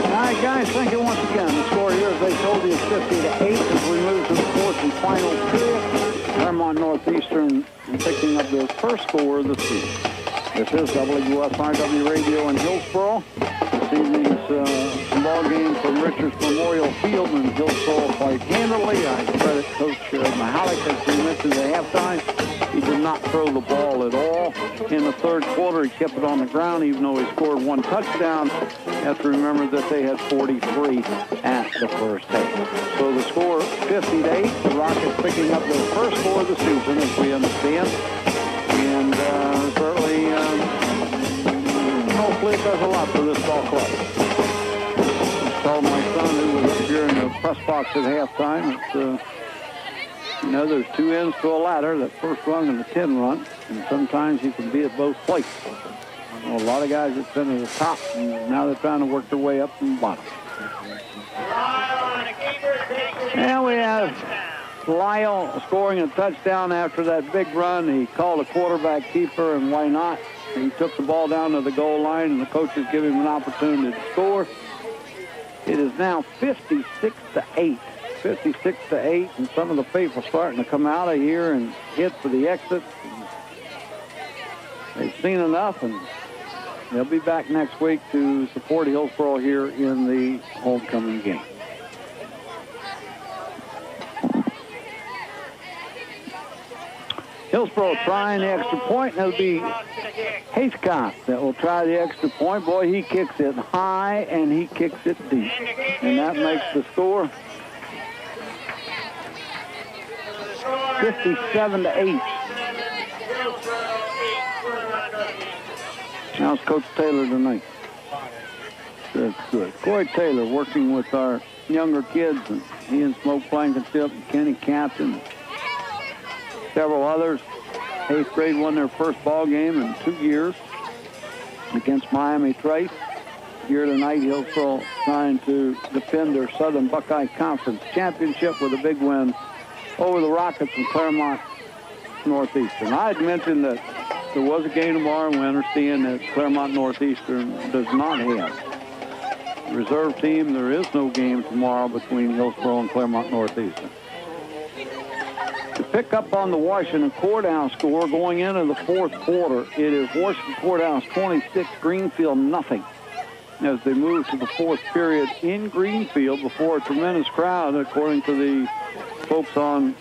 [SPEAKER 2] All right, guys, thank you once again. The score here, as they told you, is 50-8 as we move to the fourth and final period. Clermont Northeastern picking up their first score of the season. This is WSIW Radio in Hillsboro. This evening's ball game from Richards Memorial Field, and Hillsboro quite handily. I credit Coach Mahalik, as we mentioned at halftime. He did not throw the ball at all. In the third quarter, he kept it on the ground, even though he scored one touchdown. You have to remember that they had 43 at the first half. So the score, 50-8. The Rockets picking up their first score of the season, as we understand. And certainly, hopefully it does a lot for this ball club. I told my son, who was up here in the press box at halftime, that, there's two ends to a ladder, that first run and the 10 run, and sometimes you can be at both places. I know a lot of guys that's been at the top, and now they're trying to work their way up from the bottom. And we have Lyle scoring a touchdown after that big run. He called a quarterback keeper, and why not? He took the ball down to the goal line, and the coaches give him an opportunity to score. It is now 56-8. 56-8, and some of the faithful starting to come out of here and hit for the exit. They've seen enough, and they'll be back next week to support Hillsboro here in the homecoming game. Hillsboro trying the extra point, and it'll be Hayscott that will try the extra point. Boy, he kicks it high, and he kicks it deep. And that makes the score 57-8. How's Coach Taylor tonight? That's good. Corey Taylor working with our younger kids, and he and Smoke Blankenship and Kenny Captain, several others. 8th grade won their first ball game in 2 years against Miami Trace. Here tonight, Hillsboro trying to defend their Southern Buckeye Conference Championship with a big win over the Rockets and Clermont Northeastern. I had mentioned that there was a game tomorrow, and we understand that Clermont Northeastern does not have a reserve team. There is no game tomorrow between Hillsboro and Clermont Northeastern. To pick up on the Washington Courthouse score going into the fourth quarter, it is Washington Courthouse 26, Greenfield nothing, as they move to the fourth period in Greenfield before a tremendous crowd, according to the folks on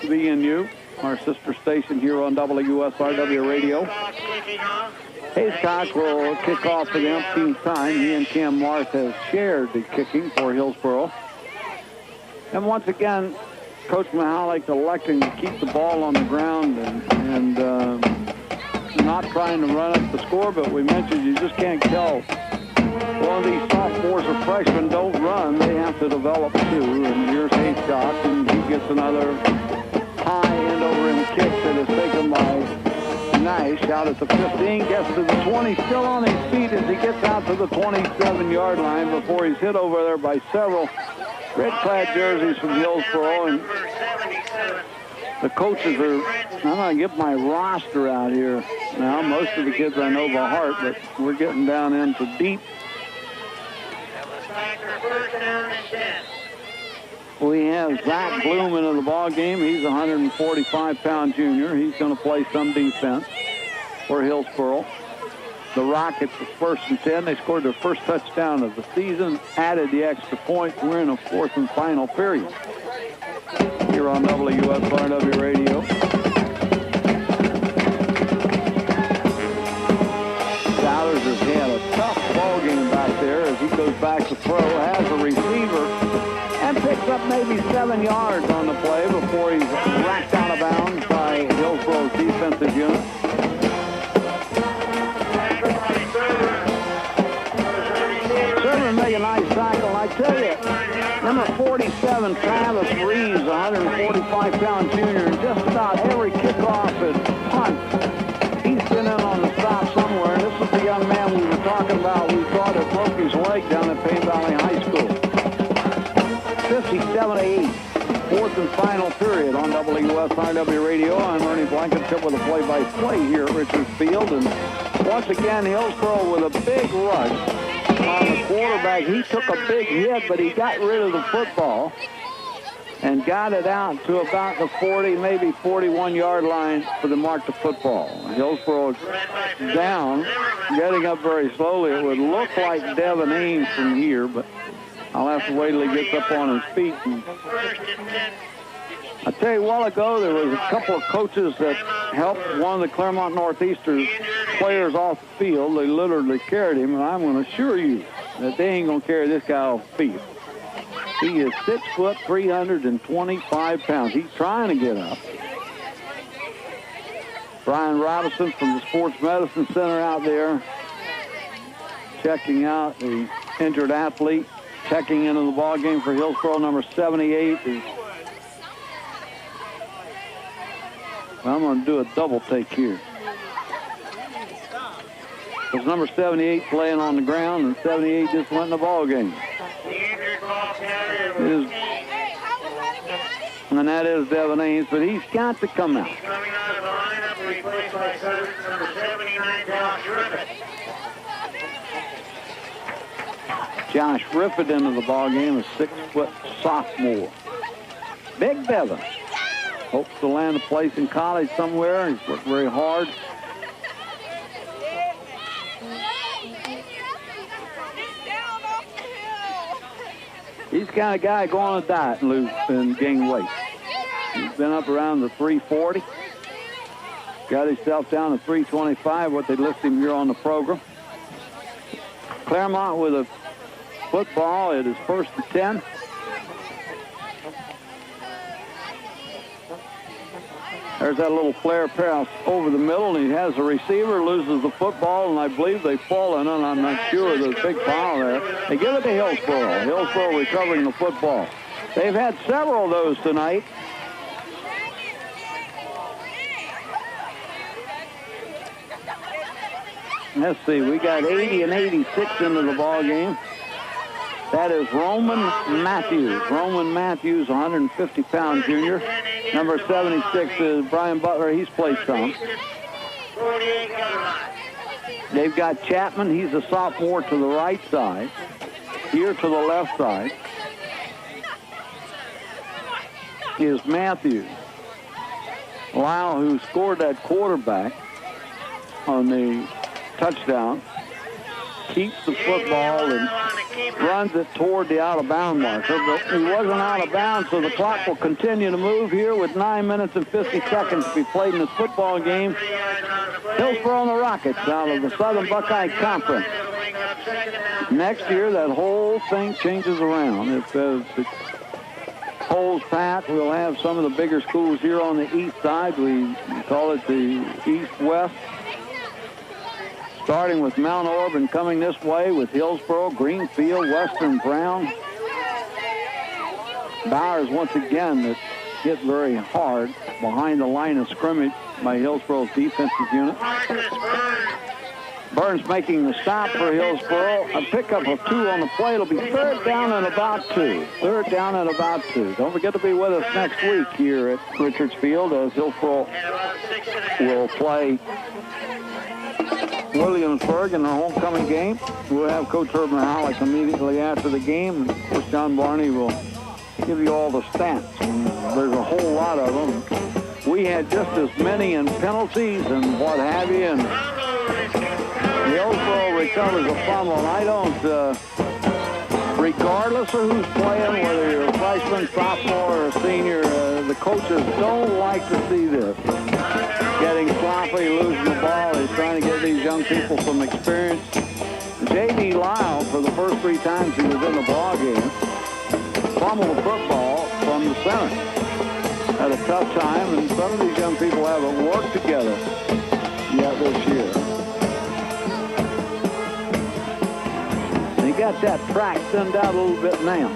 [SPEAKER 2] VNU, our sister station here on WSRW Radio. Hayscott will kick off for the umpteenth time. He and Cam Marth have shared the kicking for Hillsboro. And once again, Coach Mahalik electing to keep the ball on the ground and not trying to run up the score, but we mentioned you just can't tell. One of these sophomores or freshmen don't run. They have to develop too. And here's Hayscott, and he gets another high end over him kick that is taken by Nash out at the 15, gets to the 20, still on his feet as he gets out to the 27-yard line before he's hit over there by several red-clad jerseys from Hillsboro, and the coaches are, I'm going to get my roster out here now. Most of the kids I know by heart, but we're getting down into deep. We have Zach Bloom into the ball game. He's a 145-pound junior. He's going to play some defense for Hillsboro. The Rockets were 1st and 10. They scored their first touchdown of the season, added the extra point. We're in a 4th and final period here on WSRW Radio. Bowers has had a tough ball game back there as he goes back to throw, has a receiver, and picks up maybe 7 yards on the play before he's racked out of bounds by Hillsboro's defensive unit. Sermon made a nice tackle, and I tell you, number 47, Travis Reeves, 145-pound junior, and just about every kickoff and punt, he's been in on the stop somewhere. And this is the young man we were talking about. We thought had broke his leg down at Payne Valley High School. 57-8, 4th and final period on WSRW Radio. I'm Ernie Blankenship with a play-by-play here at Richards Field. And once again, Hillsboro with a big rush on the quarterback. He took a big hit, but he got rid of the football and got it out to about the 40, maybe 41-yard line for the mark to football. Hillsboro down, getting up very slowly. It would look like Devin Ames from here, but I'll have to wait till he gets up on his feet. And I tell you, a while ago, there was a couple of coaches that helped one of the Clermont Northeastern players off the field. They literally carried him, and I'm going to assure you that they ain't going to carry this guy off the field. He is 6 foot, 325 pounds. He's trying to get up. Brian Robinson from the Sports Medicine Center out there checking out the injured athlete. Checking into the ball game for Hillsboro, number 78 is. I'm going to do a double take here. There's number 78 playing on the ground, and 78 just went in the ball game. And that is Devin Ames, but he's got to come out.
[SPEAKER 3] Coming out of the lineup, replaced by number 79, Josh Ribbett.
[SPEAKER 2] Josh Rifford into the ball game, a 6-foot sophomore. Big Devin. Hopes to land a place in college somewhere. He's worked very hard. He's the kind of guy go on a diet and lose and gain weight. He's been up around the 340. Got himself down to 325, what they list him here on the program. Clermont with a football. It is 1st and 10. There's that little flare pass over the middle, and he has a receiver, loses the football, and I believe they've fallen, and I'm not sure. There's a big pile there. They give it to Hillsboro. Hillsboro recovering the football. They've had several of those tonight. Let's see, we got 80 and 86 into the ball game. That is Roman Matthews. Roman Matthews, 150-pound junior. Number 76 is Brian Butler. He's played some. They've got Chapman. He's a sophomore to the right side. Here to the left side is Matthews. Lyle, who scored that quarterback on the touchdown, keeps the football and runs it toward the out-of-bound marker, but he wasn't out of bounds, so the clock will continue to move here with 9 minutes and 50 seconds to be played in this football game. Hillsboro and the Rockets out of the Southern Buckeye Conference. Next year, that whole thing changes around. If it holds pat, we'll have some of the bigger schools here on the east side. We call it the East-West. Starting with Mount Orb and coming this way with Hillsboro, Greenfield, Western Brown. Bowers once again that hit very hard behind the line of scrimmage by Hillsboro's defensive unit. Burns making the stop for Hillsboro. A pickup of 2 on the play. It'll be third down and about 2. Third down and about 2. Don't forget to be with us next week here at Richards Field as Hillsboro will play Williamsburg in the homecoming game. We'll have Coach Herb Mahalik immediately after the game. And of course, John Barney will give you all the stats. There's a whole lot of them. We had just as many in penalties and what have you, and Hillsboro recovers a fumble. And I don't, regardless of who's playing, whether you're a freshman, sophomore, or a senior, the coaches don't like to see this. Getting sloppy, losing the ball. He's trying to get these young people some experience. J.D. Lyle, for the first 3 times he was in the ball game, fumbled the football from the center. Had a tough time, and some of these young people haven't worked together yet this year. They got that track thinned out a little bit now.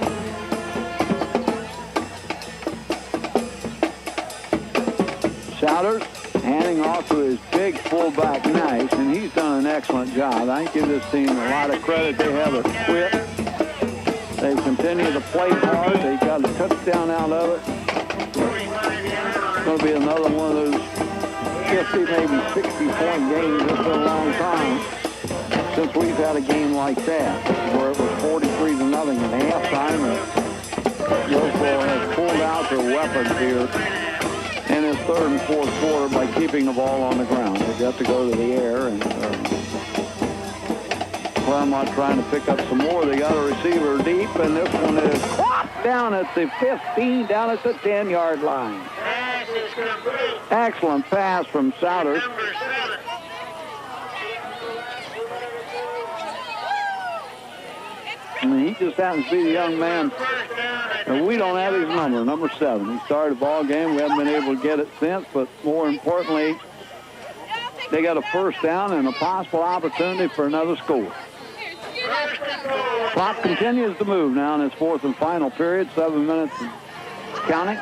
[SPEAKER 2] Souders handing off to his big fullback, Nice, and he's done an excellent job. I give this team a lot of credit. They haven't quit. They continue to play hard. They got a touchdown out of it. It's going to be another one of those 50, maybe 60-point games. It's been a long time since we've had a game like that, where it was 43-0 at halftime. And Hillsboro has pulled out their weapons here in his third and fourth quarter by keeping the ball on the ground. They got to go to the air, and Clermont trying to pick up some more. They got a receiver deep, and this one is caught down at the 15, down at the 10-yard line. Excellent pass from Souders. I mean, he just happens to be the young man. And we don't have his number 7. He started the ball game. We haven't been able to get it since, but more importantly, they got a first down and a possible opportunity for another score. Clock continues to move now in its fourth and final period, 7 minutes and counting.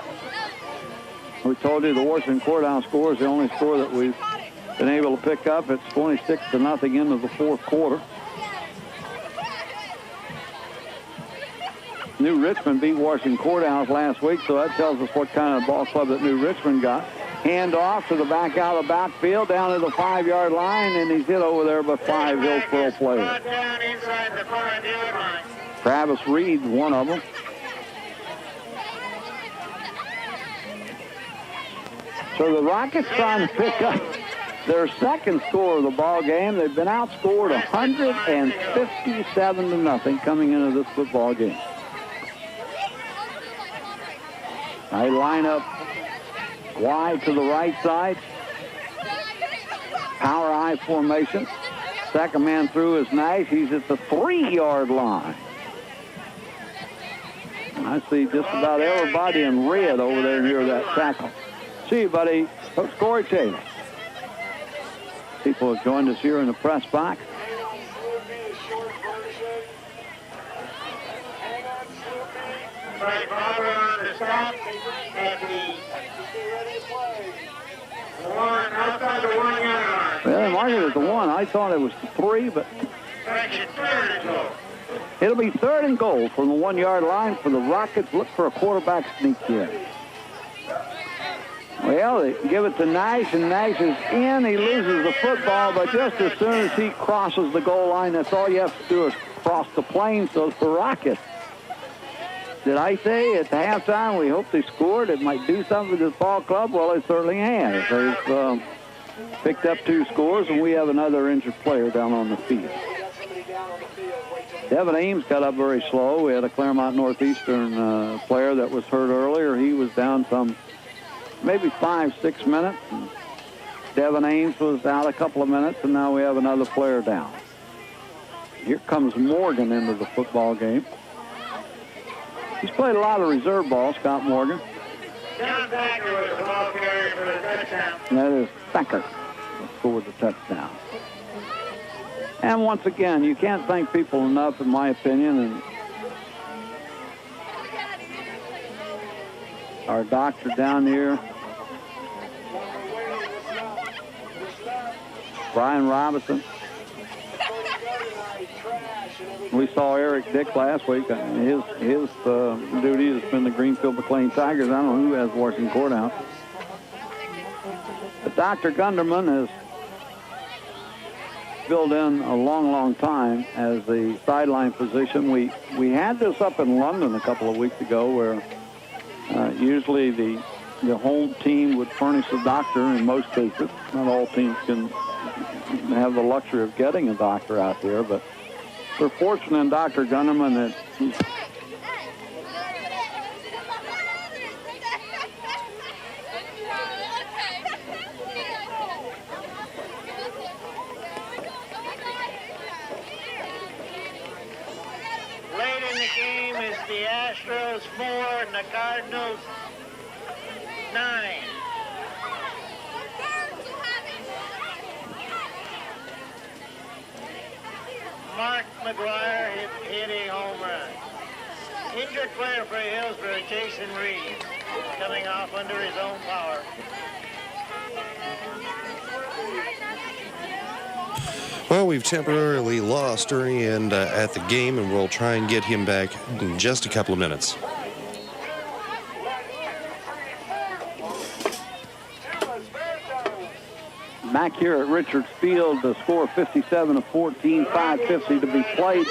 [SPEAKER 2] We told you the Washington Courthouse score is the only score that we've been able to pick up. It's 26-0 into the fourth quarter. New Richmond beat Washington Courthouse last week, so that tells us what kind of ball club that New Richmond got. Hand off to the back out of the backfield, down to the 5-yard line, and he's hit over there by 5 Hillsboro players. Travis Reed's one of them. So the Rockets trying to pick up their second score of the ball game. They've been outscored 157-0 coming into this football game. They line up wide to the right side. Power I formation. Second man through is Nice. He's at the 3-yard line. I see just about everybody in red over there near that tackle. See you, buddy. Coach Corey Taylor. People have joined us here in the press box. Well, they marked it as the 1. I thought it was the 3, but it'll be 3rd and goal from the 1-yard line for the Rockets. Look for a quarterback sneak here. Well, they give it to Nice, and Nice is in. He loses the football, but just as soon as he crosses the goal line, that's all you have to do is cross the plane. So it's the Rockets. Did I say at the halftime we hope they scored? It might do something for this ball club. Well, it certainly has. They've picked up 2 scores, and we have another injured player down on the field. Devin Ames got up very slow. We had a Clermont Northeastern player that was hurt earlier. He was down some maybe 5-6 minutes. And Devin Ames was out a couple of minutes, and now we have another player down. Here comes Morgan into the football game. He's played a lot of reserve ball, Scott Morgan.
[SPEAKER 3] John Thacker was the ball carrier for the touchdown.
[SPEAKER 2] That is Thacker that scored the touchdown. And once again, you can't thank people enough, in my opinion. And our doctor down here, Brian Robinson, We saw Eric Dick last week. His duty has been the Greenfield McLean Tigers. I don't know who has Washington Courthouse. But Dr. Gunderman has filled in a long, long time as the sideline physician. We had this up in London a couple of weeks ago where usually the home team would furnish a doctor in most cases. Not all teams can have the luxury of getting a doctor out there, but we're fortunate in Dr. Gunderman that he's
[SPEAKER 3] late in the game is the Astros 4 and the Cardinals 9. Mark McGuire hit a home run. Injured player for Hillsboro, Jason Reeves, coming off under his own power.
[SPEAKER 7] Well, we've temporarily lost Ernie and at the game, and we'll try and get him back in just a couple of minutes.
[SPEAKER 2] back here at Richards Field. The score 57-14, 5:50 to be played.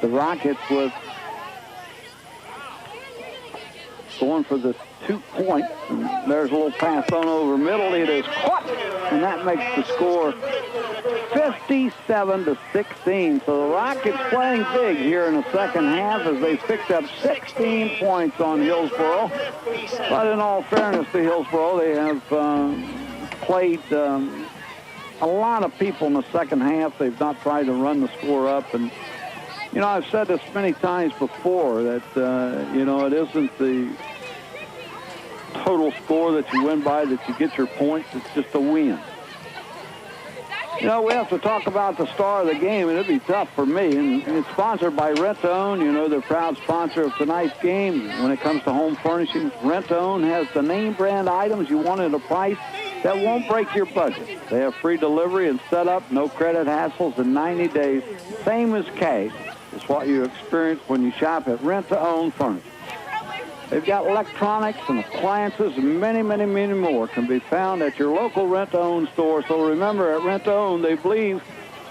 [SPEAKER 2] The Rockets with going for the 2 point. There's a little pass on over middle. It is caught, and that makes the score 57-16. So the Rockets playing big here in the second half as they picked up 16 points on Hillsboro. But in all fairness to Hillsboro, they have played a lot of people in the second half. They've not tried to run the score up. And, you know, I've said this many times before that, you know, it isn't the total score that you win by that you get your points. It's just a win. You know, we have to talk about the star of the game, and it'd be tough for me. And it's sponsored by Rent-A-Own. You know, they're a proud sponsor of tonight's game. When it comes to home furnishings, Rent-A-Own has the name brand items you want at a price that won't break your budget. They have free delivery and setup, no credit hassles in 90 days. Same as cash. It's what you experience when you shop at Rent-A-Own Furniture. They've got electronics and appliances and many, many, many more can be found at your local Rent-A-Own store. So remember, at Rent-A-Own, they believe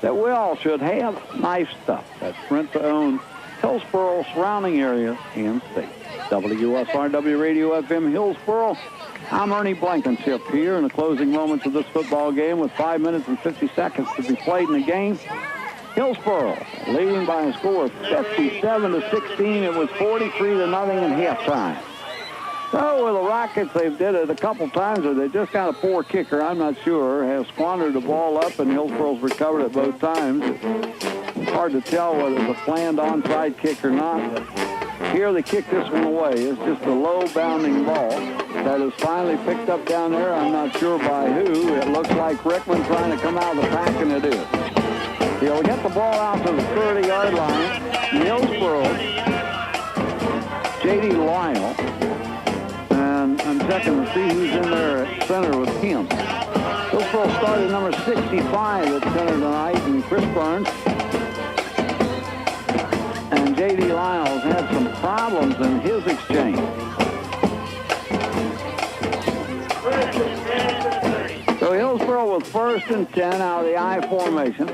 [SPEAKER 2] that we all should have nice stuff. That's Rent-A-Own, Hillsboro, surrounding area, and state. WSRW Radio FM Hillsboro. I'm Ernie Blankenship here in the closing moments of this football game with 5 minutes and 50 seconds to be played in the game. Hillsboro leading by a score of 57-16. It was 43-0 in halftime. So with the Rockets, they've did it a couple times, or they just got a poor kicker, I'm not sure, has squandered the ball up, and Hillsboro's recovered it both times. It's hard to tell whether it was a planned onside kick or not. But here they kick this one away. It's just a low-bounding ball that is finally picked up down there. I'm not sure by who. It looks like Rickman trying to come out of the pack, and it is. He'll get the ball out to the 30-yard line. Hillsboro, J.D. Lyle, and I'm checking to see who's in there at center with him. Hillsboro started number 65 at center tonight, and Chris Burns. And J.D. Lyle's had some problems in his exchange. So Hillsboro with 1st and 10 out of the I formation.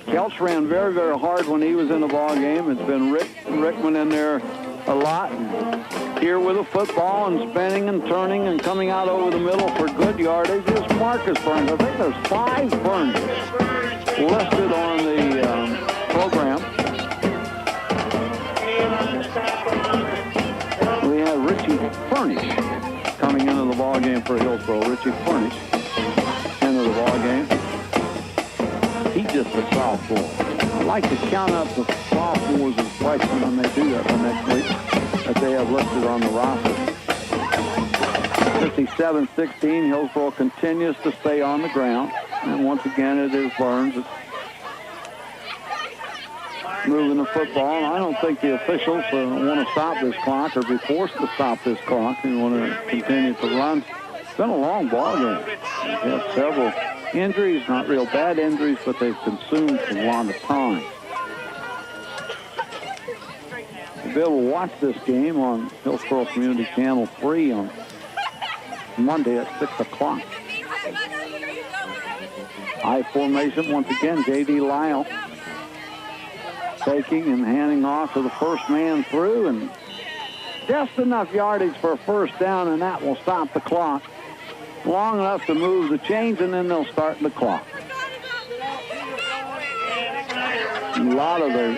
[SPEAKER 2] Kelch ran very, very hard when he was in the ball game. It's been Rickman in there a lot. And here with the football and spinning and turning and coming out over the middle for good yardage is Marcus Burns. I think there's 5 Burns listed on the program. We have Richie Furnish coming into the ball game for Hillsboro. Richie Furnish into the ball game. He's just a sophomore. I like to count up the sophomores and freshmen when they do that for next week that they have listed on the roster. 57-16, Hillsboro continues to stay on the ground. And once again, it is Burns that's moving the football. And I don't think the officials want to stop this clock or be forced to stop this clock. They want to continue to run. It's been a long ball game. We have several injuries, not real bad injuries, but they've consumed a lot of time. You'll be able to watch this game on Hillsboro Community Channel 3 on Monday at 6 o'clock. High formation once again, J.D. Lyle taking and handing off to the first man through, and just enough yardage for a first down, and that will stop the clock. Long enough to move the chains, and then they'll start the clock. A lot of the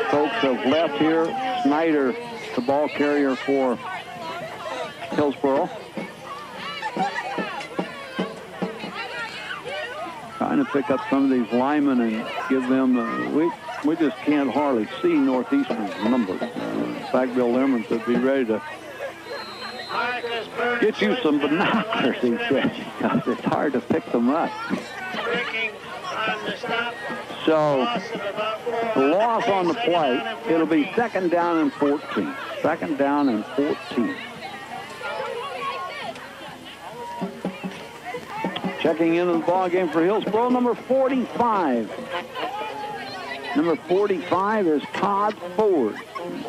[SPEAKER 2] folks have left here. Snyder, the ball carrier for Hillsboro. Trying to pick up some of these linemen and give them, we just can't hardly see Northeastern's numbers. In fact, Bill Lemons would be ready to get you some binoculars, he said, because it's hard to pick them up. So, the loss on the play, it'll be second down and 14. Second down and 14. Checking into the ball game for Hillsboro, number 45. Number 45 is Todd Ford.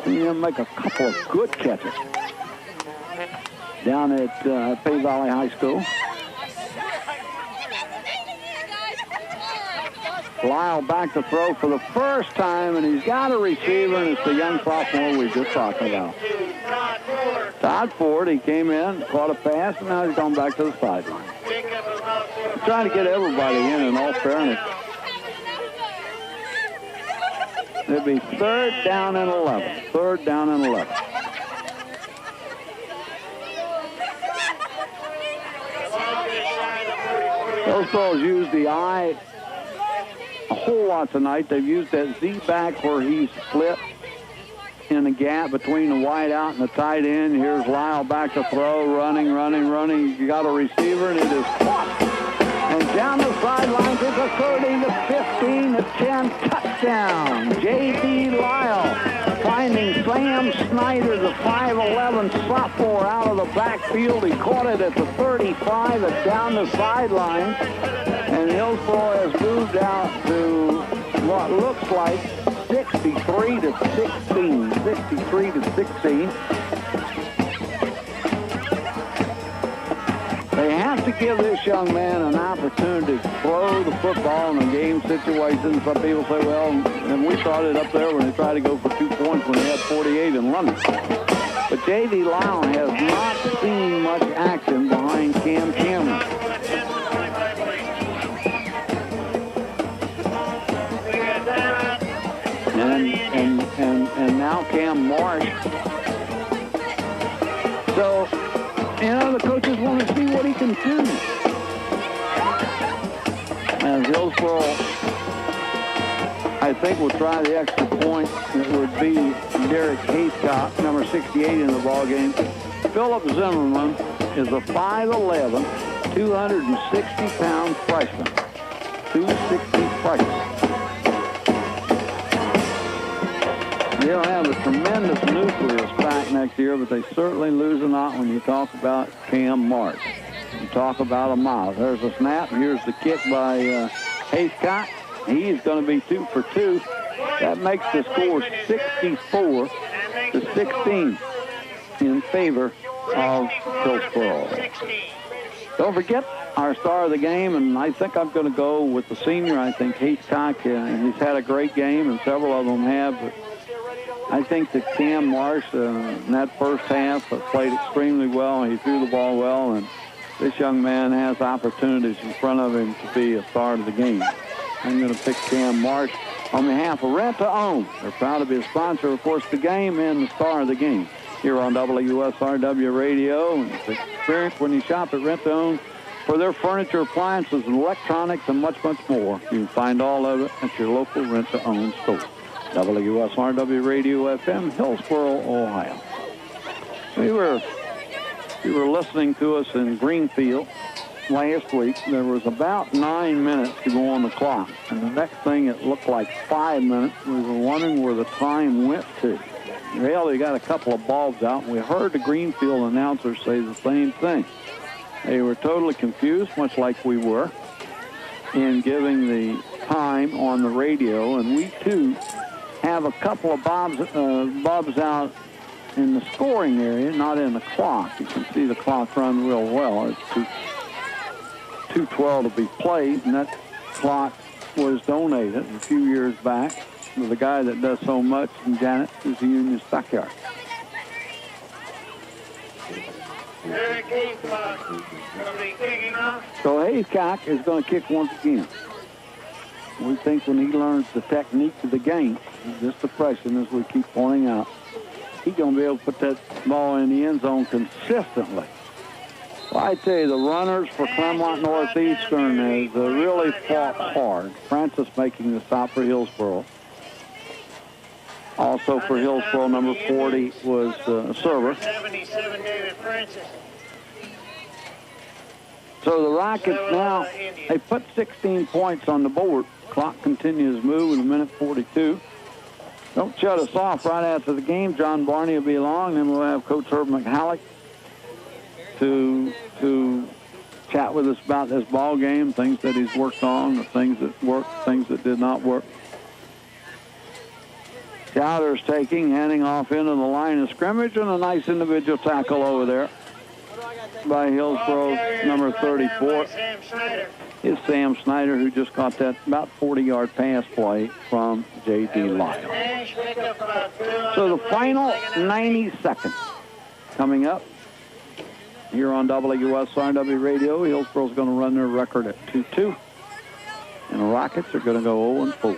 [SPEAKER 2] Seen him make a couple of good catches down at Pay Valley High School. Lyle back to throw for the first time, and he's got a receiver, and it's the young sophomore we just talked about. Todd Ford, he came in, caught a pass, and now he's gone back to the sideline. Trying to get everybody in all fairness. It'll be third down and 11. Third down and 11. Hillsboro's used the eye a whole lot tonight. They've used that Z-back where he's split in the gap between the wide out and the tight end. Here's Lyle back to throw, running. You got a receiver, and it is caught. And down the sidelines, it's a 30 to 15 to 10 touchdown. J.D. Lyle finding Sam Snyder, the 5'11 sophomore, out of the backfield. He caught it at the 35 and down the sideline. And Hillsboro has moved out to what looks like 63 to 16. 63 to 16. They have to give this young man an opportunity to throw the football in a game situation. Some people say, well, and we started it up there when they tried to go for 2 points when they had 48 in London. But J.D. Lyle has not seen much action behind Cam Cameron. And now Cam Marsh. So, the coaches want to see what he can do. As Hillsboro, I think, will try the extra point. It would be Derek Haycock, number 68 in the ballgame. Philip Zimmerman is a 5'11", 260-pound freshman. 260 freshman. They'll have a tremendous nucleus back next year, but they certainly lose a lot when you talk about Cam Marsh. You talk about a mile. There's a snap. Here's the kick by Haycock. He's going to be 2 for 2. That makes the score 64 to 16 in favor of Hillsboro. Don't forget our star of the game, and I think I'm going to go with the senior. I think Haycock, he's had a great game, and several of them have, but I think that Cam Marsh in that first half played extremely well. He threw the ball well, and this young man has opportunities in front of him to be a star of the game. I'm going to pick Cam Marsh on behalf of Rent to Own. They're proud to be a sponsor, of course, the game and the star of the game here on WSRW Radio. And it's an experience when you shop at Rent to Own for their furniture, appliances, and electronics, and much, much more. You can find all of it at your local Rent to Own store. WSRW Radio FM, Hillsboro, Ohio. We were listening to us in Greenfield last week. There was about 9 minutes to go on the clock. And the next thing, it looked like 5 minutes. We were wondering where the time went to. Well, they got a couple of bulbs out, and we heard the Greenfield announcer say the same thing. They were totally confused, much like we were. in giving the time on the radio, and we too have a couple of bobs out in the scoring area, not in the clock. You can see the clock run real well. It's 2:12 to be played, and that clock was donated a few years back to the guy that does so much in Janet is the Union Stockyard. So Haycock is going to kick once again. We think when he learns the technique of the game, just the pressure, as we keep pointing out, he's going to be able to put that ball in the end zone consistently. Well, I tell you, the runners for Clermont Northeastern has really fought hard. Francis making the stop for Hillsboro. Also for Hillsboro, number 40 was a server.
[SPEAKER 3] 77, David Francis.
[SPEAKER 2] So the Rockets now, they put 16 points on the board. Clock continues to move in a minute 42. Don't shut us off right after the game. John Barney will be along, and we'll have Coach Herb McHallick to chat with us about this ball game, things that he's worked on, the things that worked, things that did not work. Chowder's taking, handing off into the line of scrimmage, and a nice individual tackle over there by Hillsboro's number 34. Is Sam Snyder, who just caught that about 40-yard pass play from J.D. Lyle. So the final 90 seconds coming up here on WSRW Radio. Hillsboro's going to run their record at 2-2, and the Rockets are going to go 0-4.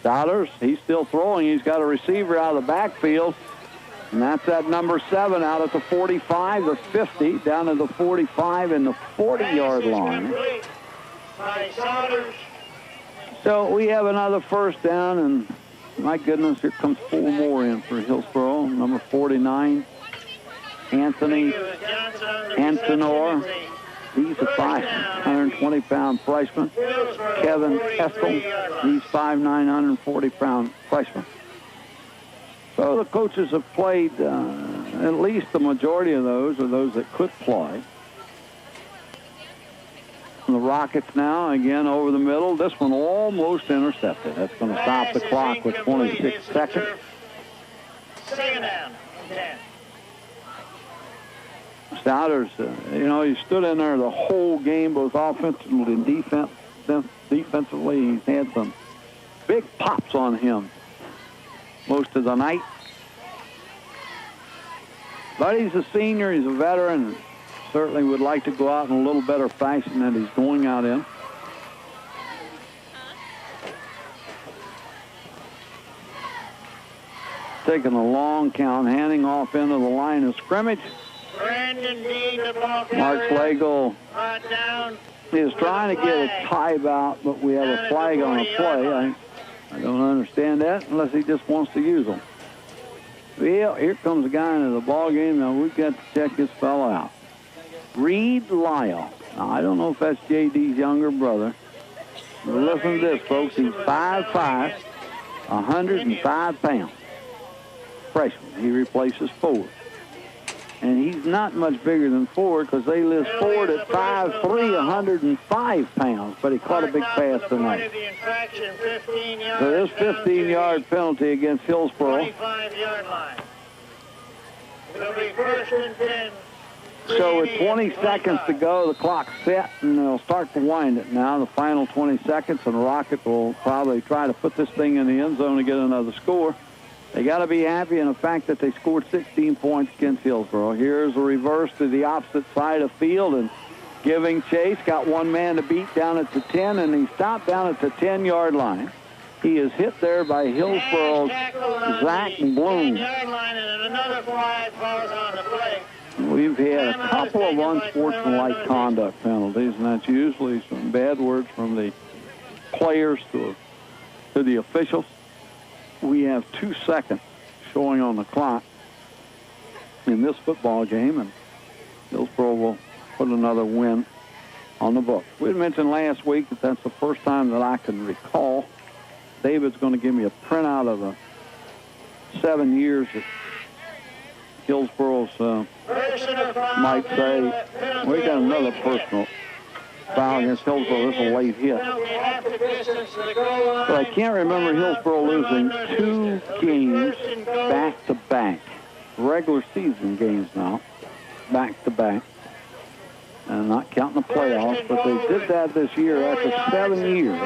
[SPEAKER 2] Dollars, he's still throwing. He's got a receiver out of the backfield. And that's that number 7 out at the 45, the 50, down to the 45 and the 40-yard line. So we have another first down, and my goodness, here comes 4 more in for Hillsboro. Number 49, Anthony Antonor. He's a 520-pound freshman. Kevin Eskel, he's 5'9", 140-pound freshman. So the coaches have played at least the majority of those, or those that could play. And the Rockets now, again, over the middle. This one almost intercepted. That's going to stop the clock with 26 seconds.
[SPEAKER 3] Second down, 10.
[SPEAKER 2] Stouders, he stood in there the whole game, both offensively and defensively. He's had some big pops on him most of the night. But he's a senior, he's a veteran, and certainly would like to go out in a little better fashion than he's going out in. Taking a long count, handing off into the line of scrimmage. Mark Slagle is trying to get a tie out, but we have a flag on a play. I don't understand that unless he just wants to use them. Well, here comes a guy into the ball game. Now we've got to check this fellow out. Reed Lyle. Now, I don't know if that's J.D.'s younger brother. But listen to this, folks. He's 5'5", 105 pounds. Freshman. He replaces Ford. And he's not much bigger than Ford because they list Ford at 5'3", 105 pounds. But he caught a big pass tonight. So this 15-yard penalty against Hillsboro.
[SPEAKER 3] 25-yard line. It'll be first and 10.
[SPEAKER 2] So with 20 seconds to go, the clock's set, and they'll start to wind it now. The final 20 seconds, and the Rocket will probably try to put this thing in the end zone to get another score. They got to be happy in the fact that they scored 16 points against Hillsboro. Here's a reverse to the opposite side of the field and giving chase. Got one man to beat down at the 10, and he stopped down at the 10-yard line. He is hit there by Hillsboro's Zach Bloom. We've had a couple of unsportsmanlike conduct penalties, and that's usually some bad words from the players to the officials. We have 2 seconds showing on the clock in this football game, and Hillsboro will put another win on the book. We had mentioned last week that that's the first time that I can recall. David's going to give me a printout of the 7 years that Hillsboro's might say, we got another personal foul against Hillsboro. This is a late hit. But I can't remember Hillsboro losing 2 games back-to-back. Regular season games now, back-to-back. And not counting the playoffs, but they did that this year after 7 years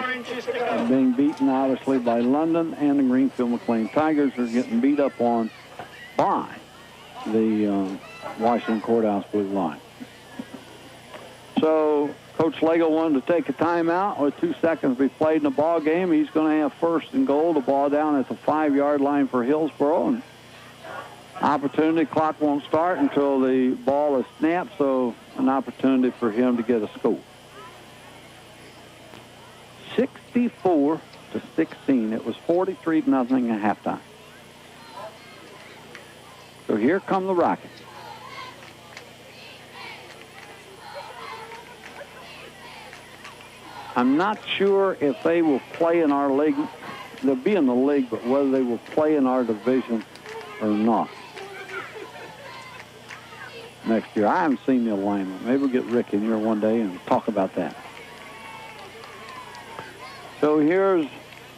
[SPEAKER 2] of being beaten, obviously, by London and the Greenfield McLean Tigers are getting beat up on by the Washington Courthouse Blue Line. So Coach Lego wanted to take a timeout with 2 seconds to be played in the ball game. He's going to have first and goal. The ball down at the 5-yard line for Hillsboro. And opportunity clock won't start until the ball is snapped, so an opportunity for him to get a score. 64-16. It was 43-0 at halftime. So here come the Rockets. I'm not sure if they will play in our league. They'll be in the league, but whether they will play in our division or not next year. I haven't seen the alignment. Maybe we'll get Rick in here one day and talk about that. So here's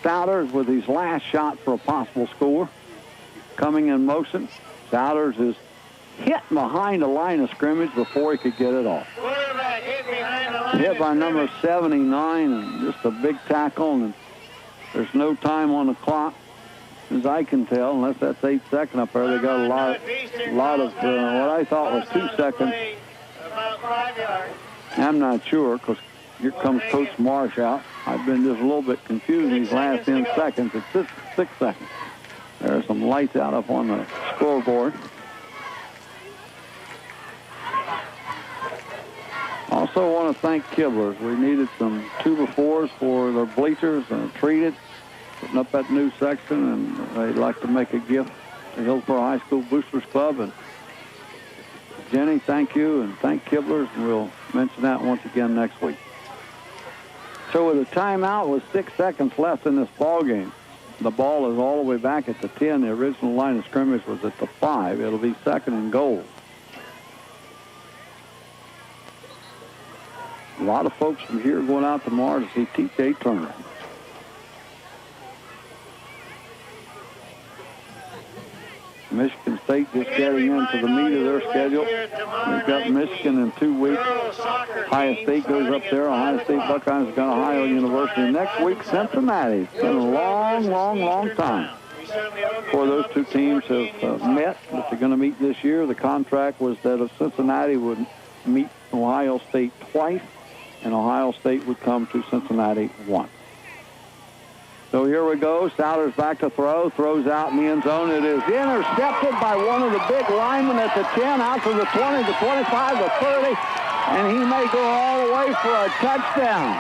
[SPEAKER 2] Souders with his last shot for a possible score. Coming in motion. Souders is hit behind the line of scrimmage before he could get it off. Hit by number 79, and just a big tackle, and there's no time on the clock, as I can tell, unless that's 8 seconds up there. They got a lot of what I thought was 2 seconds. I'm not sure, because here comes Coach Marsh out. I've been just a little bit confused these last 10 seconds. It's 6 seconds. There's some lights out up on the scoreboard. Also want to thank Kibblers. We needed some 2x4s for their bleachers treated, putting up that new section, and they'd like to make a gift to Hillsboro High School Boosters Club. And Jenny, thank you, and thank Kibblers, and we'll mention that once again next week. So with a timeout with 6 seconds left in this ball game, the ball is all the way back at the 10. The original line of scrimmage was at the 5. It'll be second and goal. A lot of folks from here going out tomorrow to see T.J. Turner. Michigan State just getting into the meat of their schedule. They've got Michigan in 2 weeks. Ohio State goes up there. Ohio State Buckeyes have got Ohio University. Next week, Cincinnati. It's been a long time before those two teams have met. If they're going to meet this year, the contract was that if Cincinnati would meet Ohio State twice, and Ohio State would come to Cincinnati once. So here we go. Souders back to throw. Throws out in the end zone. It is intercepted by one of the big linemen at the 10, out to the 20, the 25, the 30, and he may go all the way for a touchdown.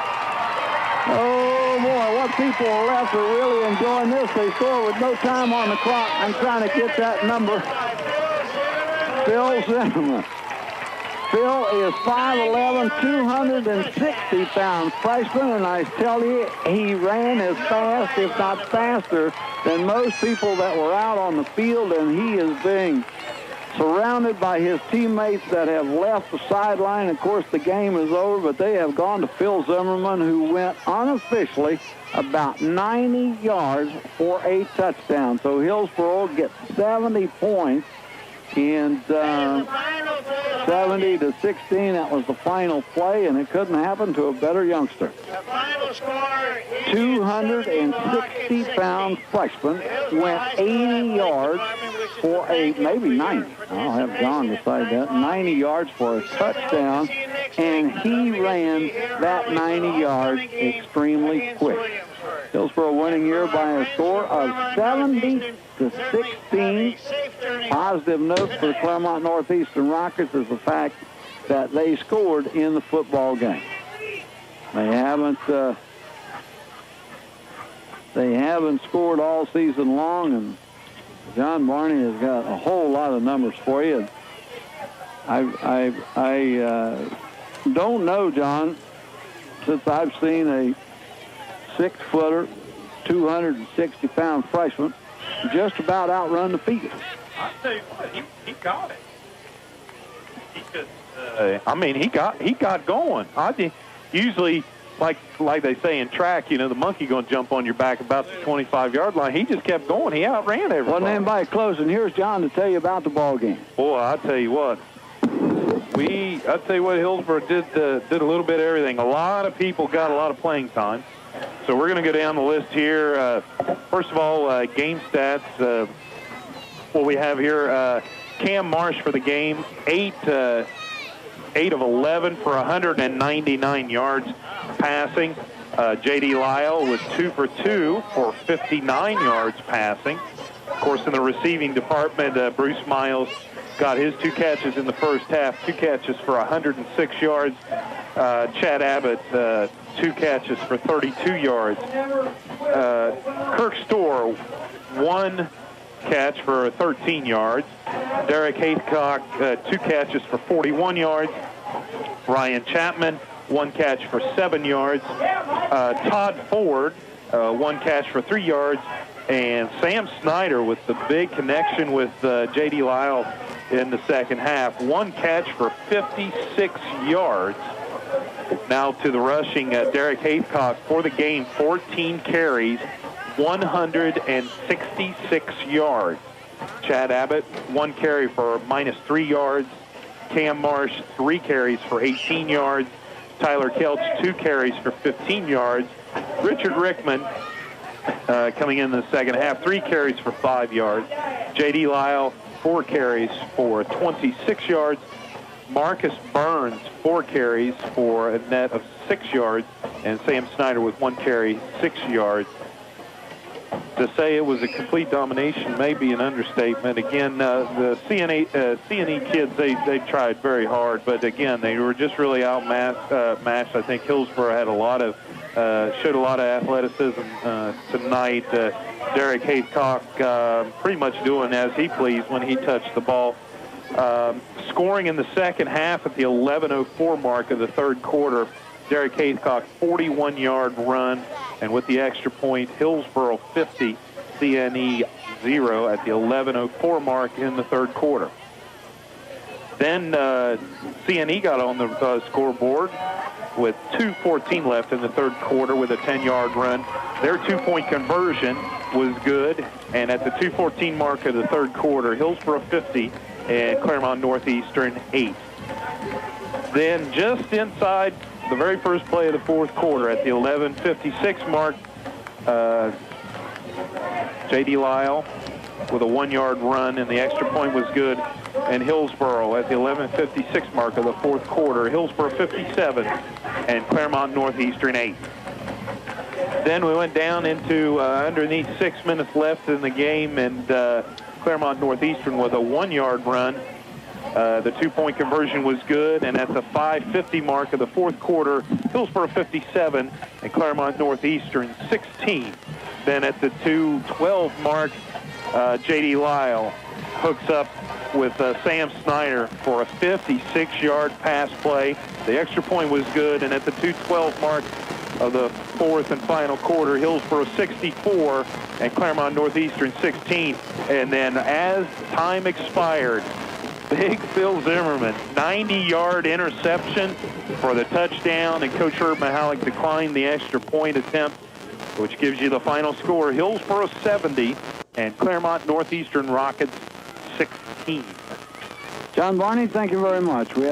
[SPEAKER 2] Oh, boy, what people are left are really enjoying this. They score with no time on the clock. I'm trying to get that number. Phil Zimmerman. Phil is 5'11", 260-pound freshman, and I tell you, he ran as fast, if not faster, than most people that were out on the field, and he is being surrounded by his teammates that have left the sideline. Of course, the game is over, but they have gone to Phil Zimmerman, who went unofficially about 90 yards for a touchdown. So Hillsboro gets 70 points. And 70-16, that was the final play, and it couldn't happen to a better youngster. 260-pound freshman went 80 yards for a, maybe 90. I'll have John decide that. 90 yards for a touchdown, and he ran that 90 yards extremely quick. Hillsboro winning here by a score of 70-16. Positive note for the Clermont Northeastern Rockets is the fact that they scored in the football game. They haven't scored all season long, and John Barney has got a whole lot of numbers for you. I don't know, John, since I've seen a 6-footer, 260-pound freshman just about outrun the field.
[SPEAKER 6] I'll tell you what, he got it. He just, he got going. Usually, like they say in track, the monkey going to jump on your back about the 25-yard line. He just kept going. He outran everybody.
[SPEAKER 2] Wasn't anybody close, and here's John to tell you about the ball game.
[SPEAKER 6] Boy, I'll tell you what. Hillsboro did a little bit of everything. A lot of people got a lot of playing time. So we're going to go down the list here. First of all, game stats. What we have here, Cam Marsh for the game, 8 of 11 for 199 yards passing. J.D. Lyle was 2 for 2 for 59 yards passing. Of course, in the receiving department, Bruce Miles got his 2 catches in the first half, 2 catches for 106 yards. Chad Abbott, 2 catches for 32 yards. Kirk Storr, 1 catch for 13 yards. Derek Haycock, 2 catches for 41 yards. Ryan Chapman, 1 catch for 7 yards. Todd Ford, 1 catch for 3 yards. And Sam Snyder with the big connection with J.D. Lyle in the second half, 1 catch for 56 yards. Now to the rushing, Derek Haycock for the game, 14 carries, 166 yards. Chad Abbott, 1 carry for -3 yards. Cam Marsh, 3 carries for 18 yards. Tyler Kelch, 2 carries for 15 yards. Richard Rickman, coming in the second half, 3 carries for 5 yards. J.D. Lyle, 4 carries for 26 yards. Marcus Burns, 4 carries for a net of 6 yards. And Sam Snyder with 1 carry, 6 yards. To say it was a complete domination may be an understatement. Again, the CNE kids, they tried very hard, but again, they were just really outmatched. I think Hillsboro had showed a lot of athleticism tonight. Derek Haycock pretty much doing as he pleased when he touched the ball. Scoring in the second half at the 11:04 mark of the third quarter, Derek Haycock, 41-yard run, and with the extra point, Hillsboro 50, CNE 0 at the 11:04 mark in the third quarter. Then CNE got on the scoreboard with 2:14 left in the third quarter with a 10-yard run. Their 2-point conversion was good, and at the 2:14 mark of the third quarter, Hillsboro 50 and Clermont Northeastern 8. Then just inside the very first play of the fourth quarter at the 11:56 mark, J.D. Lyle with a 1-yard run, and the extra point was good. And Hillsboro at the 11:56 mark of the fourth quarter, Hillsboro 57 and Clermont Northeastern 8. Then we went down into underneath 6 minutes left in the game, and Clermont Northeastern with a 1-yard run. The 2-point conversion was good, and at the 5:50 mark of the fourth quarter, Hillsboro 57 and Clermont Northeastern 16. Then at the 2:12 mark, J.D. Lyle hooks up with Sam Snyder for a 56-yard pass play. The extra point was good, and at the 2:12 mark of the fourth and final quarter, Hillsboro 64 and Clermont Northeastern 16. And then as time expired, Big Phil Zimmerman, 90-yard interception for the touchdown, and Coach Herb Mahalik declined the extra point attempt, which gives you the final score, Hillsboro 70 and Clermont Northeastern Rockets 16.
[SPEAKER 2] John Barney, thank you very much. We have